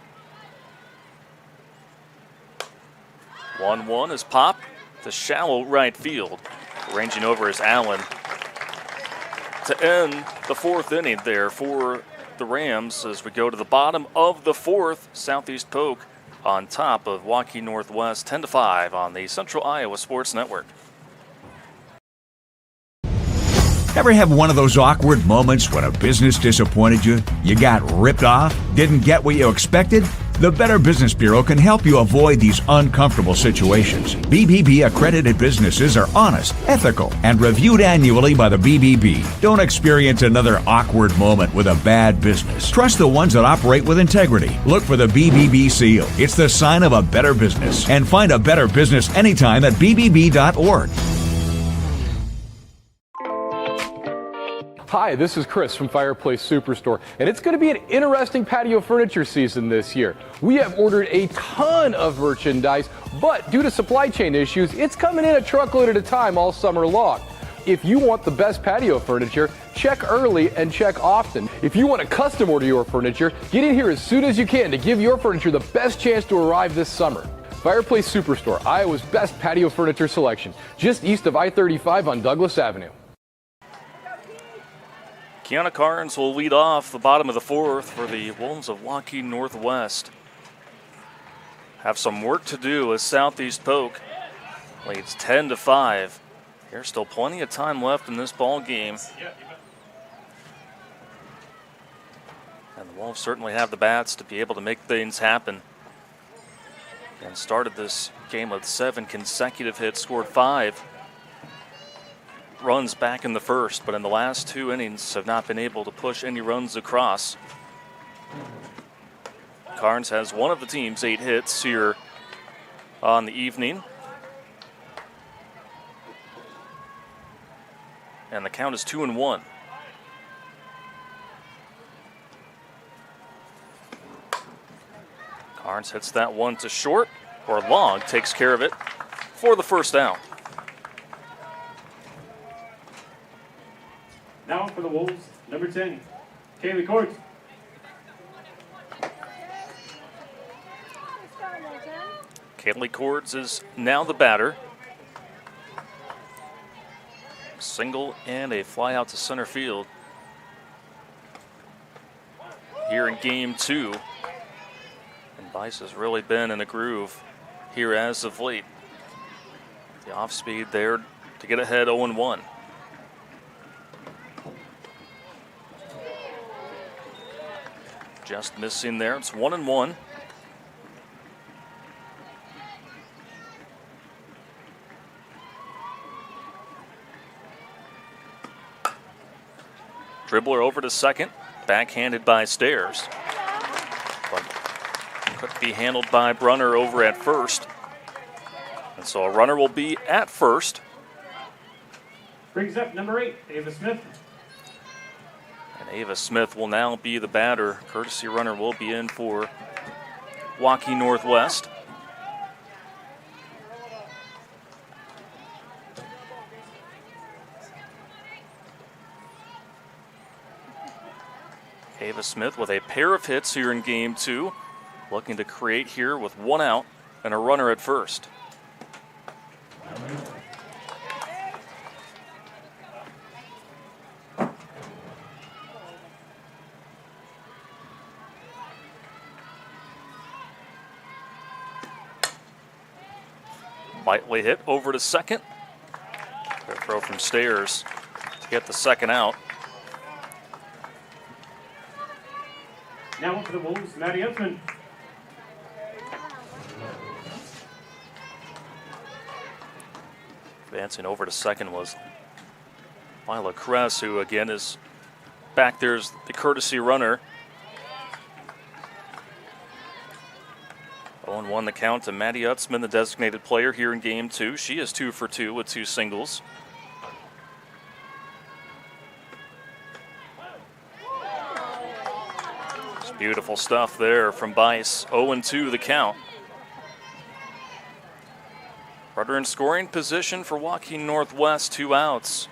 1-1 is Pop to shallow right field. Ranging over is Allen to end the 4th inning there for the Rams as we go to the bottom of the 4th. Southeast Polk on top of Waukee Northwest 10-5 on the Central Iowa Sports Network. Ever have one of those awkward moments when a business disappointed you? You got ripped off? Didn't get what you expected? The Better Business Bureau can help you avoid these uncomfortable situations. BBB accredited businesses are honest, ethical, and reviewed annually by the BBB. Don't experience another awkward moment with a bad business. Trust the ones that operate with integrity. Look for the BBB seal. It's the sign of a better business. And find a better business anytime at bbb.org. Hi, this is Chris from Fireplace Superstore, and it's going to be an interesting patio furniture season this year. We have ordered a ton of merchandise, but due to supply chain issues, it's coming in a truckload at a time all summer long. If you want the best patio furniture, check early and check often. If you want to custom order your furniture, get in here as soon as you can to give your furniture the best chance to arrive this summer. Fireplace Superstore, Iowa's best patio furniture selection, just east of I-35 on Douglas Avenue. Kiana Carnes will lead off the bottom of the fourth for the Wolves of Waukee Northwest. Have some work to do as Southeast Polk leads 10-5. There's still plenty of time left in this ball game. And the Wolves certainly have the bats to be able to make things happen. And started this game with 7 consecutive hits, scored 5 runs back in the first, but in the last 2 innings have not been able to push any runs across. Carnes has one of the team's 8 hits here on the evening. And the count is 2-1. Carnes hits that one to short, or long, takes care of it for the first out. Now for the Wolves, number 10, Kaylee Court. Kaylee Cords is now the batter. Single and a fly out to center field here in game 2. And Bice has really been in a groove here as of late. The off speed there to get ahead 0-1. Just missing there. It's 1-1. Dribbler over to second, backhanded by Stairs. But could be handled by Brunner over at first. And so a runner will be at first. Brings up number 8, Ava Smith. And Ava Smith will now be the batter. Courtesy runner will be in for Waukee Northwest. Ava Smith with a pair of hits here in game 2. Looking to create here with 1 out and a runner at first. Lightly hit over to second. Fair throw from Stairs to get the second out. Now for the Wolves, Maddie Utzman. Advancing over to second was Lila Kress, who again is back there as the courtesy runner. 0-1 the count to Maddie Utzman, the designated player here in game 2. She is 2 for 2 with 2 singles. Just beautiful stuff there from Bice. 0-2 the count. Runner in scoring position for Waukee Northwest, 2 outs.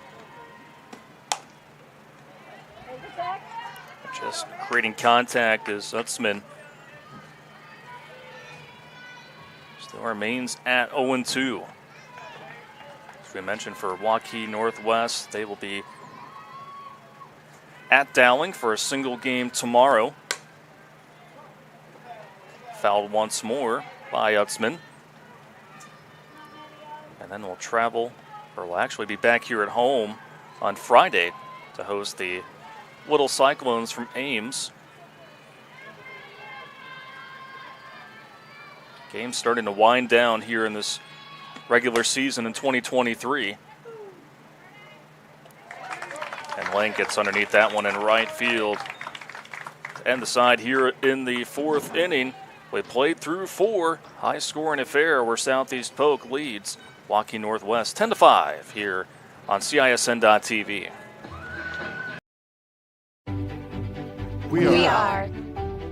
Just creating contact as Utzman still remains at 0-2. As we mentioned, for Waukee Northwest, they will be at Dowling for a single game tomorrow. Fouled once more by Utzman. And then we'll travel, or we'll actually be back here at home on Friday to host the Little Cyclones from Ames. Game starting to wind down here in this regular season in 2023. And Lang gets underneath that one in right field. To end the side here in the fourth inning. We played through 4. High-scoring affair where Southeast Polk leads Waukee Northwest 10-5 here on CISN.TV.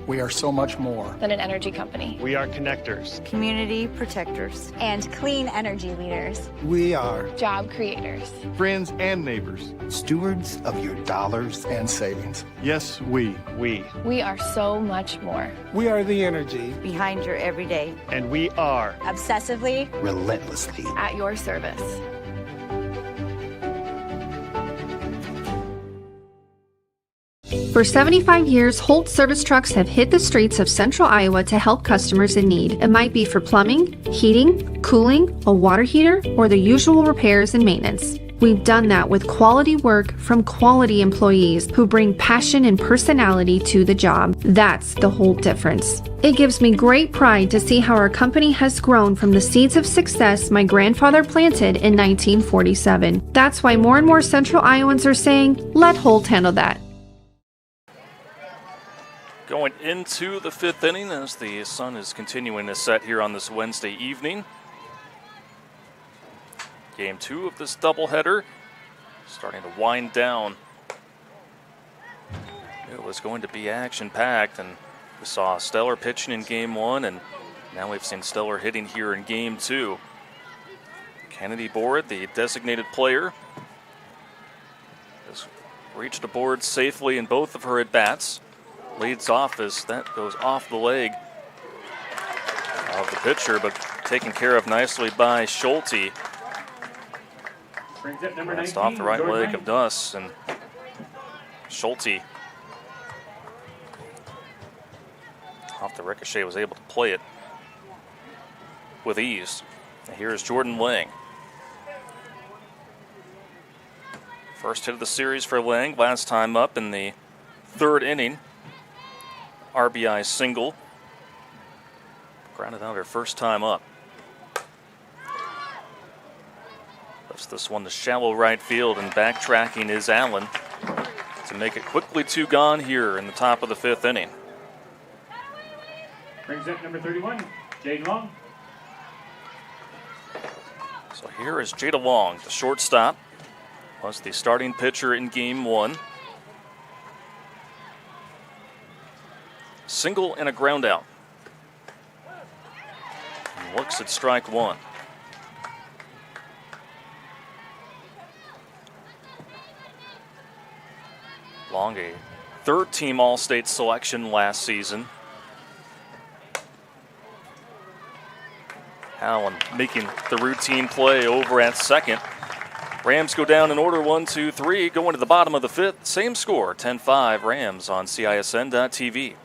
We are so much more than an energy company. We are connectors. Community protectors. And clean energy leaders. We are Job creators. Friends and neighbors. stewards of your dollars and savings. Yes, we. We are so much more. We are the energy Behind your everyday. And we are Obsessively. relentlessly. At your service. For 75 years, Holt service trucks have hit the streets of central Iowa to help customers in need. It might be for plumbing, heating, cooling, a water heater, or the usual repairs and maintenance. We've done that with quality work from quality employees who bring passion and personality to the job. That's the Holt difference. It gives me great pride to see how our company has grown from the seeds of success my grandfather planted in 1947. That's why more and more central Iowans are saying, let Holt handle that. Going into the fifth inning as the sun is continuing to set here on this Wednesday evening. Game 2 of this doubleheader starting to wind down. It was going to be action-packed, and we saw stellar pitching in Game 1, and now we've seen stellar hitting here in Game 2. Kennedy Board, the designated player, has reached the board safely in both of her at-bats. Leads off as that goes off the leg of the pitcher, but taken care of nicely by Schulte. That's off the right leg of Nuss, and Schulte off the ricochet was able to play it with ease. And here's Jordan Lang. First hit of the series for Lang, last time up in the third inning. RBI single. Grounded out her first time up. Lifts this one to shallow right field, and backtracking is Allen to make it quickly 2 gone here in the top of the fifth inning. Brings up number 31, Jade Long. So here is Jada Long, the shortstop. Was the starting pitcher in Game 1. Single and a ground out. And looks at strike 1. Long, a third-team All-State selection last season. Allen making the routine play over at second. Rams go down in order 1, 2, 3, going to the bottom of the fifth. Same score, 10-5 Rams on CISN.TV.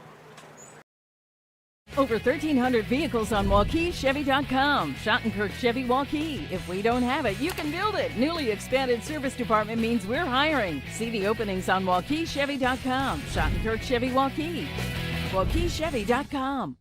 Over 1,300 vehicles on WaukeeChevy.com. Schottenkirk Chevy Waukee. If we don't have it, you can build it. Newly expanded service department means we're hiring. See the openings on WaukeeChevy.com. Schottenkirk Chevy Waukee. WaukeeChevy.com.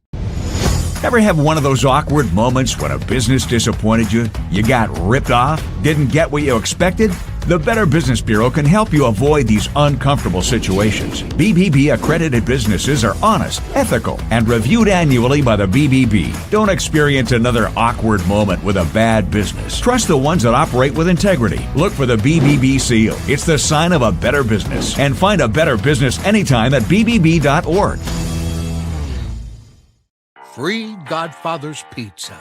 Ever have one of those awkward moments when a business disappointed you? You got ripped off? Didn't get what you expected? The Better Business Bureau can help you avoid these uncomfortable situations. BBB accredited businesses are honest, ethical, and reviewed annually by the BBB. Don't experience another awkward moment with a bad business. Trust the ones that operate with integrity. Look for the BBB seal. It's the sign of a better business. And find a better business anytime at bbb.org. Free Godfather's Pizza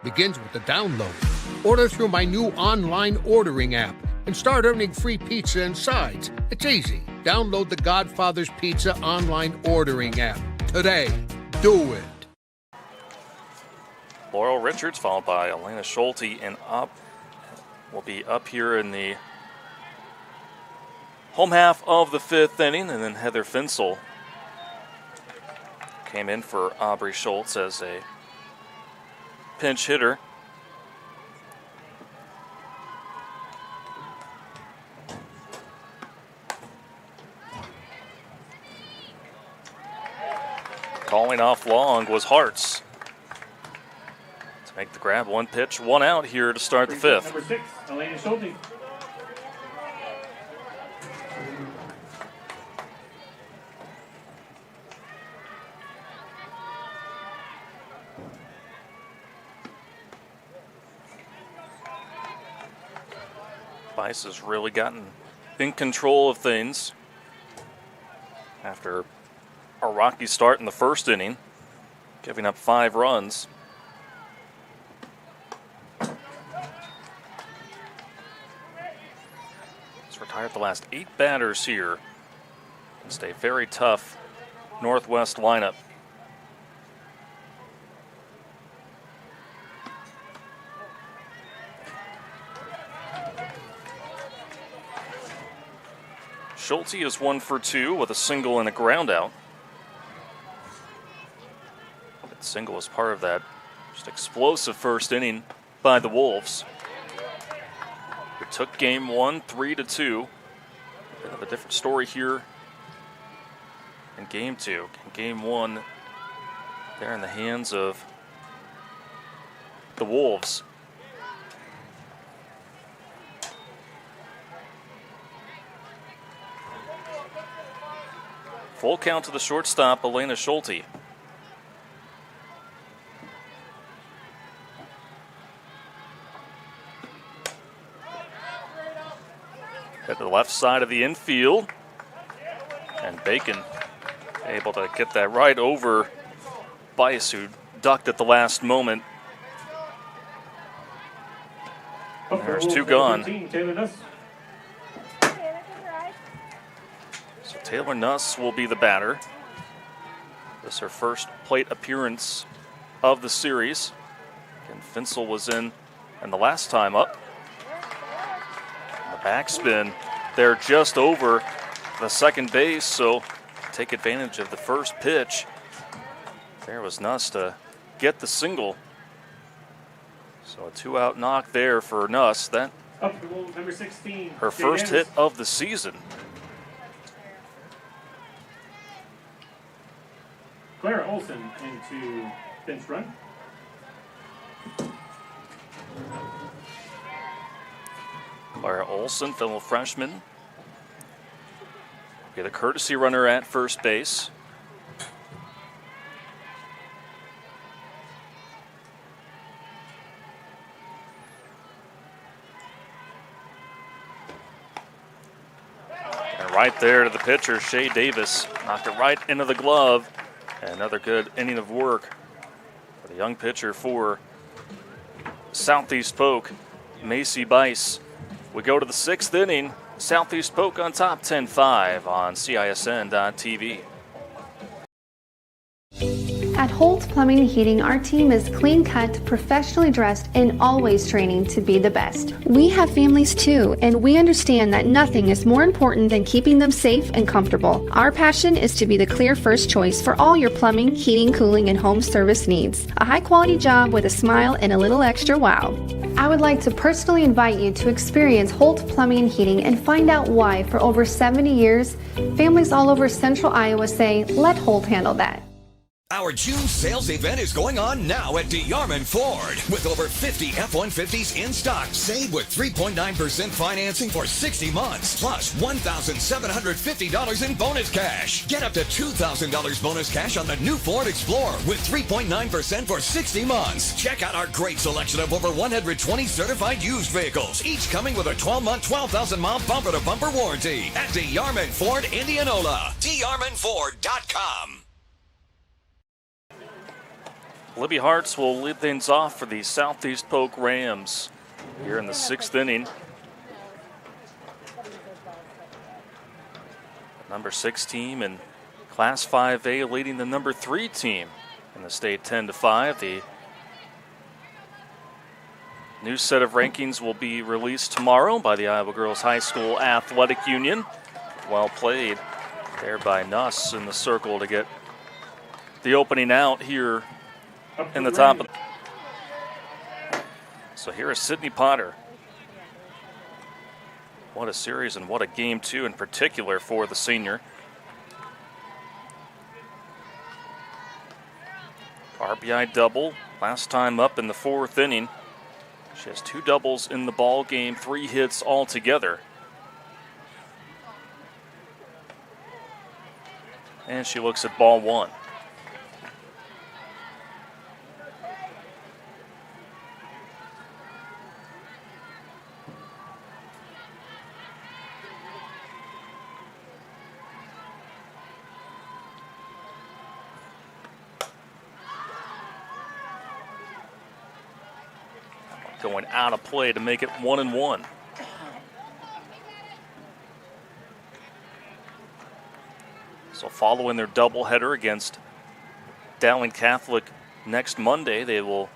begins with the download. Order through my new online ordering app and start earning free pizza and sides. It's easy. Download the Godfather's Pizza online ordering app today. Do it. Laurel Richards followed by Elena Schulte, and up will be up here in the home half of the fifth inning, and then Heather Finsel came in for Aubrey Schultz as a pinch hitter. line off long was Hartz. To make the grab, 1 pitch, 1 out here to start the 5th. Number 6, Elena Schulte. Bice has really gotten in control of things after a rocky start in the first inning, giving up 5 runs. He's retired the last 8 batters here. It's a very tough Northwest lineup. Schulte is 1 for 2 with a single and a ground out. That single was part of that just explosive first inning by the Wolves. We took game 1 3-2. Bit of a different story here in game 2. In game 1, they're in the hands of the Wolves. Full count to the shortstop, Elena Schulte. Head to the left side of the infield. And Bacon able to get that right over Bice, who ducked at the last moment. There's 2 gone. So Taylor Nuss will be the batter. This is her first plate appearance of the series. Again, Finsel was in and the last time up. And the backspin there just over the second base, so take advantage of the first pitch. There was Nuss to get the single. So a 2-out knock there for Nuss. That Up to the Wolves, number 16. her first hit of the season. Clara Olson into bench run. Clara Olson, fellow freshman, will be the courtesy runner at first base. And right there to the pitcher, Shea Davis, knocked it right into the glove. And another good inning of work for the young pitcher for Southeast Polk, Macy Bice. We go to the 6th inning. Southeast Polk on top, 10-5 on CISN.TV. At Holt Plumbing and Heating, our team is clean-cut, professionally dressed, and always training to be the best. We have families too, and we understand that nothing is more important than keeping them safe and comfortable. Our passion is to be the clear first choice for all your plumbing, heating, cooling, and home service needs. A high-quality job with a smile and a little extra wow. I would like to personally invite you to experience Holt Plumbing and Heating and find out why, for over 70 years, families all over central Iowa say, let Holt handle that. Our June sales event is going on now at DeYarman Ford. With over 50 F-150s in stock, save with 3.9% financing for 60 months, plus $1,750 in bonus cash. Get up to $2,000 bonus cash on the new Ford Explorer with 3.9% for 60 months. Check out our great selection of over 120 certified used vehicles, each coming with a 12-month, 12,000-mile bumper-to-bumper warranty at DeYarman Ford, Indianola. DeYarmanFord.com. Libby Hartz will lead things off for the Southeast Polk Rams here in the 6th inning. Number 6 team in Class 5A leading the number 3 team in the state 10-5. The new set of rankings will be released tomorrow by the Iowa Girls High School Athletic Union. Well played there by Nuss in the circle to get the opening out here in the top of. So here is Sydney Potter. What a series and what a game 2 in particular for the senior. RBI double last time up in the 4th inning. She has 2 doubles in the ball game, 3 hits altogether. And she looks at ball 1. Going out of play to make it 1-1. So following their doubleheader against Dowling Catholic next Monday, they will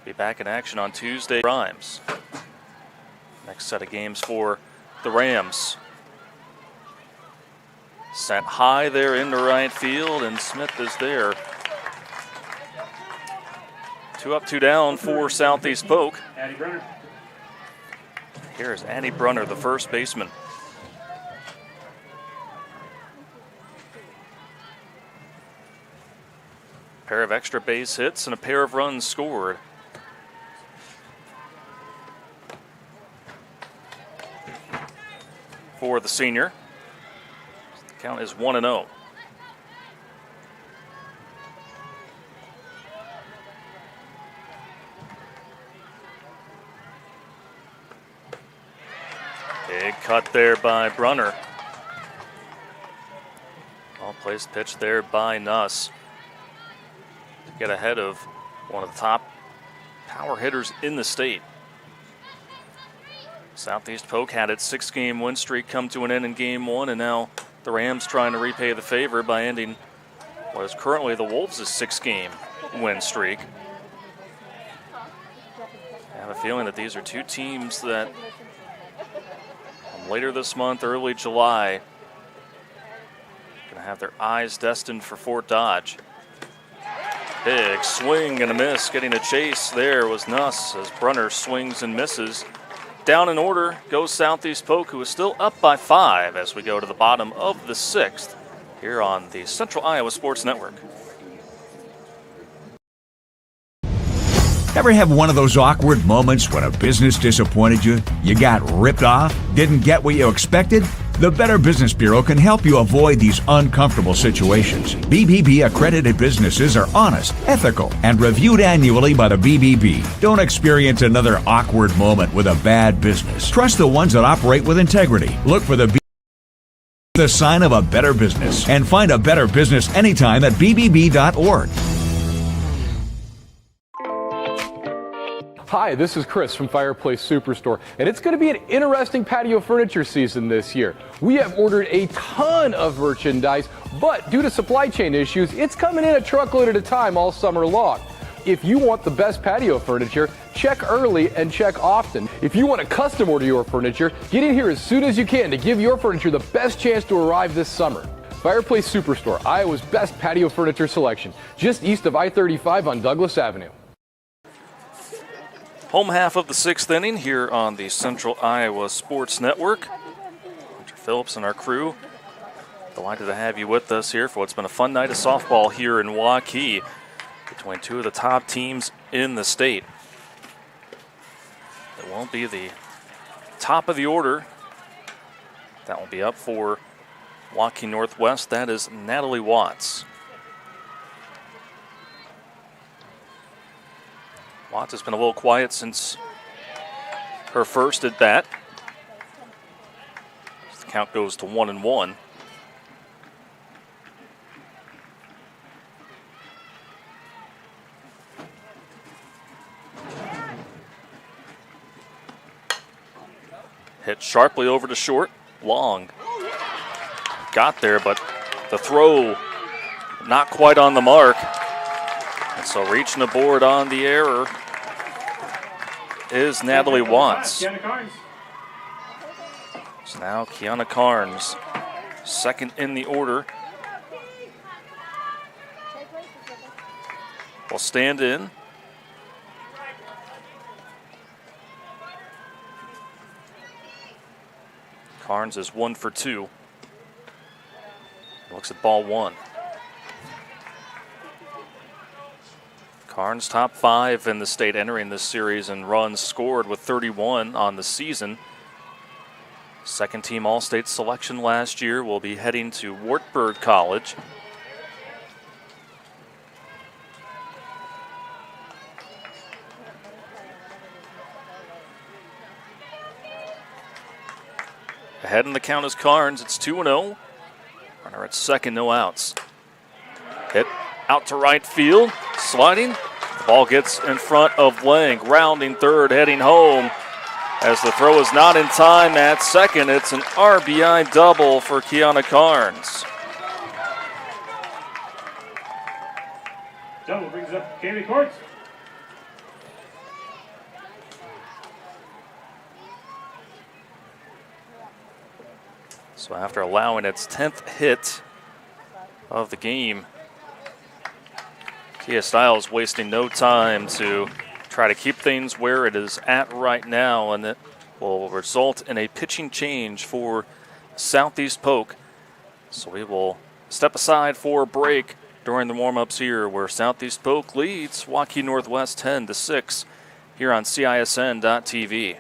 be back in action on Tuesday. Rhymes. Next set of games for the Rams. Sent high there into right field, and Smith is there. 2 up, 2 down for Southeast Polk. Addie Brunner. Here's Addie Brunner, the first baseman. Pair of extra base hits and a pair of runs scored. For the senior. The count is 1-0. Big cut there by Brunner. Well placed pitch there by Nuss to get ahead of one of the top power hitters in the state. Southeast Polk had its 6-game win streak come to an end in Game 1, and now the Rams trying to repay the favor by ending what is currently the Wolves' 6-game win streak. I have a feeling that these are 2 teams that later this month, early July, going to have their eyes destined for Fort Dodge. Big swing and a miss. Getting a chase there was Nuss as Brunner swings and misses. Down in order goes Southeast Polk, who is still up by 5 as we go to the bottom of the 6th here on the Central Iowa Sports Network. Ever have one of those awkward moments when a business disappointed you? You got ripped off? Didn't get what you expected? The Better Business Bureau can help you avoid these uncomfortable situations. BBB accredited businesses are honest, ethical, and reviewed annually by the BBB. Don't experience another awkward moment with a bad business. Trust the ones that operate with integrity. Look for the sign of a better business, and find a better business anytime at bbb.org. Hi, this is Chris from Fireplace Superstore, and it's going to be an interesting patio furniture season this year. We have ordered a ton of merchandise, but due to supply chain issues, it's coming in a truckload at a time all summer long. If you want the best patio furniture, check early and check often. If you want to custom order your furniture, get in here as soon as you can to give your furniture the best chance to arrive this summer. Fireplace Superstore, Iowa's best patio furniture selection, just east of I-35 on Douglas Avenue. Home half of the 6th inning here on the Central Iowa Sports Network. Hunter Phillips and our crew, delighted to have you with us here for what's been a fun night of softball here in Waukee between 2 of the top teams in the state. It won't be the top of the order. That will be up for Waukee Northwest. That is Natalie Watts. Watts has been a little quiet since her first at bat. The count goes to 1-1. Hit sharply over to short. Long. Got there, but the throw not quite on the mark. And so reaching aboard on the error is Natalie Watts. So now Kiana Carnes, second in the order, will stand in. Carnes is 1 for 2. Looks at ball 1. Carnes top 5 in the state entering this series in runs scored with 31 on the season. Second team All-State selection last year will be heading to Wartburg College. Ahead in the count is Carnes. It's 2-0. Runner at second, no outs. Hit out to right field. Sliding. The ball gets in front of Lang. Rounding third, heading home. As the throw is not in time at second, it's an RBI double for Kiana Carnes. Double brings up Kaylee Courts. So after allowing its 10th hit of the game, Tia Stiles wasting no time to try to keep things where it is at right now, and it will result in a pitching change for Southeast Polk. So we will step aside for a break during the warm-ups here, where Southeast Polk leads Waukee Northwest 10-6 here on CISN.TV.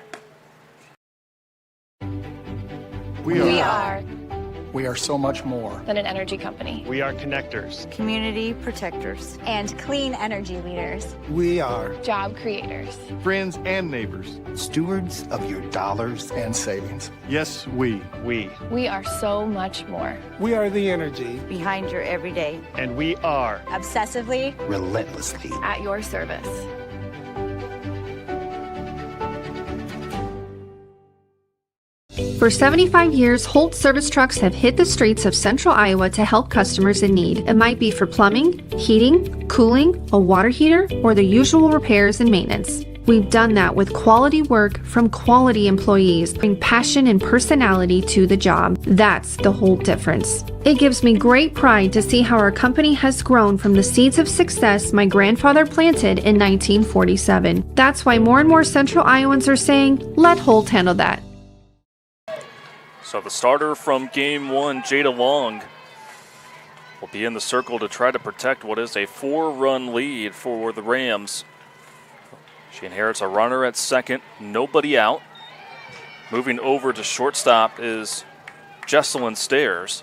We are so much more than an energy company. We are connectors, community protectors, and clean energy leaders. We are Job creators. Friends and neighbors. stewards of your dollars and savings. Yes, we. We are so much more. We are the energy behind your everyday. And we are Obsessively, relentlessly At your service. For 75 years, Holt service trucks have hit the streets of central Iowa to help customers in need. It might be for plumbing, heating, cooling, a water heater, or the usual repairs and maintenance. We've done that with quality work from quality employees, bring passion and personality to the job. That's the Holt difference. It gives me great pride to see how our company has grown from the seeds of success my grandfather planted in 1947. That's why more and more central Iowans are saying, let Holt handle that. So the starter from game one, Jada Long, will be in the circle to try to protect what is a 4-run lead for the Rams. She inherits a runner at second, nobody out. Moving over to shortstop is Jesselyn Stairs.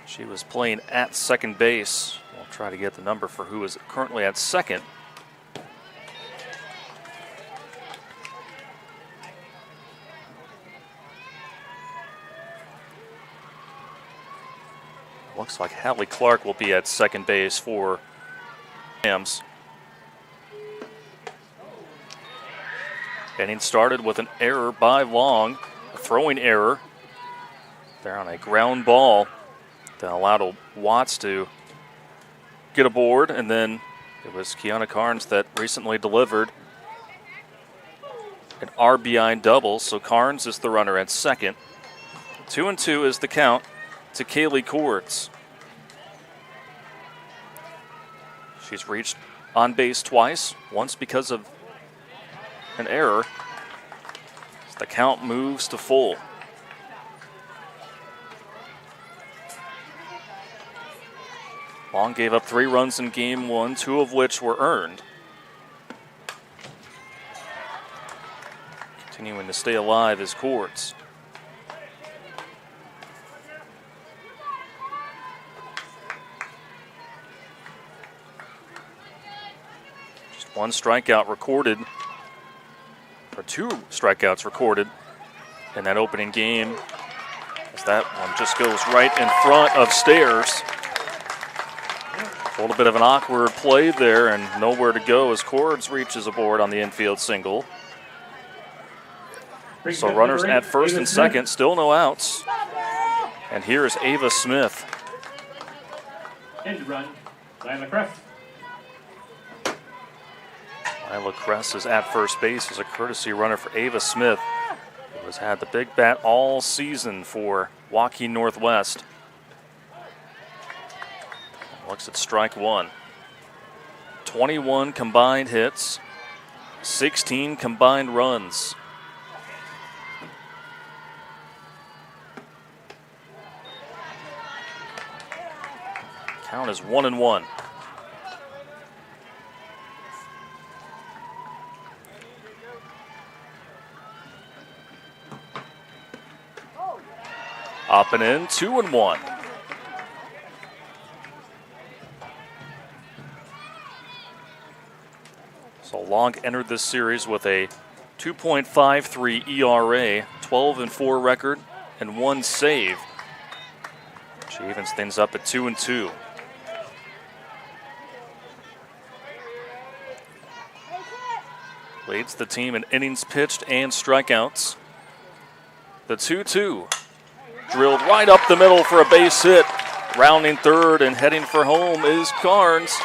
She was playing at second base. We'll try to get the number for who is currently at second. Looks like Hallie Clark will be at second base for Rams. Inning started with an error by Long, a throwing error. They're on a ground ball that allowed Watts to get aboard, and then it was Kiana Carnes that recently delivered an RBI double, so Carnes is the runner at second. 2-2 is the count to Kaylee Courts. She's reached on base twice, once because of an error. The count moves to full. Long gave up 3 runs in game one, 2 of which were earned. Continuing to stay alive is Courts. One strikeout recorded, or 2 strikeouts recorded in that opening game, as that one just goes right in front of Stairs. A little bit of an awkward play there and nowhere to go as Cords reaches aboard on the infield single. So runners at first and second, still no outs. And here is Ava Smith. End run, Lila Crest. Lila Crest is at first base as a courtesy runner for Ava Smith, who has had the big bat all season for Waukee Northwest. Looks at strike one. 21 combined hits, 16 combined runs. Count is 1-1. Up and in, 2-1. So Long entered this series with a 2.53 ERA, 12-4 record, and 1 save. She evens things up at 2-2. Leads the team in innings pitched and strikeouts. The 2-2. Drilled right up the middle for a base hit. Rounding third and heading for home is Carnes.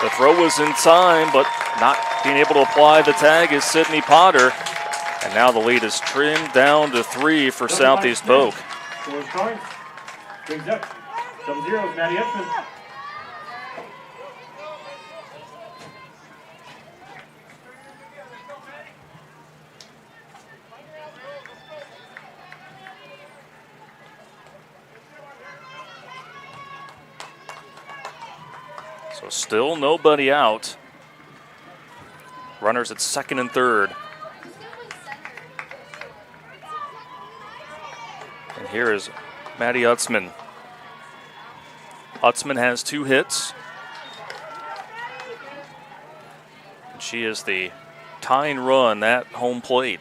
The throw was in time, but not being able to apply the tag is Sydney Potter. And now the lead is trimmed down to 3 for Southeast Polk. Scores Carnes. Brings up 0-0, Maddie Utzman. So still nobody out. Runners at second and third. And here is Maddie Utzman. Utzman has 2 hits. And she is the tying run at home plate.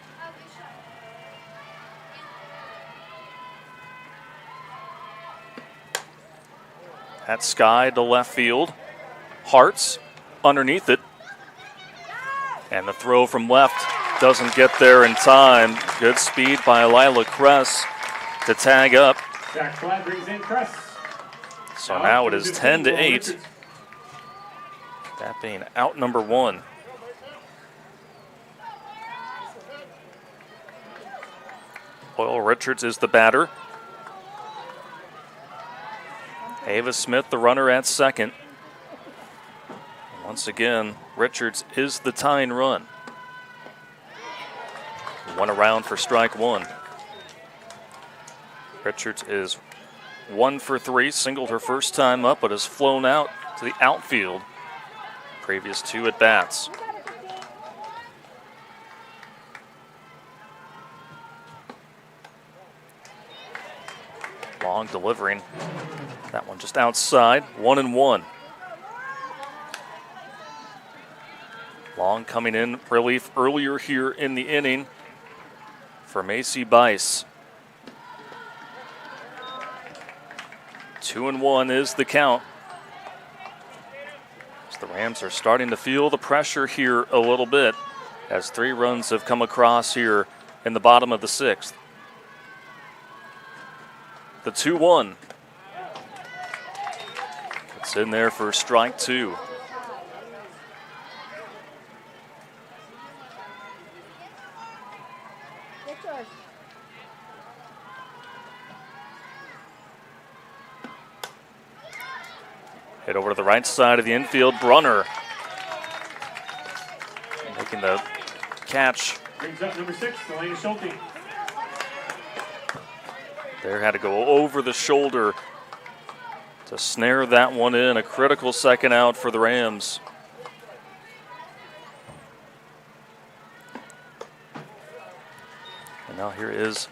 At Sky to left field. Hartz underneath it. And the throw from left doesn't get there in time. Good speed by Lila Kress to tag up. Zach Fladd brings in Kress. So now it is 10-8. That being out number 1. Hoyle Richards is the batter. Ava Smith, the runner at second. Once again, Richards is the tying run. 1 around for strike 1. Richards is 1 for 3, singled her first time up, but has flown out to the outfield. Previous 2 at bats. Long delivering. That one just outside, 1-1. Long coming in relief earlier here in the inning for Macy Bice. 2-1 is the count. As the Rams are starting to feel the pressure here a little bit as 3 runs have come across here in the bottom of the 6th. The 2-1. It's in there for strike 2. Hit over to the right side of the infield, Brunner. Making the catch. Brings up number 6, Elena Schulte. There had to go over the shoulder to snare that one in. A critical second out for the Rams. And now here is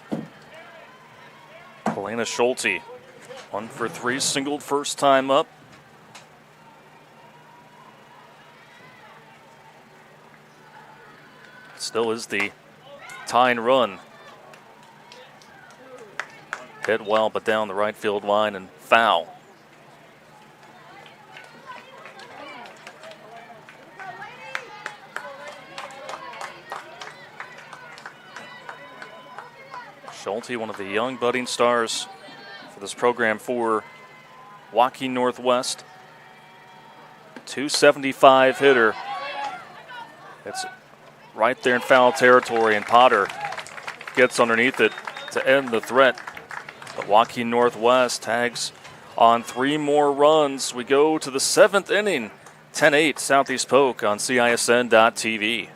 Elena Schulte. 1 for 3, singled first time up. Still is the tying run. Hit well, but down the right field line and foul. Schulte, one of the young budding stars for this program for Waukee Northwest. 275 hitter. It's right there in foul territory, and Potter gets underneath it to end the threat. But Waukee Northwest tags on 3 more runs. We go to the 7th inning. 10-8 Southeast Polk on CISN.TV.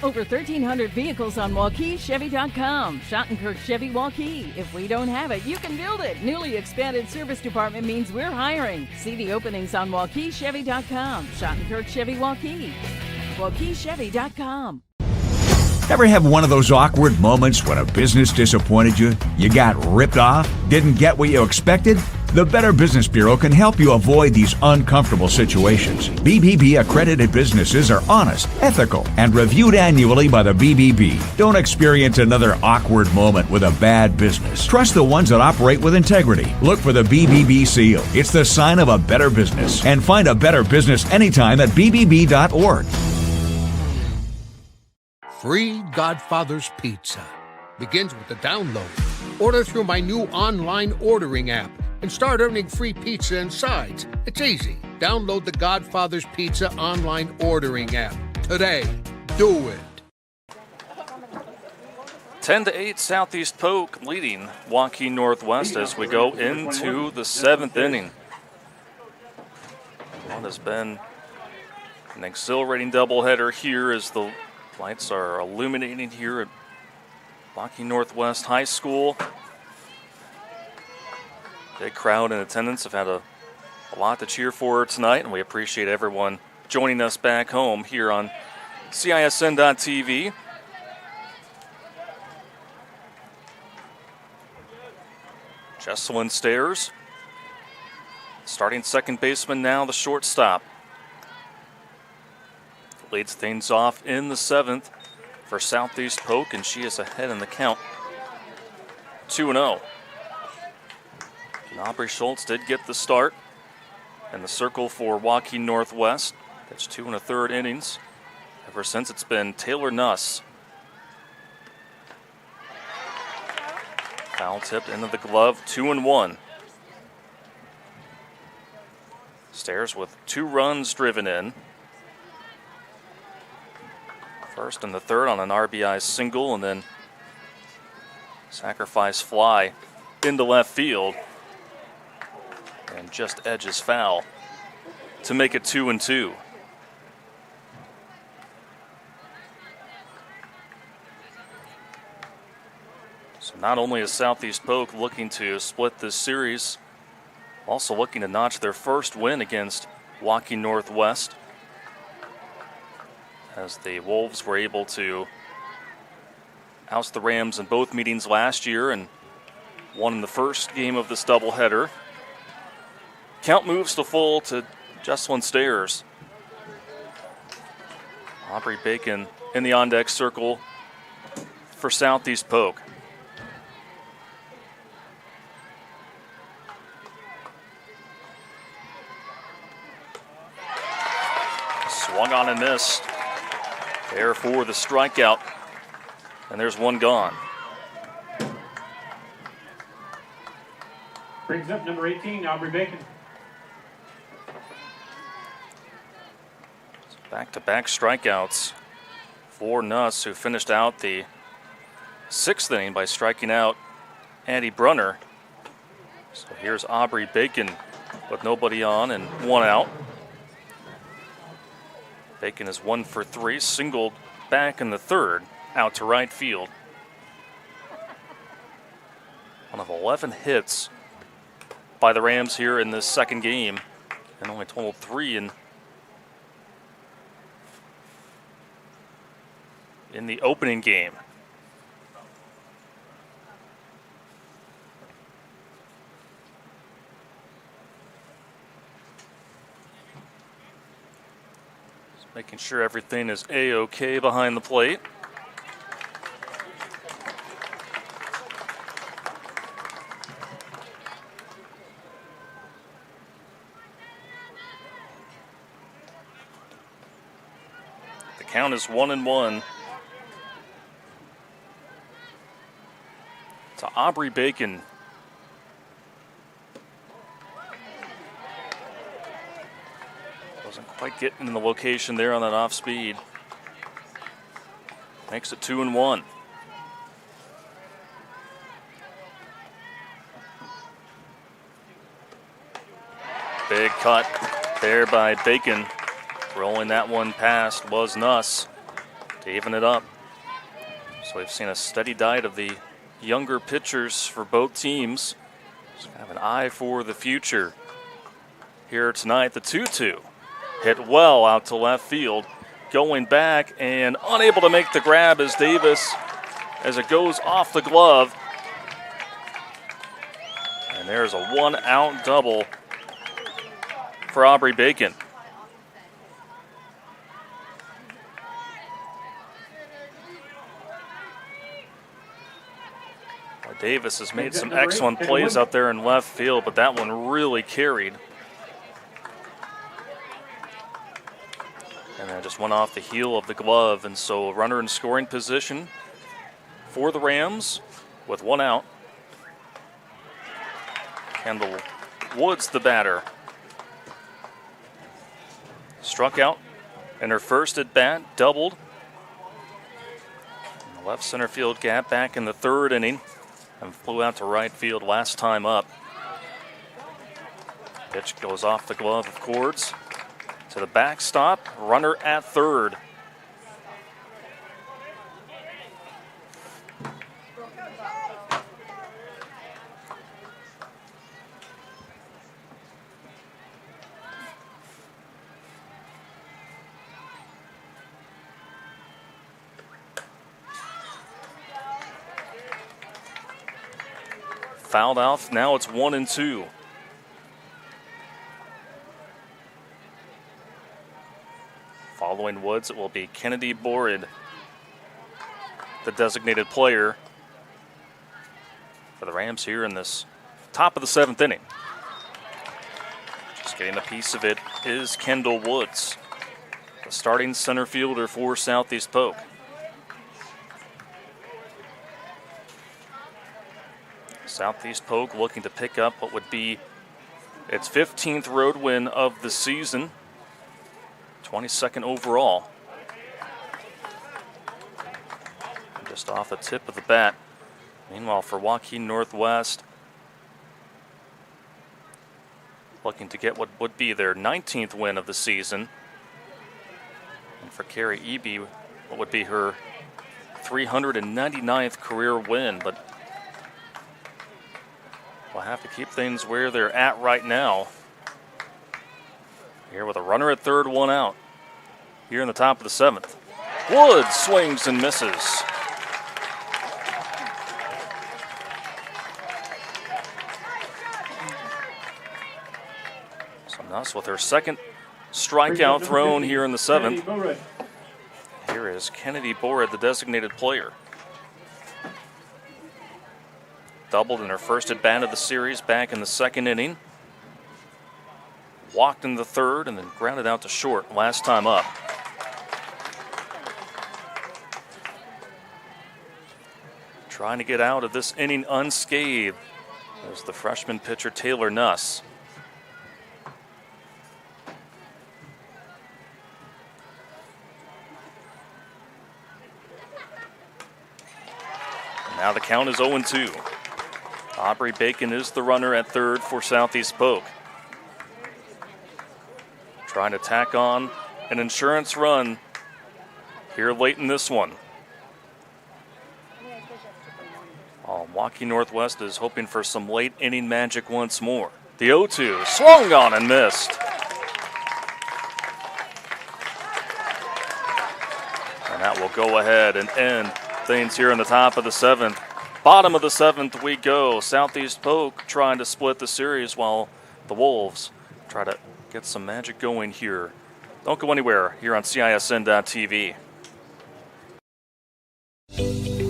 Over 1,300 vehicles on WaukeeChevy.com. Schottenkirk Chevy Waukee. If we don't have it, you can build it. Newly expanded service department means we're hiring. See the openings on WaukeeChevy.com. Schottenkirk Chevy Waukee. WaukeeChevy.com. Ever have one of those awkward moments when a business disappointed you? You got ripped off? Didn't get what you expected? The Better Business Bureau can help you avoid these uncomfortable situations. BBB accredited businesses are honest, ethical, and reviewed annually by the BBB. Don't experience another awkward moment with a bad business. Trust the ones that operate with integrity. Look for the BBB seal. It's the sign of a better business. And find a better business anytime at bbb.org. Free Godfather's Pizza begins with the download. Order through my new online ordering app and start earning free pizza and sides. It's easy. Download the Godfather's Pizza online ordering app today. Do it. 10-8 Southeast Polk leading Waukee Northwest as we go into the 7th inning. What has been an exhilarating doubleheader here as the lights are illuminating here at Waukee Northwest High School. Big crowd in attendance. Have had a lot to cheer for tonight, and we appreciate everyone joining us back home here on CISN.TV. Jesselyn Stairs, starting second baseman now, the shortstop. Leads things off in the 7th for Southeast Polk, and she is ahead in the count, 2-0. Aubrey Schultz did get the start in the circle for Waukee Northwest. That's 2 1/3 innings. Ever since, it's been Taylor Nuss. Foul tipped into the glove, 2-1. Stairs with 2 runs driven in. First and the third on an RBI single, and then sacrifice fly into left field. And just edges foul to make it 2-2. So not only is Southeast Polk looking to split this series, also looking to notch their first win against Waukee Northwest, as the Wolves were able to oust the Rams in both meetings last year and won in the first game of this doubleheader. Count moves to full to Jesselyn Stairs. Aubrey Bacon in the on-deck circle for Southeast Polk. Swung on and missed. There for the strikeout. And there's one gone. Brings up number 18, Aubrey Bacon. Back-to-back strikeouts for Nuss, who finished out the 6th inning by striking out Addie Brunner. So here's Aubrey Bacon with nobody on and 1 out. Bacon is 1 for 3, singled back in the 3rd, out to right field. One of 11 hits by the Rams here in this second game, and only totaled 3 in the opening game. Just making sure everything is A-OK behind the plate. The count is 1-1. To Aubrey Bacon. Wasn't quite getting in the location there on that off speed. Makes it 2-1. Big cut there by Bacon. Rolling that one past was Nuss to even it up. So we've seen a steady diet of the younger pitchers for both teams. Just have an eye for the future here tonight. The 2-2 hit well out to left field going back and unable to make the grab as Davis, as it goes off the glove. And there's a 1-out double for Aubrey Bacon. Davis has made some excellent plays out there in left field, but that one really carried. And that just went off the heel of the glove, and so a runner in scoring position for the Rams with 1 out. Kendall Woods, the batter. Struck out in her first at bat, doubled. In the left center field gap back in the 3rd inning, and flew out to right field last time up. Pitch goes off the glove of Cords to the backstop. Runner at 3rd. Fouled off. Now it's 1-2. Following Woods, it will be Kennedy Borid, the designated player for the Rams here in this top of the 7th inning. Just getting a piece of it is Kendall Woods, the starting center fielder for Southeast Polk. Southeast Polk looking to pick up what would be its 15th road win of the season, 22nd overall. Just off the tip of the bat. Meanwhile, for Waukee Northwest, looking to get what would be their 19th win of the season. And for Carrie Eby, what would be her 399th career win, but we'll have to keep things where they're at right now. Here with a runner at 3rd, 1 out. Here in the top of the 7th. Woods swings and misses. So Nuss with her 2nd strikeout thrown here in the 7th. Here is Kennedy Borid, the designated player. Doubled in her first at bat of the series back in the 2nd inning. Walked in the 3rd and then grounded out to short last time up. Trying to get out of this inning unscathed is the freshman pitcher Taylor Nuss. And now the count is 0-2. Aubrey Bacon is the runner at 3rd for Southeast Polk. Trying to tack on an insurance run here late in this one. Waukee Northwest is hoping for some late inning magic once more. The 0-2 swung on and missed. And that will go ahead and end things here in the top of the 7th. Bottom of the 7th we go. Southeast Polk trying to split the series while the Wolves try to get some magic going here. Don't go anywhere here on CISN.TV.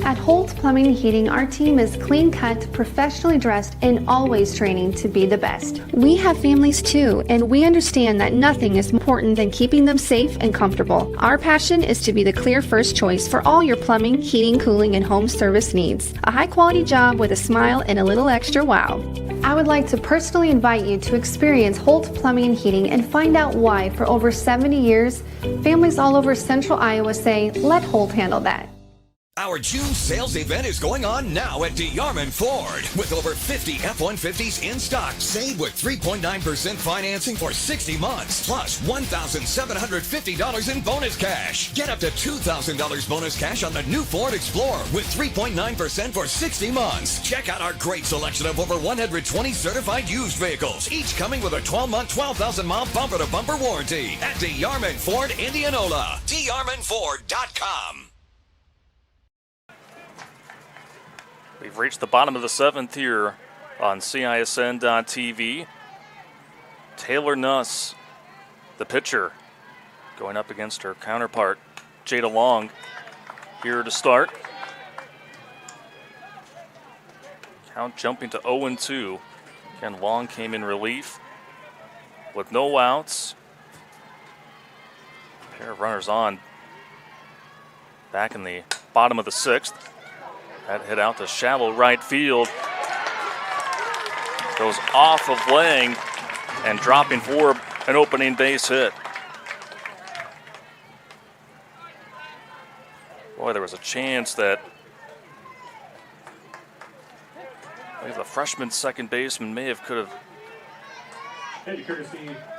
At Holt Plumbing and Heating, our team is clean-cut, professionally dressed, and always training to be the best. We have families too, and we understand that nothing is more important than keeping them safe and comfortable. Our passion is to be the clear first choice for all your plumbing, heating, cooling, and home service needs. A high-quality job with a smile and a little extra wow. I would like to personally invite you to experience Holt Plumbing and Heating and find out why, for over 70 years, families all over central Iowa say, let Holt handle that. Our June sales event is going on now at DeYarman Ford. With over 50 F-150s in stock, save with 3.9% financing for 60 months, plus $1,750 in bonus cash. Get up to $2,000 bonus cash on the new Ford Explorer with 3.9% for 60 months. Check out our great selection of over 120 certified used vehicles, each coming with a 12-month, 12,000-mile bumper-to-bumper warranty at DeYarman Ford, Indianola. DeYarmanFord.com. We've reached the bottom of the 7th here on CISN.TV. Taylor Nuss, the pitcher, going up against her counterpart, Jada Long, here to start. Count jumping to 0-2. Again, Long came in relief with no outs. A pair of runners on back in the bottom of the 6th. That hit out to shallow right field. Goes off of Lang and dropping for an opening base hit. Boy, there was a chance that I believe the freshman second baseman could have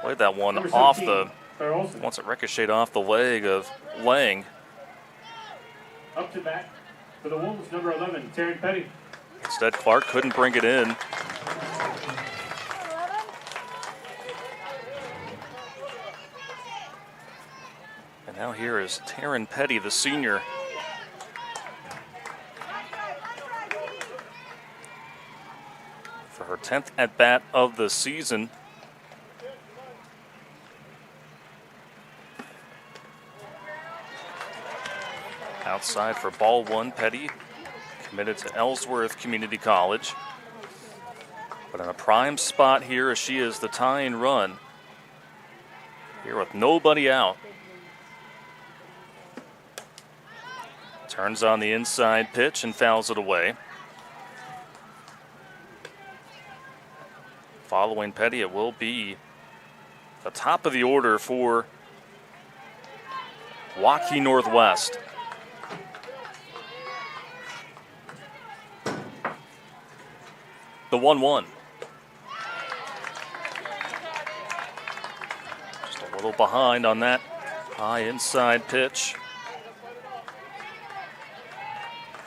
played that one off the, once it ricocheted off the leg of Lang. Up to bat for the Wolves, number 11, Taryn Petty. Instead, Clark couldn't bring it in. And now here is Taryn Petty, the senior. For her 10th at-bat of the season. Outside for ball one, Petty, committed to Ellsworth Community College. But in a prime spot here as she is the tying run. Here with nobody out. Turns on the inside pitch and fouls it away. Following Petty, it will be the top of the order for Waukee Northwest. The 1-1. Just a little behind on that high inside pitch.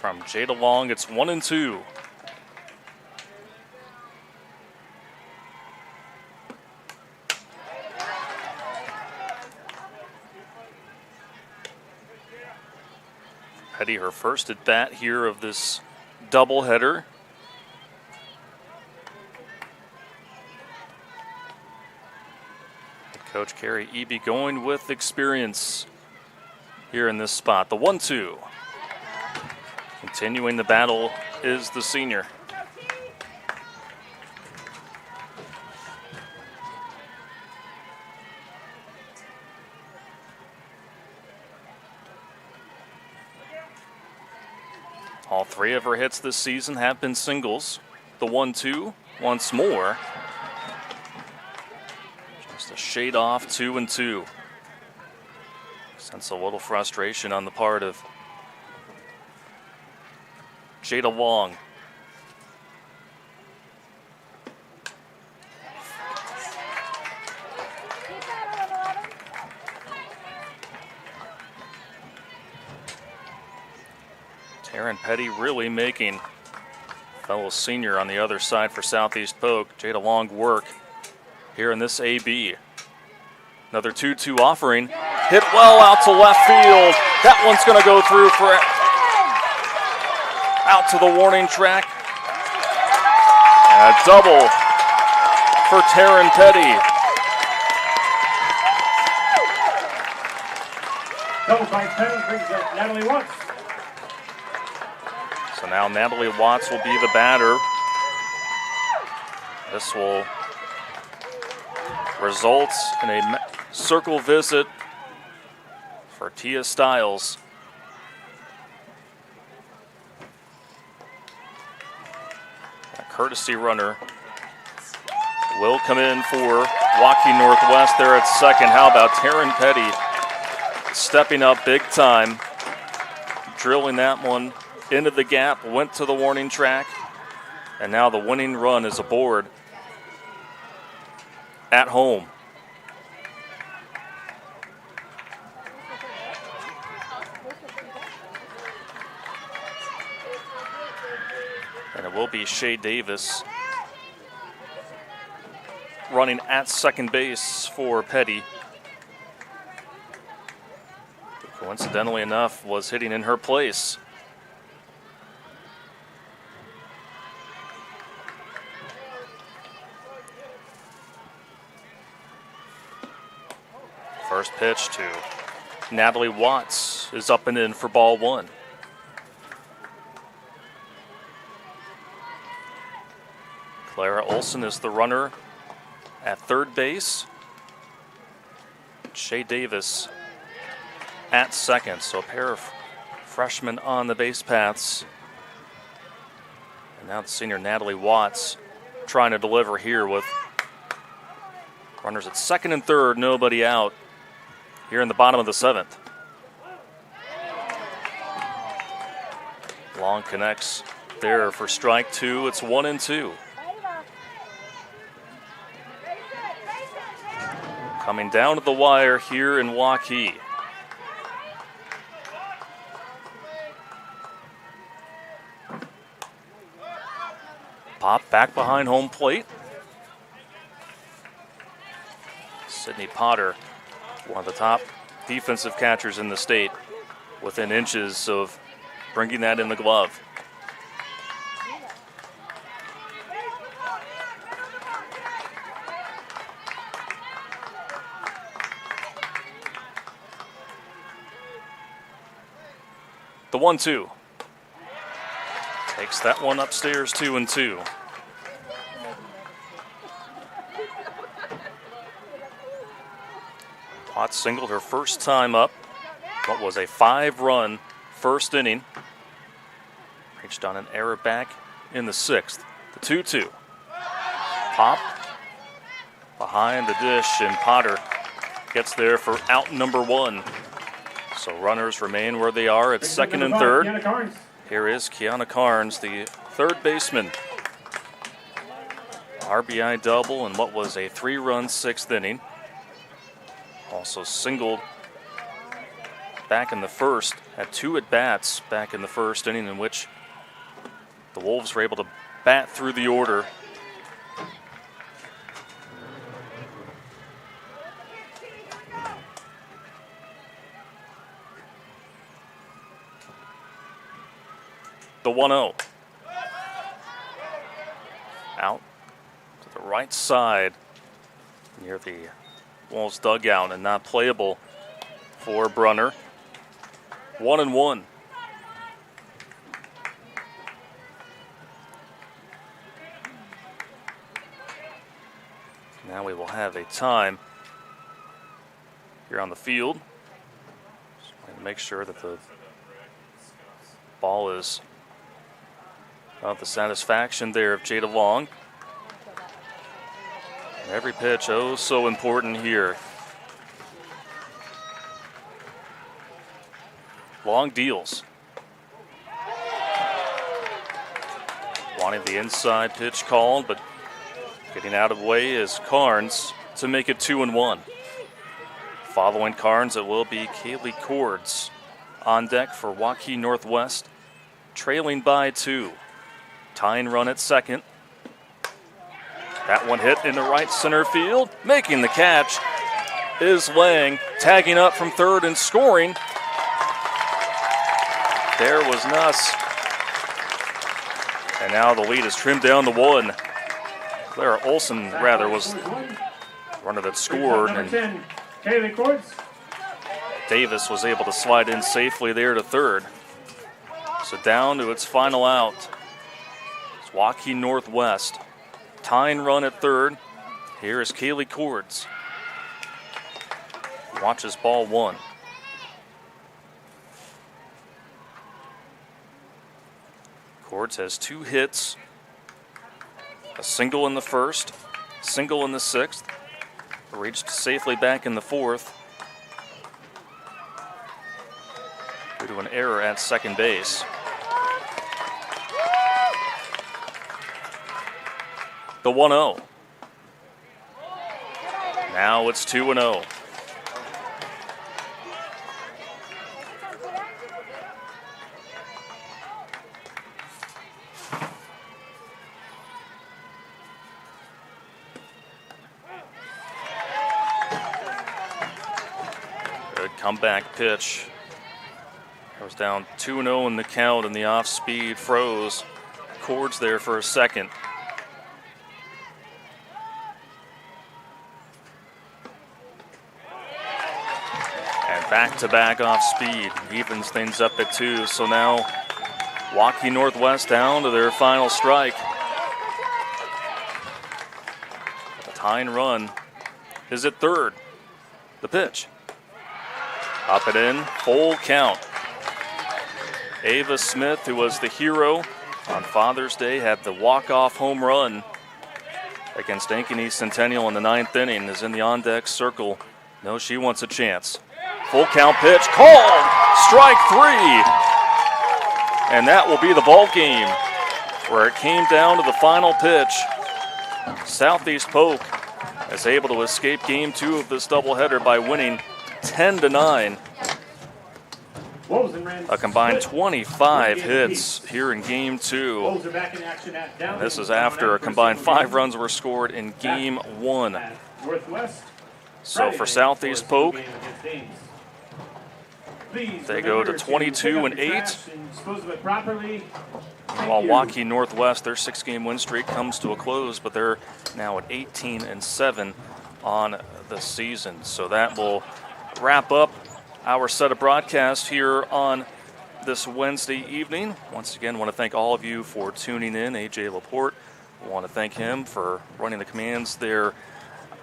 From Jada Long, it's 1-2. Petty, her first at bat here of this doubleheader. Coach Carrie Eby going with experience here in this spot. The 1-2. Continuing the battle is the senior. All three of her hits this season have been singles. The 1-2 once more. Just a shade off, 2-2. Sense a little frustration on the part of Jada Long. Taryn Petty really making fellow senior on the other side for Southeast Polk, Jada Long, work here in this AB. Another 2-2 offering. Hit well out to left field. That one's going to go through for out to the warning track. And a double for Taryn Petty. Double by Petty brings up Natalie Watts. So now Natalie Watts will be the batter. This will result in a circle visit for Tia Stiles. A courtesy runner will come in for Waukee Northwest there at second. How about Taryn Petty stepping up big time, drilling that one into the gap, went to the warning track, and now the winning run is aboard at home. And it will be Shea Davis running at second base for Petty. Who, coincidentally enough, was hitting in her place. First pitch to Natalie Watts is up and in for ball one. Clara Olson is the runner at third base. Shea Davis at second. So a pair of freshmen on the base paths. And now the senior Natalie Watts trying to deliver here with runners at second and third, nobody out here in the bottom of the seventh. Long connects there for strike two. It's 1-2. Coming down to the wire here in Waukee. Pop back behind home plate. Sydney Potter, one of the top defensive catchers in the state, within inches of bringing that in the glove. The 1-2. Takes that one upstairs, 2-2. Potts singled her first time up. What was a 5-run first inning. Reached on an error back in the sixth. The 2-2. Pop behind the dish, and Potter gets there for out number one. So runners remain where they are at second and third. Here is Kiana Carnes, the third baseman. RBI double in what was a 3-run sixth inning. Also singled back in the first, had 2 at-bats back in the first inning in which the Wolves were able to bat through the order. The 1-0. Out to the right side near the Wolves dugout and not playable for Brunner. 1-1. Now we will have a time here on the field. Just want to make sure that the ball is of the satisfaction there of Jada Long. Every pitch, oh so important here. Long deals. Wanting the inside pitch called, but getting out of the way is Carnes to make it 2-1. Following Carnes, it will be Kaylee Cords on deck for Waukee Northwest, trailing by 2. Tying run at second. That one hit in the right center field. Making the catch is Lang, tagging up from third and scoring. There was Nuss. And now the lead is trimmed down to 1. Clara Olson, rather, was the runner that scored. And Davis was able to slide in safely there to third. So down to its final out. It's Waukee Northwest. Tying run at third. Here is Kaylee Cords. Watches ball 1. Cords has 2 hits. A single in the first, single in the sixth. Reached safely back in the fourth. due to an error at second base. The 1-0. Now it's 2-0. Good comeback pitch. It was down 2-0 in the count, and the off speed froze. Cords there for a second. Back-to-back off speed evens things up at 2. So now Waukee Northwest down to their final strike. The tying run is at third. The pitch. Up and in, full count. Ava Smith, who was the hero on Father's Day, had the walk-off home run against Ankeny Centennial in the 9th inning, is in the on-deck circle. No, she wants a chance. Full count pitch, called, strike 3. And that will be the ball game, where it came down to the final pitch. Southeast Polk is able to escape game 2 of this doubleheader by winning 10-9. A combined 25 hits here in game 2. And this is after a combined 5 runs were scored in game 1. So for Southeast Polk, they go to 22-8, while Waukee Northwest, their 6-game win streak comes to a close, but they're now at 18-7 on the season. So that will wrap up our set of broadcasts here on this Wednesday evening. Once again, I want to thank all of you for tuning in. AJ Laporte, I want to thank him for running the commands there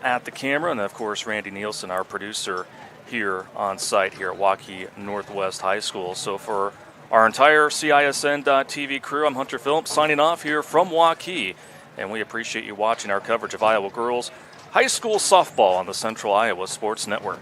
at the camera, and of course Randy Nielsen, our producer here on site here at Waukee Northwest High School. So for our entire CISN.TV crew, I'm Hunter Phillips signing off here from Waukee, and we appreciate you watching our coverage of Iowa girls high school softball on the Central Iowa Sports Network.